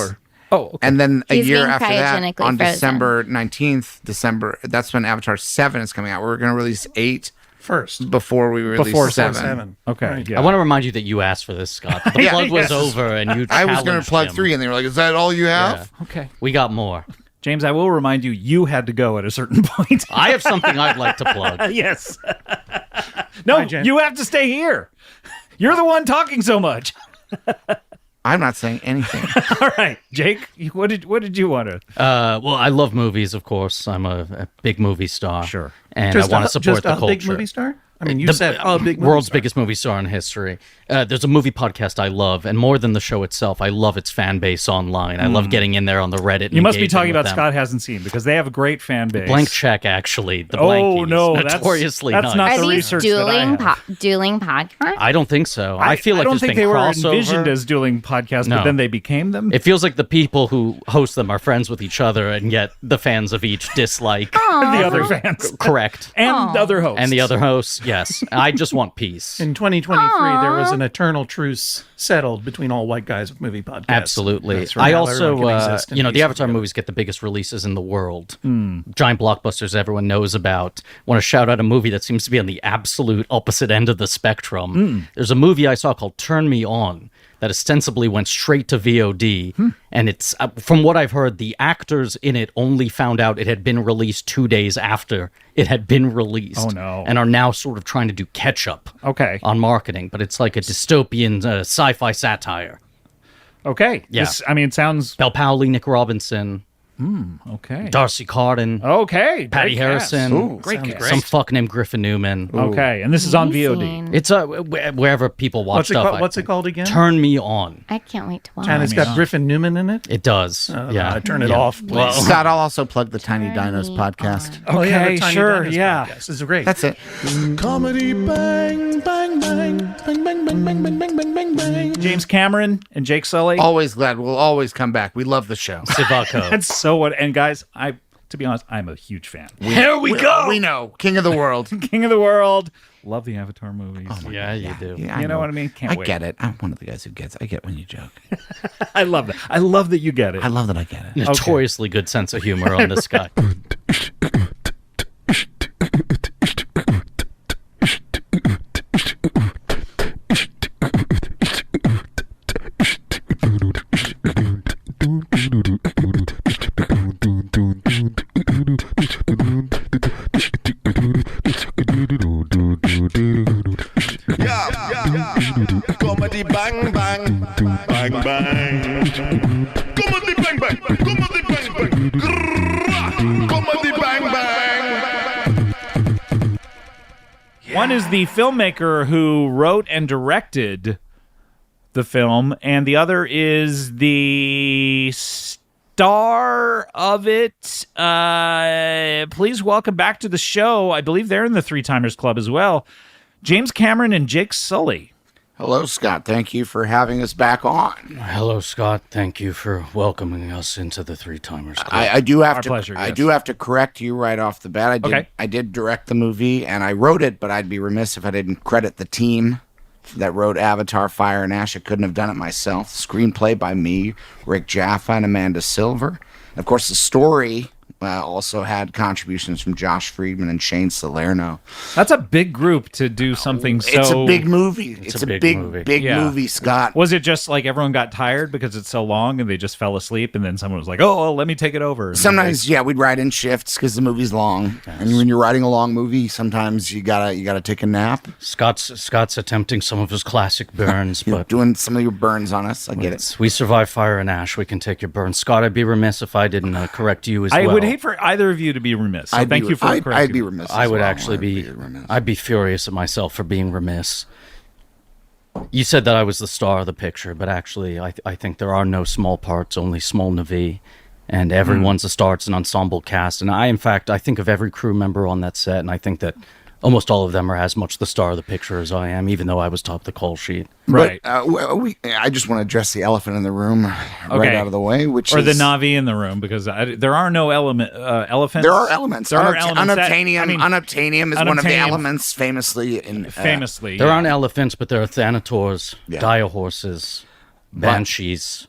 Oh, okay. And then a He's year being after that, cryogenically on frozen. December 19th, that's when Avatar 7 is coming out. We're going to release 8 First. before we release Before 7. Okay. Right. Yeah. I want to remind you that you asked for this, Scott. The Yeah, plug was yes. over, and you I was going challenged to plug him. 3, and they were like, is that all you have? Yeah. Okay. We got more. James, I will remind you, you had to go at a certain point. I have something I'd like to plug. Yes. No, Bye, James. you have to stay here. You're the one talking so much. I'm not saying anything. All right, Jake, what did you want to? Well, I love movies, of course. I'm a big movie star. Sure. And I want to support the a culture. big movie star? I mean, you said a big movie world's star. biggest movie star in history. There's a movie podcast I love, and more than the show itself, I love its fan base online. I love getting in there on the Reddit. You must be engaging talking with about them. Scott Hasn't Seen, because they have a great fan base. Blank Check, actually. The Oh, Blankies. no, that's- notoriously that's nice. not Are the these research that I dueling have. dueling podcasts? I don't think so. I feel like I don't there's think been they were crossover. envisioned as dueling podcasts, No. but then they became them. It feels like the people who host them are friends with each other, and yet the fans of each dislike the other fans correct and the other hosts and the other hosts. Yes, I just want peace. In 2023, there was an eternal truce settled between all white guys with movie podcasts. Absolutely. That's right. I Now also, everyone can exist and the peacefully Avatar together. movies get the biggest releases in the world. Giant blockbusters everyone knows about. Want to shout out a movie that seems to be on the absolute opposite end of the spectrum. There's a movie I saw called Turn Me On that ostensibly went straight to VOD. And it's, from what I've heard, the actors in it only found out it had been released 2 days after it had been released. Oh, no. And are now sort of trying to do catch up Okay. on marketing. But it's like a dystopian sci-fi satire. Okay. Yeah. It sounds Bel Powley, Nick Robinson, okay. Darcy Carden, Okay. Patty Great cast. Harrison, Ooh, great cast. some fuck named Griffin Newman. Okay, and this is on VOD. Amazing. It's wherever people watch What's it stuff. called? What's it called again? Turn Me On. I can't wait to watch. And it's got Griffin Newman in it. It does. I turn it off, please. Well, Scott, I'll also plug the Tiny Dinos podcast. Oh, yeah, Okay, the Tiny sure, Dinos yeah. podcast. This is great. That's it. Comedy bang bang bang bang bang bang bang bang bang bang bang bang. James Cameron and Jake Sully. Always glad. We'll always come back. We love the show. Sivako. That's so what. And guys, to be honest, I'm a huge fan. Here we go. We know. King of the world. King of the world. Love the Avatar movies. Yeah, you do. Yeah, You know what I mean? Can't I wait. get it. I'm one of the guys who gets. I get when you joke. I love that. I love that you get it. I love that I get it. Notoriously good sense of humor on this guy. Comedy bang bang, bang bang. Comedy bang bang, comedy bang bang. Grrrr. Comedy bang bang. One is the filmmaker who wrote and directed the film, and the other is the star of it. Please welcome back to the show. I believe they're in the Three Timers Club as well. James Cameron and Jake Sully. Hello, Scott. Thank you for having us back on. Hello, Scott. Thank you for welcoming us into the Three Timers Club. I do have to. Pleasure, I yes. do have to correct you right off the bat. Okay. I did direct the movie and I wrote it, but I'd be remiss if I didn't credit the team that wrote Avatar: Fire and Ash. I couldn't have done it myself. Screenplay by me, Rick Jaffa, and Amanda Silver. And of course, the story also had contributions from Josh Friedman and Shane Salerno. That's a big group to do something so... It's a big movie. It's a big movie, Scott. Was it just like everyone got tired because it's so long and they just fell asleep and then someone was like, oh, let me take it over? And Sometimes, we'd write in shifts because the movie's long. Yes. And when you're writing a long movie, sometimes you gotta take a nap. Scott's attempting some of his classic burns, but doing some of your burns on us. I get it. We survived Fire and Ash. We can take your burns. Scott, I'd be remiss if I didn't correct you as well. I would hate for either of you to be remiss. So thank you for correcting I'd be remiss. I would actually be. I'd be furious at myself for being remiss. You said that I was the star of the picture, but actually, I think there are no small parts, only small Navi, and everyone's a star. It's an ensemble cast, and I think of every crew member on that set, and I think that almost all of them are as much the star of the picture as I am, even though I was top of the call sheet. Right. But, I just want to address the elephant in the room right out of the way, or the Navi in the room, because there are no elephants. There are elements. There are elements. Unobtanium is one of the elements, famously. There aren't elephants, but there are Thanators, dire horses, banshees.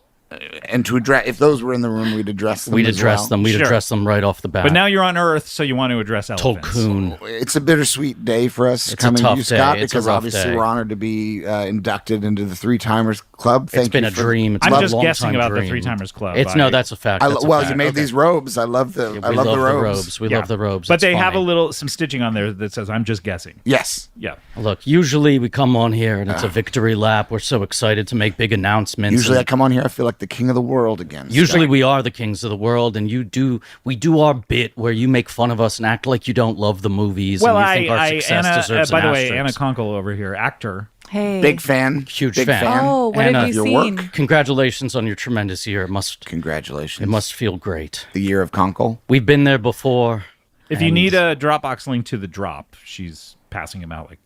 And to address, if those were in the room, we'd address them. We'd address them. We'd address them right off the bat. But now you're on Earth, so you want to address elephants. Tolkien. It's a bittersweet day for us coming to you, Scott, because obviously we're honored to be inducted into the Three Timers Club. It's been a dream. I'm just guessing about the Three Timers Club. That's a fact. You made these robes. I love the robes. We love the robes. But they have some stitching on there that says, I'm just guessing. Yes. Yeah. Look, usually we come on here and it's a victory lap. We're so excited to make big announcements. Usually I come on here, I feel like the king of the world again. Usually we are the kings of the world, and we do our bit where you make fun of us and act like you don't love the movies. Well, and you think our success deserves by the an way, asterisk. Anna Conkle over here, actor. Hey. Big fan. Huge Big fan. Oh, what Anna, have you your seen? work. Congratulations on your tremendous year. Congratulations. It must feel great. The year of Conkle. We've been there before. If you need a Dropbox link to the drop, she's passing them out like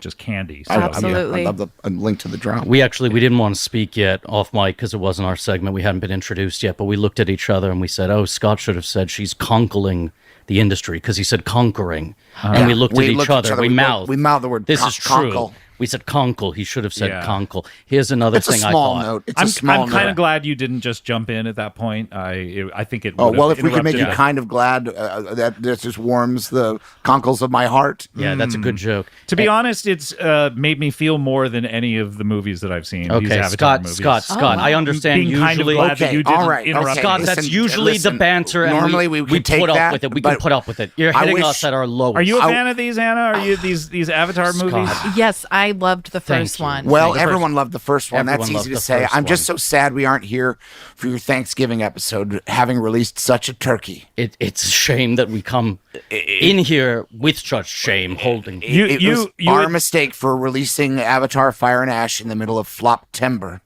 just candy. So, Absolutely. I love a link to the drop. We didn't want to speak yet off mic because it wasn't our segment. We hadn't been introduced yet, but we looked at each other and we said, oh, Scott should have said she's conkling the industry because he said conquering. And we looked at each other. We mouthed. We mouthed the word This is true. conkle. We said conkle. He should have said conkle. Here's another thing I thought. I'm kind of glad you didn't just jump in at that point. I think it. Oh well, if we can make you kind of glad, that just warms the conkles of my heart. Yeah, that's a good joke. To be honest, it's made me feel more than any of the movies that I've seen. These Okay, Avatar movies. Scott. I understand. Being kind of usually, glad that you didn't interrupt. Scott, that's usually the banter. And normally we put take up that, with it. We can put up with it. You're hitting us at our lowest. Are you a fan of these, Anna? Are you these Avatar movies? Yes, I loved the first one. Well, everyone loved the first one. That's Everyone easy to loved the say. first I'm just one. so sad we aren't here for your Thanksgiving episode, having released such a turkey. It's a shame that we come in here with such shame, holding. It was our mistake for releasing Avatar: Fire and Ash in the middle of Flop-tember.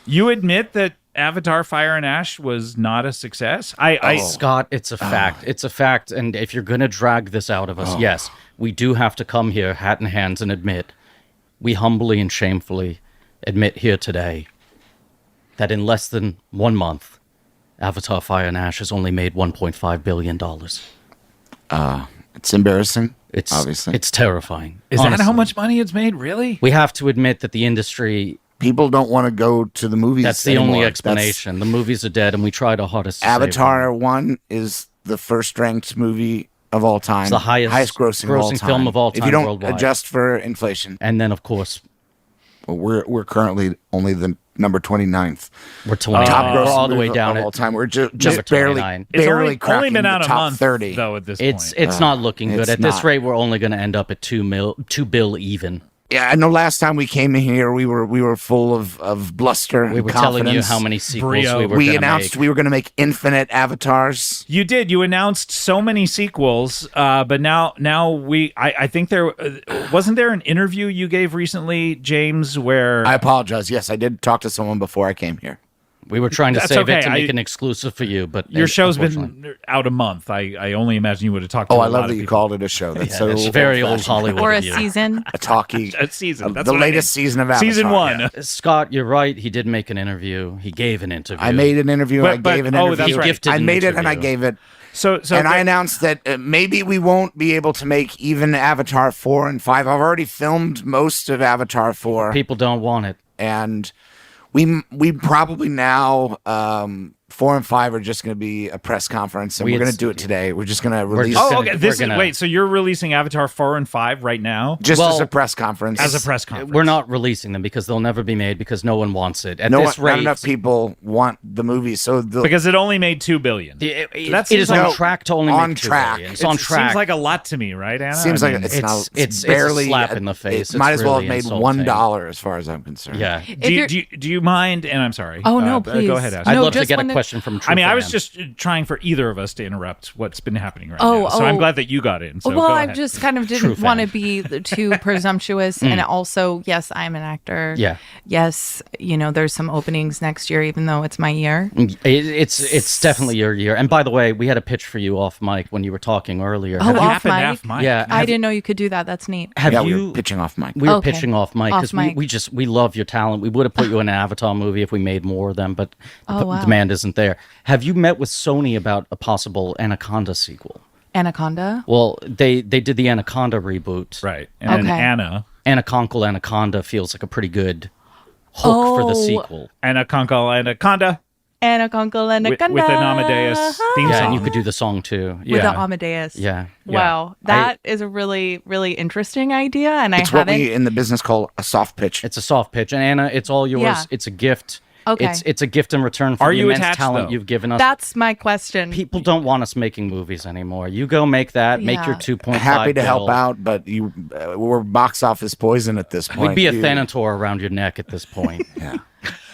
You admit that Avatar: Fire and Ash was not a success? Scott, it's a fact. It's a fact. And if you're going to drag this out of us, yes, we do have to come here, hat in hands, and admit, we humbly and shamefully admit here today that in less than 1 month, Avatar: Fire and Ash has only made $1.5 billion. It's embarrassing. Obviously. It's terrifying. Is that how much money it's made? Really? We have to admit that the industry... People don't want to go to the movies. That's the only explanation. The movies are dead, and we tried our hardest to Avatar 1 is the first-ranked movie of all time. It's the highest grossing film of all time if you don't worldwide. adjust for inflation. And then, of course... Well, we're currently only the number 29th. We're 29. Top We're grossing all the way movie down of all at time. We're just number barely 29. barely It's cracking only been out the a top month, 30. though, at this It's point. not looking good. it's At this not. rate, we're only going to end up at $2 bill even. Yeah, I know last time we came in here, we were full of bluster and We were confidence. telling you how many sequels Brio. we were We gonna announced make. we were going to make infinite avatars. You did. You announced so many sequels, but now I think there wasn't there an interview you gave recently, James, where I apologize. Yes, I did talk to someone before I came here. We were trying to That's save okay. it to make an exclusive for you, but your show's unfortunately- been out a month. I only imagine you would have talked to Oh, a I lot love of that you people. called it a show. That's so it's very old old-fashioned. Hollywood. Or a of you. season. A talkie. A season. That's the what I latest mean. season of Avatar. Season 1. yeah. Scott, you're right. He did make an interview. He gave an interview. I made an interview. I gave an interview. That's right. Gifted I an made it and I interview. gave it. So and I announced that maybe we won't be able to make even Avatar 4 and 5. I've already filmed most of Avatar 4. People don't want it. And we probably now 4 and 5 are just going to be a press conference, and we're going to do it today. We're just going to release. Okay. Wait. So you're releasing Avatar 4 and 5 right now, just as a press conference. As a press conference. We're not releasing them because they'll never be made because no one wants it. At no this one, rate, not enough people want the movie, so because it only made $2 billion. It is on track to only on make $2 track. billion. It's on track. Seems like a lot to me, right, Anna? Seems I like mean, it's barely a slap in the face. It might It's as well really have made insulting. $1 as far as I'm concerned. Yeah. Do you mind? And I'm sorry. Oh, no, please. Go ahead, Ash. I'd love to get a question from. True I mean, I fan. was just trying for either of us to interrupt what's been happening right Oh, now. So I'm oh. glad that you got in. So well, go I ahead. just kind of True didn't fan. want to be too presumptuous. And also, yes, I'm an actor. Yeah. Yes, there's some openings next year, even though it's my year. It's definitely your year. And by the way, we had a pitch for you off mic when you were talking earlier. Oh, off mic? Yeah. I didn't know you could do that. That's neat. we were pitching off mic. We were Okay. pitching off mic Off because mic. we love your talent. We would have put you in an Avatar movie if we made more of them, but Oh, the wow. demand isn't there. Have you met with Sony about a possible Anaconda sequel? Anaconda? Well, they did the Anaconda reboot. Right. And then Anna. Anaconkle Anaconda feels like a pretty good hook for the Oh. sequel. Anaconda, Anaconda. Anaconda, Anaconda. With an Amadeus theme Yeah, song. and you could do the song too. With Yeah. the Amadeus. Yeah. Wow. That is a really, really interesting idea. And It's I what haven't. we in the business call a soft pitch. It's a soft pitch. And Anna, it's all yours. Yeah. It's a gift. Okay. It's a gift in return for Are the you immense attached, talent though? you've given us. That's my question. People don't want us making movies anymore. You go make that, make your Yeah. 2.5 Happy to help bill. out, but we're box office poison at this point. We'd be a You- Thanator around your neck at this point. Yeah.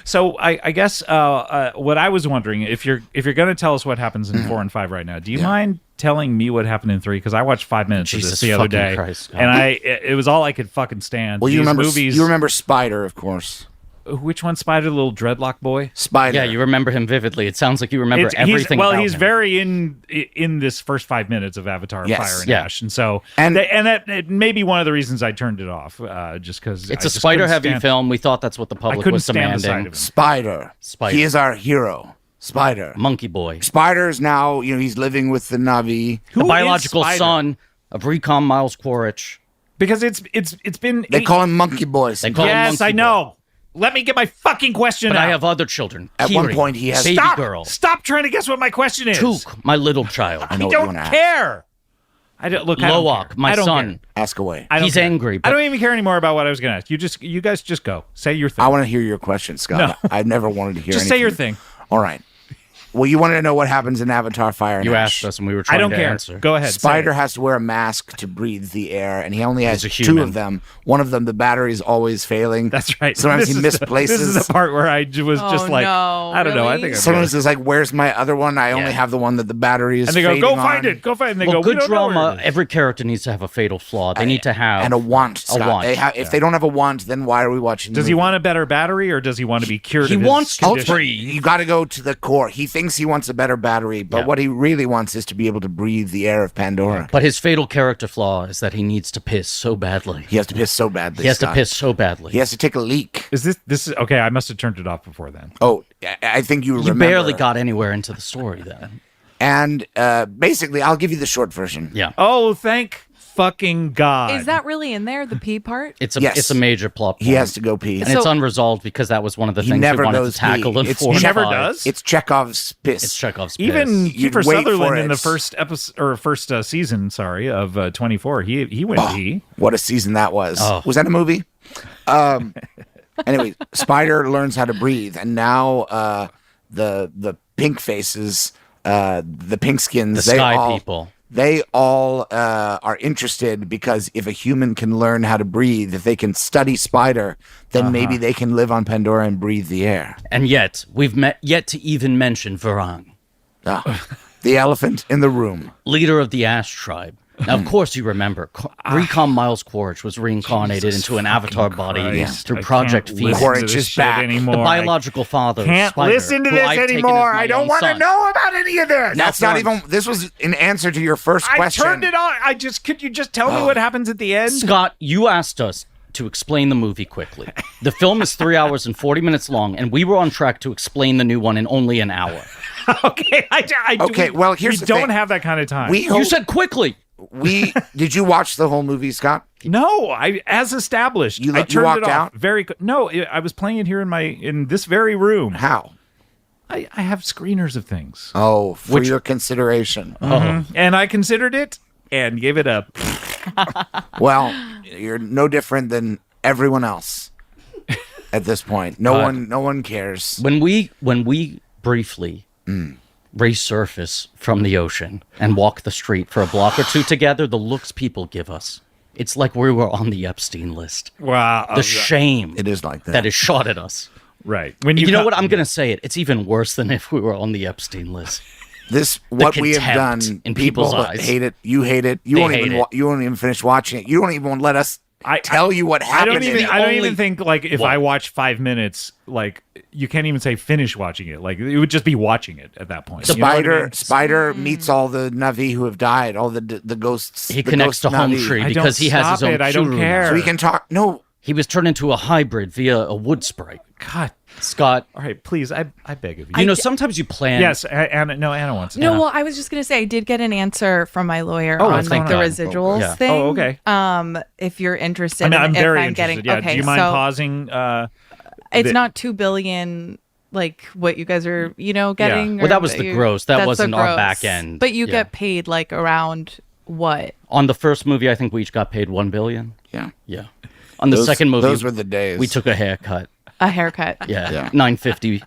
So I guess what I was wondering, if you're going to tell us what happens in 4 and 5 right now, do you mind telling me what happened in 3? Because I watched 5 minutes of Jesus this the other fucking day, Christ, God. and it was all I could fucking stand. Well, you These remember movies? you remember Spider, of course. Which one? Spider, the little dreadlock boy? Spider. Yeah, you remember him vividly. It sounds like you remember everything about he's him. very in this first 5 minutes of Avatar: Yes. Fire and Yeah. Ash, and so And- that it may be one of the reasons I turned it off, just because It's a spider-heavy film. We thought that's what the public couldn't was stand the sight demanding. of it. Spider. Spider. He is our hero. Spider. Monkey Boy, Spider is now, he's living with the Na'vi. the Who is biological Spider? son of Recon Miles Quaritch. Because it's been They call him Monkey Boy. They call him yes, Monkey I Boy. know. Let me get my fucking question But out. I have other children. At Kiri, one point, he has- baby Stop! girl. Stop trying to guess what my question is. Took, my little child. I know I what you don't want to ask. care. I don't look. I don't Loak, care. my I don't son. care. Ask away. I don't He's care. angry, I but- don't even care anymore about what I was going to ask. You guys just go. Say your thing. I want to hear your question, Scott. No. I've never wanted to hear Just anything. say your thing. All right. Well, you wanted to know what happens in Avatar: Fire and You Ash. asked us, and we were I trying don't to care. answer. Go ahead. say Spider it. has to wear a mask to breathe the air, and he only has He's a 2 human. of them. One of them, the battery is always failing. That's right. Sometimes This he is the- misplaces. This is the part where I was just Oh, like, no, I don't know. I really? think I'm Sometimes good. it's like, "Where's my other one? I only have the one that the battery is." And they go, fading go find on." it. Go find it. And they Well, go, we good don't know where drama. it is. Every character needs to have a fatal flaw. They need to have And a want. A Scott. want. If they don't have a want, then why are we watching? the Does he movie? want a better battery or does he want to be cured He of his wants to condition? breathe. You got to go to the core. He thinks he wants a better battery, but Yeah. what he really wants is to be able to breathe the air of Pandora. But his fatal character flaw is that he needs to piss so badly. He has to piss so badly. He has to Scott. piss so badly. He has to take a leak. Is this is okay? I must have turned it off before then. Oh, I think you You remember. barely got anywhere into the story then. And basically, I'll give you the short version. Yeah. Oh, thank fucking God! Is that really in there, the pee part? It's a Yes. it's a major plot point. He has to go pee. And So- it's unresolved because that was one of the He things never we wanted goes to tackle pee. in It's- 4 he and never 5. does? It's Chekhov's piss. It's Chekhov's Even piss. You'd Kiefer wait for Sutherland in it. the first episode or first season, of 24, he went pee. What a season that was. Oh. Was that a movie? Anyway, Spider learns how to breathe, and now the pink faces, the pink skins, The they sky all, people. they all are interested because if a human can learn how to breathe, if they can study spider, then maybe they can live on Pandora and breathe the air. And yet, we've yet to even mention Varang. The elephant in the room. Leader of the Ash tribe. Now, of course, you remember, Recon Miles Quaritch was reincarnated into an avatar body through Project Phoenix. Quaritch is back. Anymore. The biological father. Can't Spider, listen to who this I've taken anymore. as my I don't own want to son. know about any of this. Now, That's not even. This was in answer to your first question. I turned it on. Could you just tell me what happens at the end? Scott, you asked us to explain the movie quickly. The film is 3 hours and 40 minutes long, and we were on track to explain the new one in only an hour. Okay, well, here's we the thing. don't have that kind of time. You said quickly. Did you watch the whole movie, Scott? No, as established. I turned walked it off out? No, I was playing it here in this very room. How? I have screeners of things. Oh, for your consideration. And I considered it and gave it a. Well, you're no different than everyone else at this point. No one cares. When we briefly resurface from the ocean and walk the street for a block or two together, the looks people give us. It's like we were on the Epstein list. Wow. The shame it is like that is shot at us. Right. When you know what? I'm going to say it. It's even worse than if we were on the Epstein list. What we have done in people's people eyes. hate it. You hate it. You won't even finish watching it. You don't even let us tell you what happened. I don't even think if I watch 5 minutes, you can't even say finish watching it. It would just be watching it at that point. Spider meets all the Navi who have died, all the ghosts. He connects to Home Tree because he has his own. I don't care. So he can talk. No, he was turned into a hybrid via a wood sprite. God, Scott. All right, please, I beg of you. Sometimes you plan. Yes, Anna. No, Anna wants. No, Anna. well, I was just gonna say I did get an answer from my lawyer on the residuals thing. Oh, okay. If you're interested, I'm very if I'm interested. getting Do you mind pausing? It's not $2 billion. Like what you guys are, getting. Well, that was the gross. That wasn't the our gross. back end. But you get paid around what? On the first movie, I think we each got paid $1 billion. Yeah. On the second movie, those were the days. We took a haircut. A haircut. Yeah. $950.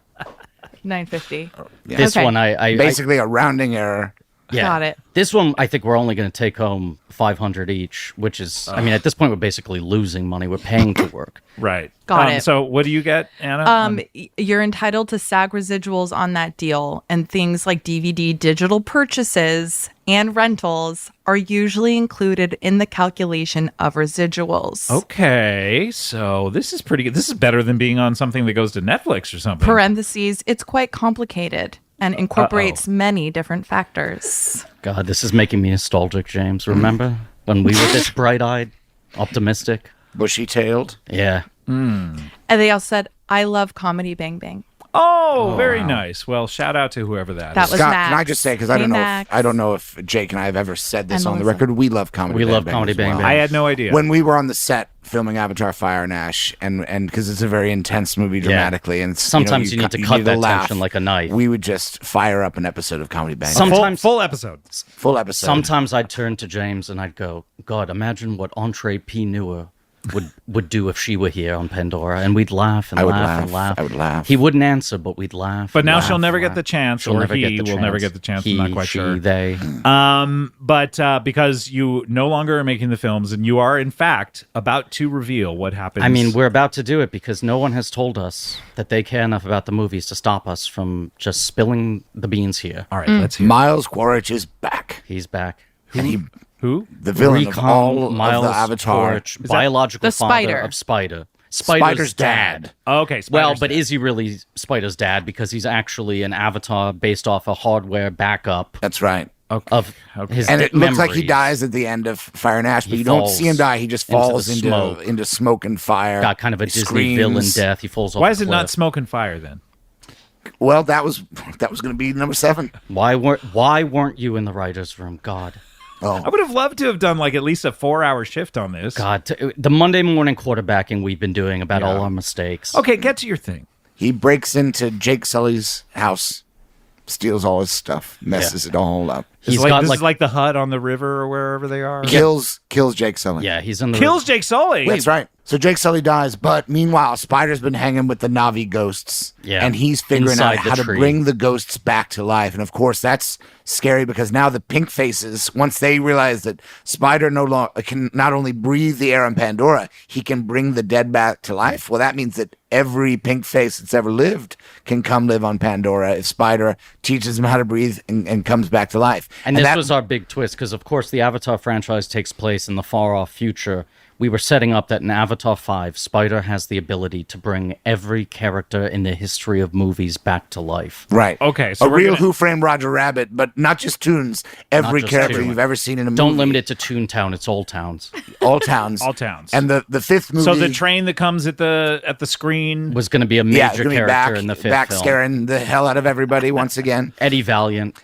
$950. This one, I basically a rounding error. Yeah. Got it. This one, I think we're only going to take home $500 each, which is, at this point, we're basically losing money. We're paying to work. Right. Got it. So what do you get, Anna? You're entitled to SAG residuals on that deal, and things like DVD digital purchases and rentals are usually included in the calculation of residuals. Okay, so this is pretty good. This is better than being on something that goes to Netflix or something. Parentheses, it's quite complicated and incorporates many different factors. God, this is making me nostalgic, James. Remember when we were this bright-eyed, optimistic? Bushy-tailed? Yeah. And they all said, I love Comedy Bang Bang. Oh, very nice. Well, shout out to whoever that That is. was Scott, Max. can I just say, because I don't know if Jake and I have ever said this And on the Melissa. record, we love Comedy We Bang love Bang Comedy as Bang well. Bang. I had no idea. When we were on the set filming Avatar Fire and Ash, and because it's a very intense movie dramatically, and it's, sometimes you need to cut that laugh, tension like a knife. we would just fire up an episode of Comedy Bang Bang. Sometimes full episode. Full episode. Sometimes I'd turn to James and I'd go, God, imagine what Entree P. Newer would do if she were here on Pandora, and we'd laugh and laugh and laugh. I would laugh. He wouldn't answer, but we'd laugh. But and now laugh she'll never and get laugh. the chance, She'll or never he get the will chance. never get the chance. He, I'm not quite she, sure. They. But because you no longer are making the films, and you are in fact about to reveal what happens. I mean, we're about to do it because no one has told us that they care enough about the movies to stop us from just spilling the beans here. All right, let's hear. Miles Quaritch is back. He's back. Who? The villain of Recon all Miles of the Avatar. Quaritch, biological the father spider. of Spider. Spider's dad. Okay. Well, Spider's but dad. is he really Spider's dad? Because he's actually an avatar based off a hardware backup That's right. of his And it looks like he memories. dies at the end of Fire and Ash, but He you don't falls see him die. He just into the falls smoke. into smoke and fire. Got kind of a He Disney villain screams. death. He falls off. Why a is it not cliff. Smoke and Fire then? Well, that was going to be number 7. Why weren't you in the writers' room? God. I would have loved to have done at least a 4-hour shift on this. God, the Monday morning quarterbacking we've been doing about all our mistakes. Okay, get to your thing. He breaks into Jake Sully's house, steals all his stuff, messes it all up. This is like the hut on the river or wherever they are. Kills Jake Sully. Yeah, he's in the Kills Jake Sully. That's right. So Jake Sully dies, but meanwhile, Spider's been hanging with the Navi ghosts. Yeah. And he's figuring Inside out the how to tree. bring the ghosts back to life. And of course, that's scary because now the pink faces, once they realize that Spider no longer can not only breathe the air on Pandora, he can bring the dead back to life. Well, that means that every pink face that's ever lived can come live on Pandora if Spider teaches him how to breathe and comes back to life. And this was our big twist because, of course, the Avatar franchise takes place in the far-off future. We were setting up that in Avatar 5, Spider has the ability to bring every character in the history of movies back to life. Right. Okay. So a real Who Framed Roger Rabbit, but not just tunes. Every just character Toon. you've ever seen in a movie. Don't limit it to Toontown. It's all towns. All towns. All towns. And the fifth movie... So the train that comes at the screen was going to be a it's major gonna be character back, in the fifth back film. scaring the hell out of everybody once again. Eddie Valiant.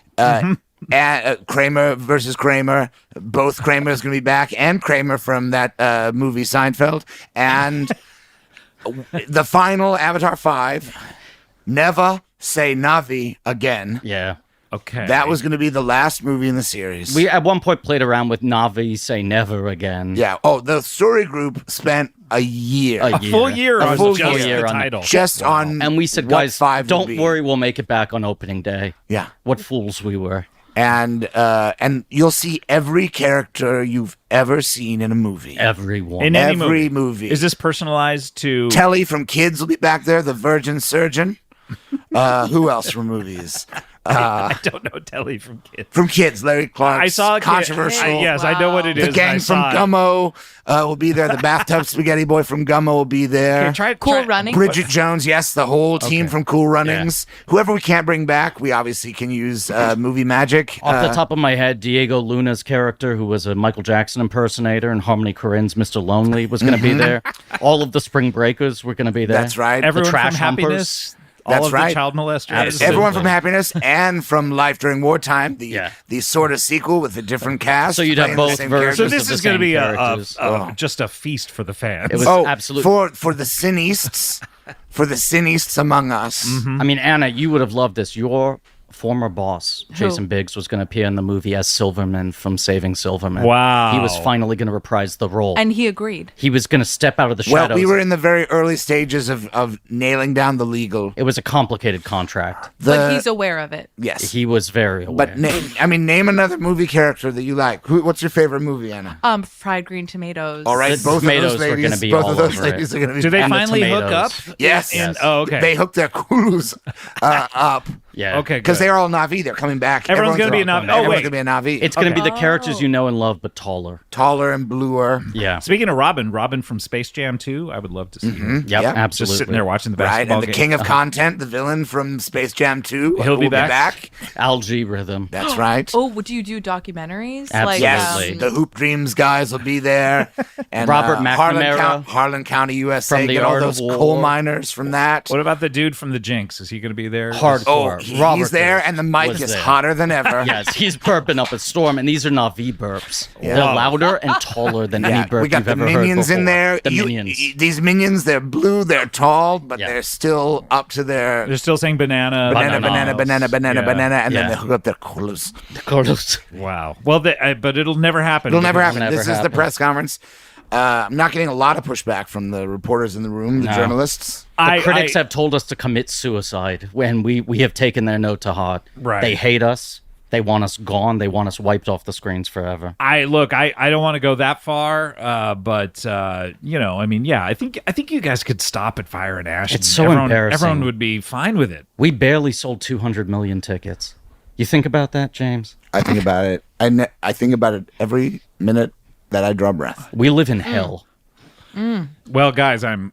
Kramer versus Kramer. Both Kramers going to be back, and Kramer from that movie Seinfeld. And the final Avatar 5, Never Say Navi Again. Yeah. Okay. That was going to be the last movie in the series. We at one point played around with Navi Say Never Again. Yeah. Oh, the story group spent a year. A full year A on full just year the on title. Just on And we said, what guys, 5 would don't be. worry, we'll make it back on opening day. Yeah. What fools we were. And you'll see every character you've ever seen in a movie. Everyone. In any every movie. Is this personalized to... Telly from Kids will be back there, the Virgin Surgeon. Who else from movies? I don't know Telly from Kids. From Kids, Larry Clark. I saw a kid- controversial. yes, I know what it The is. gang I from saw it. Gummo will be there. The bathtub spaghetti boy from Gummo will be there. Cool Runnings. Bridget Jones, yes, the whole team from Cool Runnings. Whoever we can't bring back, we obviously can use movie magic. Off the top of my head, Diego Luna's character, who was a Michael Jackson impersonator, and Harmony Korine's Mr. Lonely was going to be there. All of the Spring Breakers were going to be there. That's right. Everyone the trash from Happiness. All That's of right. the child molesters. Absolutely. Everyone from Happiness and from Life During Wartime, the sort of sequel with a different cast. So you'd have playing the both same versions. So characters. this is going to be characters. just a feast for the fans. It was absolutely. for the cineasts, for the cineasts among us. I mean, Anna, you would have loved this. Your former boss, Jason Biggs, was going to appear in the movie as Silverman from Saving Silverman. Wow. He was finally going to reprise the role. And he agreed. He was going to step out of the Well, shadows. we were in the very early stages of nailing down the legal. It was a complicated contract. But he's aware of it. Yes. He was very aware. But name another movie character that you like. What's your favorite movie, Anna? Fried green tomatoes. All right, The both of tomatoes those were ladies, gonna be both all of those over ladies it. are going to be. Do they And the finally hook up? tomatoes. Yes. Oh, okay. They hook their kulus up. Yeah. Okay, Because good. they're all Navi. They're coming back. Everyone's gonna be a Navi. Oh, Everyone's wait. going to be a Navi. It's going to be the characters you know and love, but taller. taller and bluer. Yeah. Speaking of Robin from Space Jam 2, I would love to see him. Yep, Yep. absolutely. Just sitting there watching the Right, basketball and the game. king of content, the villain from Space Jam 2. He'll be will back. Algae rhythm. That's right. Oh, would you do documentaries? Absolutely. Yes, the Hoop Dreams guys will be there. And Robert McNamara Harlan County, USA. from the Get all Art of those War. coal miners from that. What about the dude from the Jinx? Is he going to be there? Oh, Hardcore. he's Robert there, and the mic was is there. hotter than ever. Yes, he's burping up a storm, and these are Navi burps. Yeah. They're louder and taller than any burp we got you've the ever heard minions before. in there. The minions. These minions, they're blue, they're tall, but they're still up to their They're still saying banana. banana, bananas. banana, Yeah. and then Yeah. they hook up their coolers. Wow. Well, but it'll never happen. It'll never because- happen. This is the press conference. I'm not getting a lot of pushback from the reporters in the room, the No. journalists. The critics have told us to commit suicide when we have taken their note to heart. Right. They hate us. They want us gone. They want us wiped off the screens forever. I don't want to go that far, but I mean, yeah, I think you guys could stop at Fire and Ash. It's and so embarrassing. Everyone would be fine with it. We barely sold 200 million tickets. You think about that, James? I think about it. I think about it every minute that I draw breath. We live in hell. Well, guys, I'm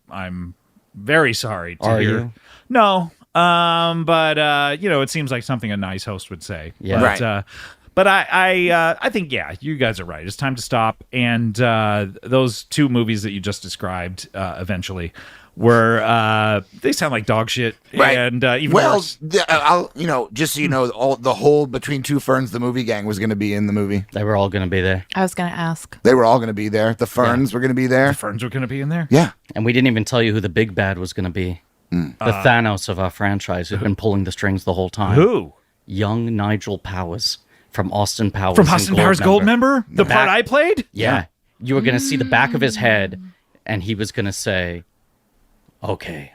very sorry to Are hear. you? No, but it seems like something a nice host would say. Yeah. But, Right. But I think you guys are right. It's time to stop. And those two movies that you just described, eventually, were they sound like dog shit. Right. And even well, worse. I'll just so you know, the whole Between Two Ferns, the movie gang, was going to be in the movie. They were all going to be there. I was going to ask. They were all going to be there. The Ferns were going to be there. The Ferns were going to be in there. Yeah. And we didn't even tell you who the big bad was going to be. The Thanos of our franchise who'd been pulling the strings the whole time. Who? Young Nigel Powers. from Austin Powers. From Austin Powers Goldmember? The part I played? Yeah. You were going to see the back of his head, and he was going to say, okay,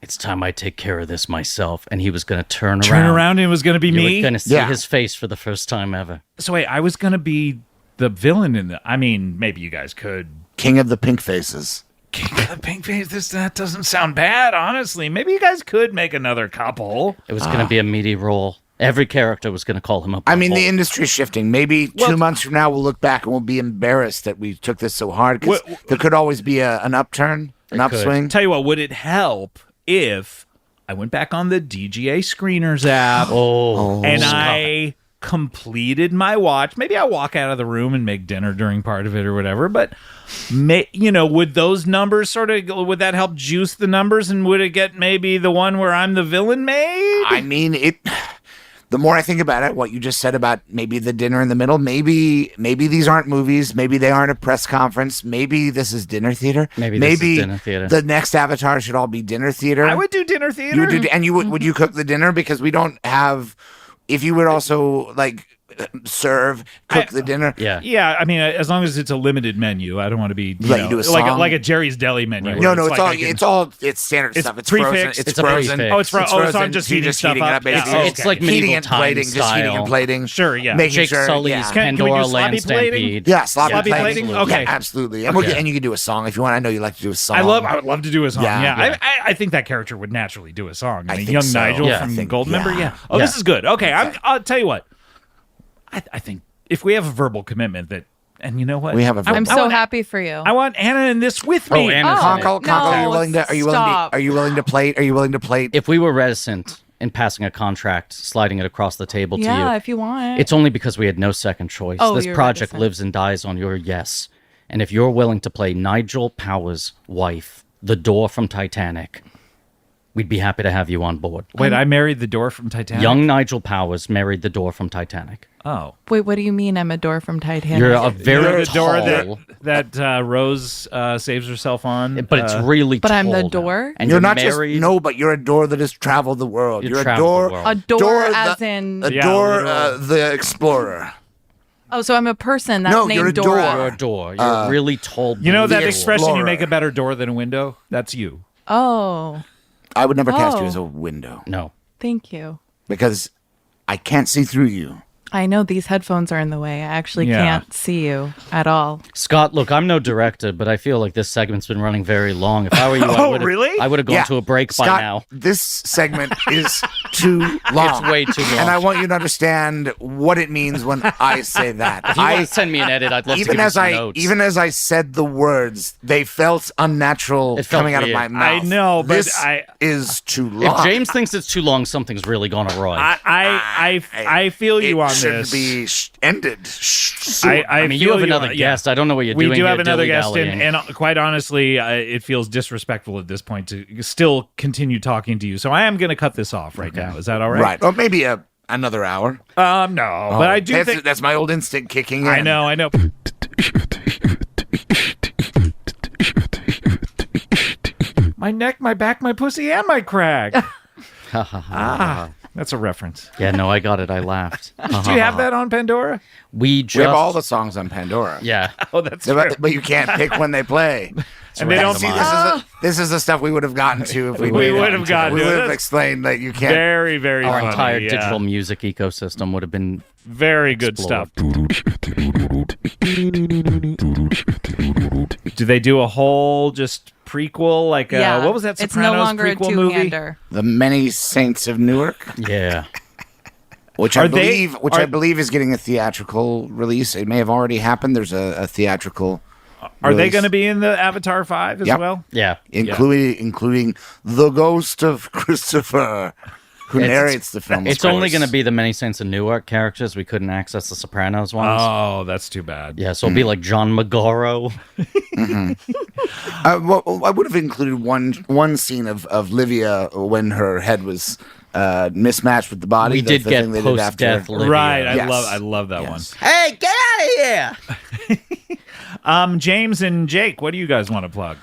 it's time I take care of this myself. And he was going to turn around. And it was going to be me? You were going to see his face for the first time ever. So wait, I was going to be the villain in the... I mean, maybe you guys could... King of the Pink Faces. King of the Pink Faces? That doesn't sound bad, honestly. Maybe you guys could make another couple. It was going to be a meaty role. Every character was going to call him a I mean, the industry's shifting. Maybe 2 months from now, we'll look back and we'll be embarrassed that we took this so hard, because there could always be an upturn, an upswing. Tell you what, would it help if I went back on the DGA Screeners app and I completed my watch? Maybe I'll walk out of the room and make dinner during part of it or whatever, but would those numbers would that help juice the numbers, and would it get maybe the one where I'm the villain made? I mean, the more I think about it, what you just said about maybe the dinner in the middle, maybe these aren't movies, maybe they aren't a press conference, maybe this is dinner theater. Maybe this is dinner theater. The next Avatar should all be dinner theater. I would do dinner theater. Would you cook the dinner? Because we don't have, if you would also cook the dinner. Yeah. I mean, as long as it's a limited menu, I don't want to be do a song. like a Jerry's Deli menu. Right. No, it's standard stuff. It's frozen. It's frozen. Oh, it's frozen. So I'm just heating stuff up. It's like heating medieval and plating, style. just heating and plating. Sure, yeah. Making Jake sure, Sully's Pandora Land Stampede. Yeah, sloppy plating. Okay, yeah, absolutely. And you can do a song if you want. I know you like to do a song. I would love to do a song. Yeah. I think that character would naturally do a song. I mean, young Nigel from Goldmember. Yeah. Oh, this is good. Okay, I'll tell you what. I think if we have a verbal commitment and you know what? We have a verbal. I'm so happy for you. I want Anna in this with me. Conkle, are you willing to plate? Are you willing to plate? If we were reticent in passing a contract, sliding it across the table to you. Yeah, if you want. It's only because we had no second choice. This project lives and dies on your yes. And if you're willing to play Nigel Powers' wife, the door from Titanic, we'd be happy to have you on board. Wait, I married the door from Titanic? Young Nigel Powers married the door from Titanic. Oh. Wait, what do you mean I'm a door from Titanic? You're a very tall... door that Rose saves herself on. But it's really But tall I'm the now. door? And you're not married. but you're a door that has traveled the world. You're a door. A door as in... A door, the explorer. Oh, so I'm a person that's named you're a Dora. door. You're a door. You're a really tall... You know that The expression, explorer. you make a better door than a window? That's you. Oh, I would never cast you as a window. No. thank you. Because I can't see through you. I know these headphones are in the way. I actually can't see you at all. Scott, look, I'm no director, but I feel like this segment's been running very long. If I were you, I would have gone to a break Scott, by now. This segment is too long. It's way too long. And I want you to understand what it means when I say that. If you want to send me an edit, I'd love to give you some notes. Even as I said the words, they felt unnatural coming out of my mouth. I know, but this is too long. If James thinks it's too long, something's really gone awry. I feel you on this. It should be ended. I mean, you have another guest. I don't know what you're doing. We do have another guest, dilly-dallying. and quite honestly, it feels disrespectful at this point to still continue talking to you. So I am going to cut this off right now. Is that all right? Right. Or maybe another hour. No, but I do think that's my old instinct kicking in. I know. My neck, my back, my pussy, and my crack. That's a reference. Yeah, no, I got it. I laughed. Do you have that on Pandora? We have all the songs on Pandora. Yeah. Oh, that's true. But you can't pick when they play. And they don't see this is the stuff we would have gotten to if we would have gotten. We would have explained that you can't. Very, very. Our funny, entire digital music ecosystem would have been very good stuff. Do they do a whole just prequel like what was that Sopranos it's no longer prequel a movie? two-hander. The Many Saints of Newark. Yeah. Which I believe is getting a theatrical release. It may have already happened. There's a theatrical. Are they going to be in the Avatar 5 as well? Yeah. Including the ghost of Christopher, who narrates the film. It's only going to be the Many Saints of Newark characters. We couldn't access the Sopranos ones. Oh, that's too bad. Yeah, so it'll be like John Magaro. I would have included one scene of Livia when her head was mismatched with the body. We did get post-death Livia. Right, I love that one. Hey, get out of here! James and Jake, what do you guys want to plug?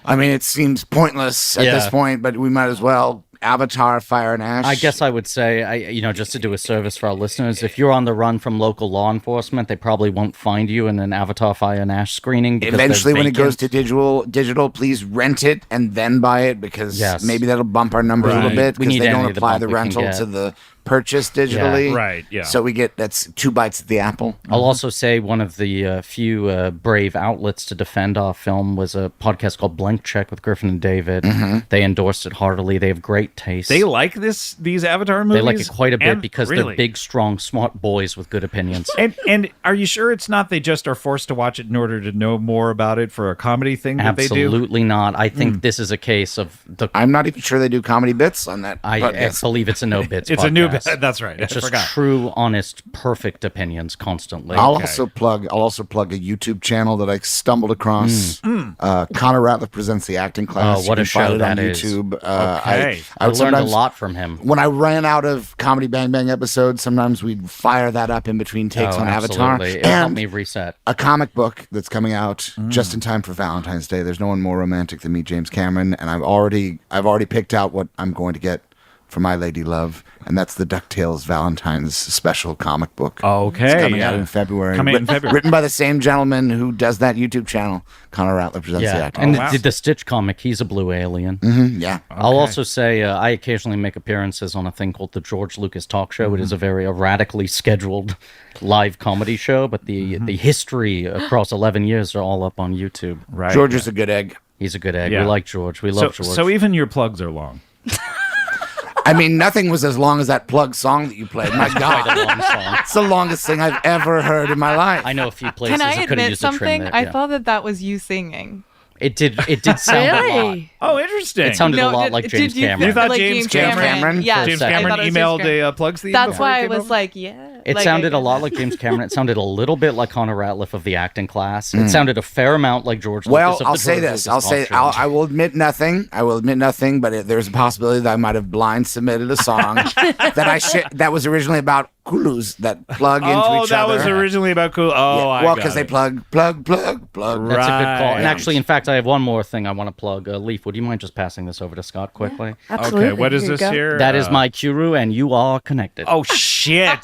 I mean, it seems pointless at this point, but we might as well. Avatar, Fire and Ash. I guess I would say, just to do a service for our listeners, if you're on the run from local law enforcement, they probably won't find you in an Avatar, Fire and Ash screening. Eventually, when it goes to digital, please rent it and then buy it, because maybe that'll bump our numbers a little bit, because they don't apply the rental to the purchase digitally. So we get, that's 2 bites at the apple. I'll also say one of the few brave outlets to defend our film was a podcast called Blank Check with Griffin and David. They endorsed it heartily. They have great taste. They like these Avatar movies? They like it quite a bit because they're big, strong, smart boys with good opinions. And are you sure it's not they just are forced to watch it in order to know more about it for a comedy thing that they do? Absolutely not. I think this is a case of I'm not even sure they do comedy bits on that. I believe it's a no bits. It's podcast. a new bit. That's right. It's just true, honest, perfect opinions constantly. I'll also plug a YouTube channel that I stumbled across. Connor Ratliff presents the acting class. Oh, what you a can find show it that on is. YouTube. I learned a lot from him. When I ran out of Comedy Bang Bang episodes, sometimes we'd fire that up in between takes on Avatar. It helped me reset. A comic book that's coming out just in time for Valentine's Day. There's no one more romantic than me, James Cameron, and I've already picked out what I'm going to get for my lady love, and that's the DuckTales Valentine's special comic book. Okay. It's coming out in February. Written by the same gentleman who does that YouTube channel. Connor Ratliff presents the actor. And the Stitch comic, he's a blue alien. I'll also say I occasionally make appearances on a thing called the George Lucas Talk Show. It is a very erratically scheduled live comedy show, but the history across 11 years are all up on YouTube. Right. George is a good egg. He's a good egg. We like George. We love George. So even your plugs are long. I mean, nothing was as long as that Plug song that you played. My God. Quite a long song. It's the longest thing I've ever heard in my life. I know a few places. Can I admit used a trim something? there. I thought that was you singing. It did sound a lot. Oh, interesting. It sounded a lot like James Cameron. You thought like James Cameron? Yes. James Cameron emailed plugs theme. That's why I was like, yeah. It sounded a lot like James Cameron. It sounded a little bit like Connor Ratliff of the acting class. It sounded a fair amount like George Lucas. Well, I'll say this. I will admit nothing. But there's a possibility that I might have blind submitted a song that was originally about Kulus that plug into each other. Oh, that was originally about Kulu. Oh, well, because they plug. That's a good call. And actually, in fact, I have one more thing I want to plug. Leaf, would you mind just passing this over to Scott quickly? Absolutely. Okay, what is this here? That is my Kuru, and you are connected. Oh, shit.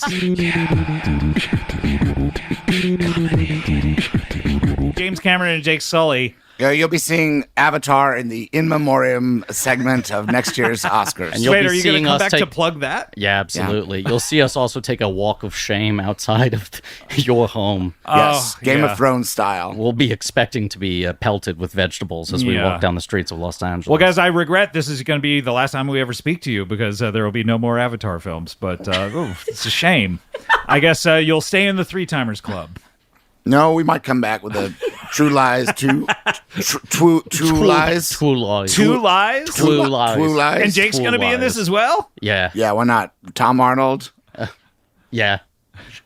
James Cameron and Jake Sully. You'll be seeing Avatar in the In Memoriam segment of next year's Oscars. And Wait, are you going to come back to plug that? Yeah, absolutely. Yeah. You'll see us also take a walk of shame outside of your home. Yes, Game of Thrones style. We'll be expecting to be pelted with vegetables as we walk down the streets of Los Angeles. Well, guys, I regret this is going to be the last time we ever speak to you because there will be no more Avatar films. But it's a shame. I guess you'll stay in the Three Timers Club. No, we might come back with a True Lies, Two Lies. And Jake's going to be in this as well? Yeah. Yeah, why not? Tom Arnold. Yeah.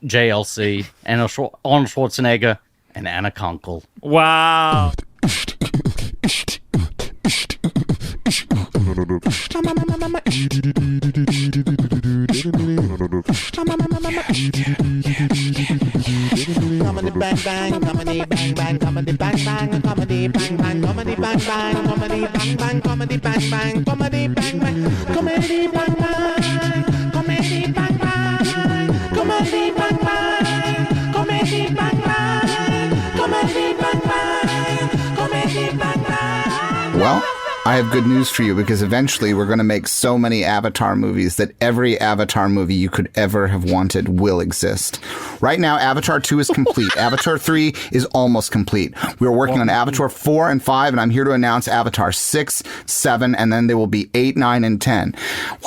JLC, Arnold Schwarzenegger, and Anna Konkle. Wow. Comedy bang bang, comedy bang bang, comedy bang bang, comedy bang bang, comedy bang bang, comedy bang bang, comedy bang bang, comedy bang bang, comedy bang bang, comedy bang bang, comedy bang bang, comedy bang bang, comedy bang bang, comedy bang bang. Well, I have good news for you because eventually we're going to make so many Avatar movies that every Avatar movie you could ever have wanted will exist. Right now, Avatar 2 is complete. Avatar 3 is almost complete. We're working on Avatar 4 and 5, and I'm here to announce Avatar 6, 7, and then there will be 8, 9, and 10.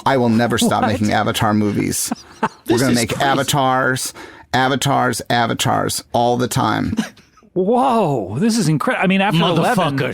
I will never stop making Avatar movies. We're going to make Avatars all the time. Whoa, this is incredible. I mean, after 11...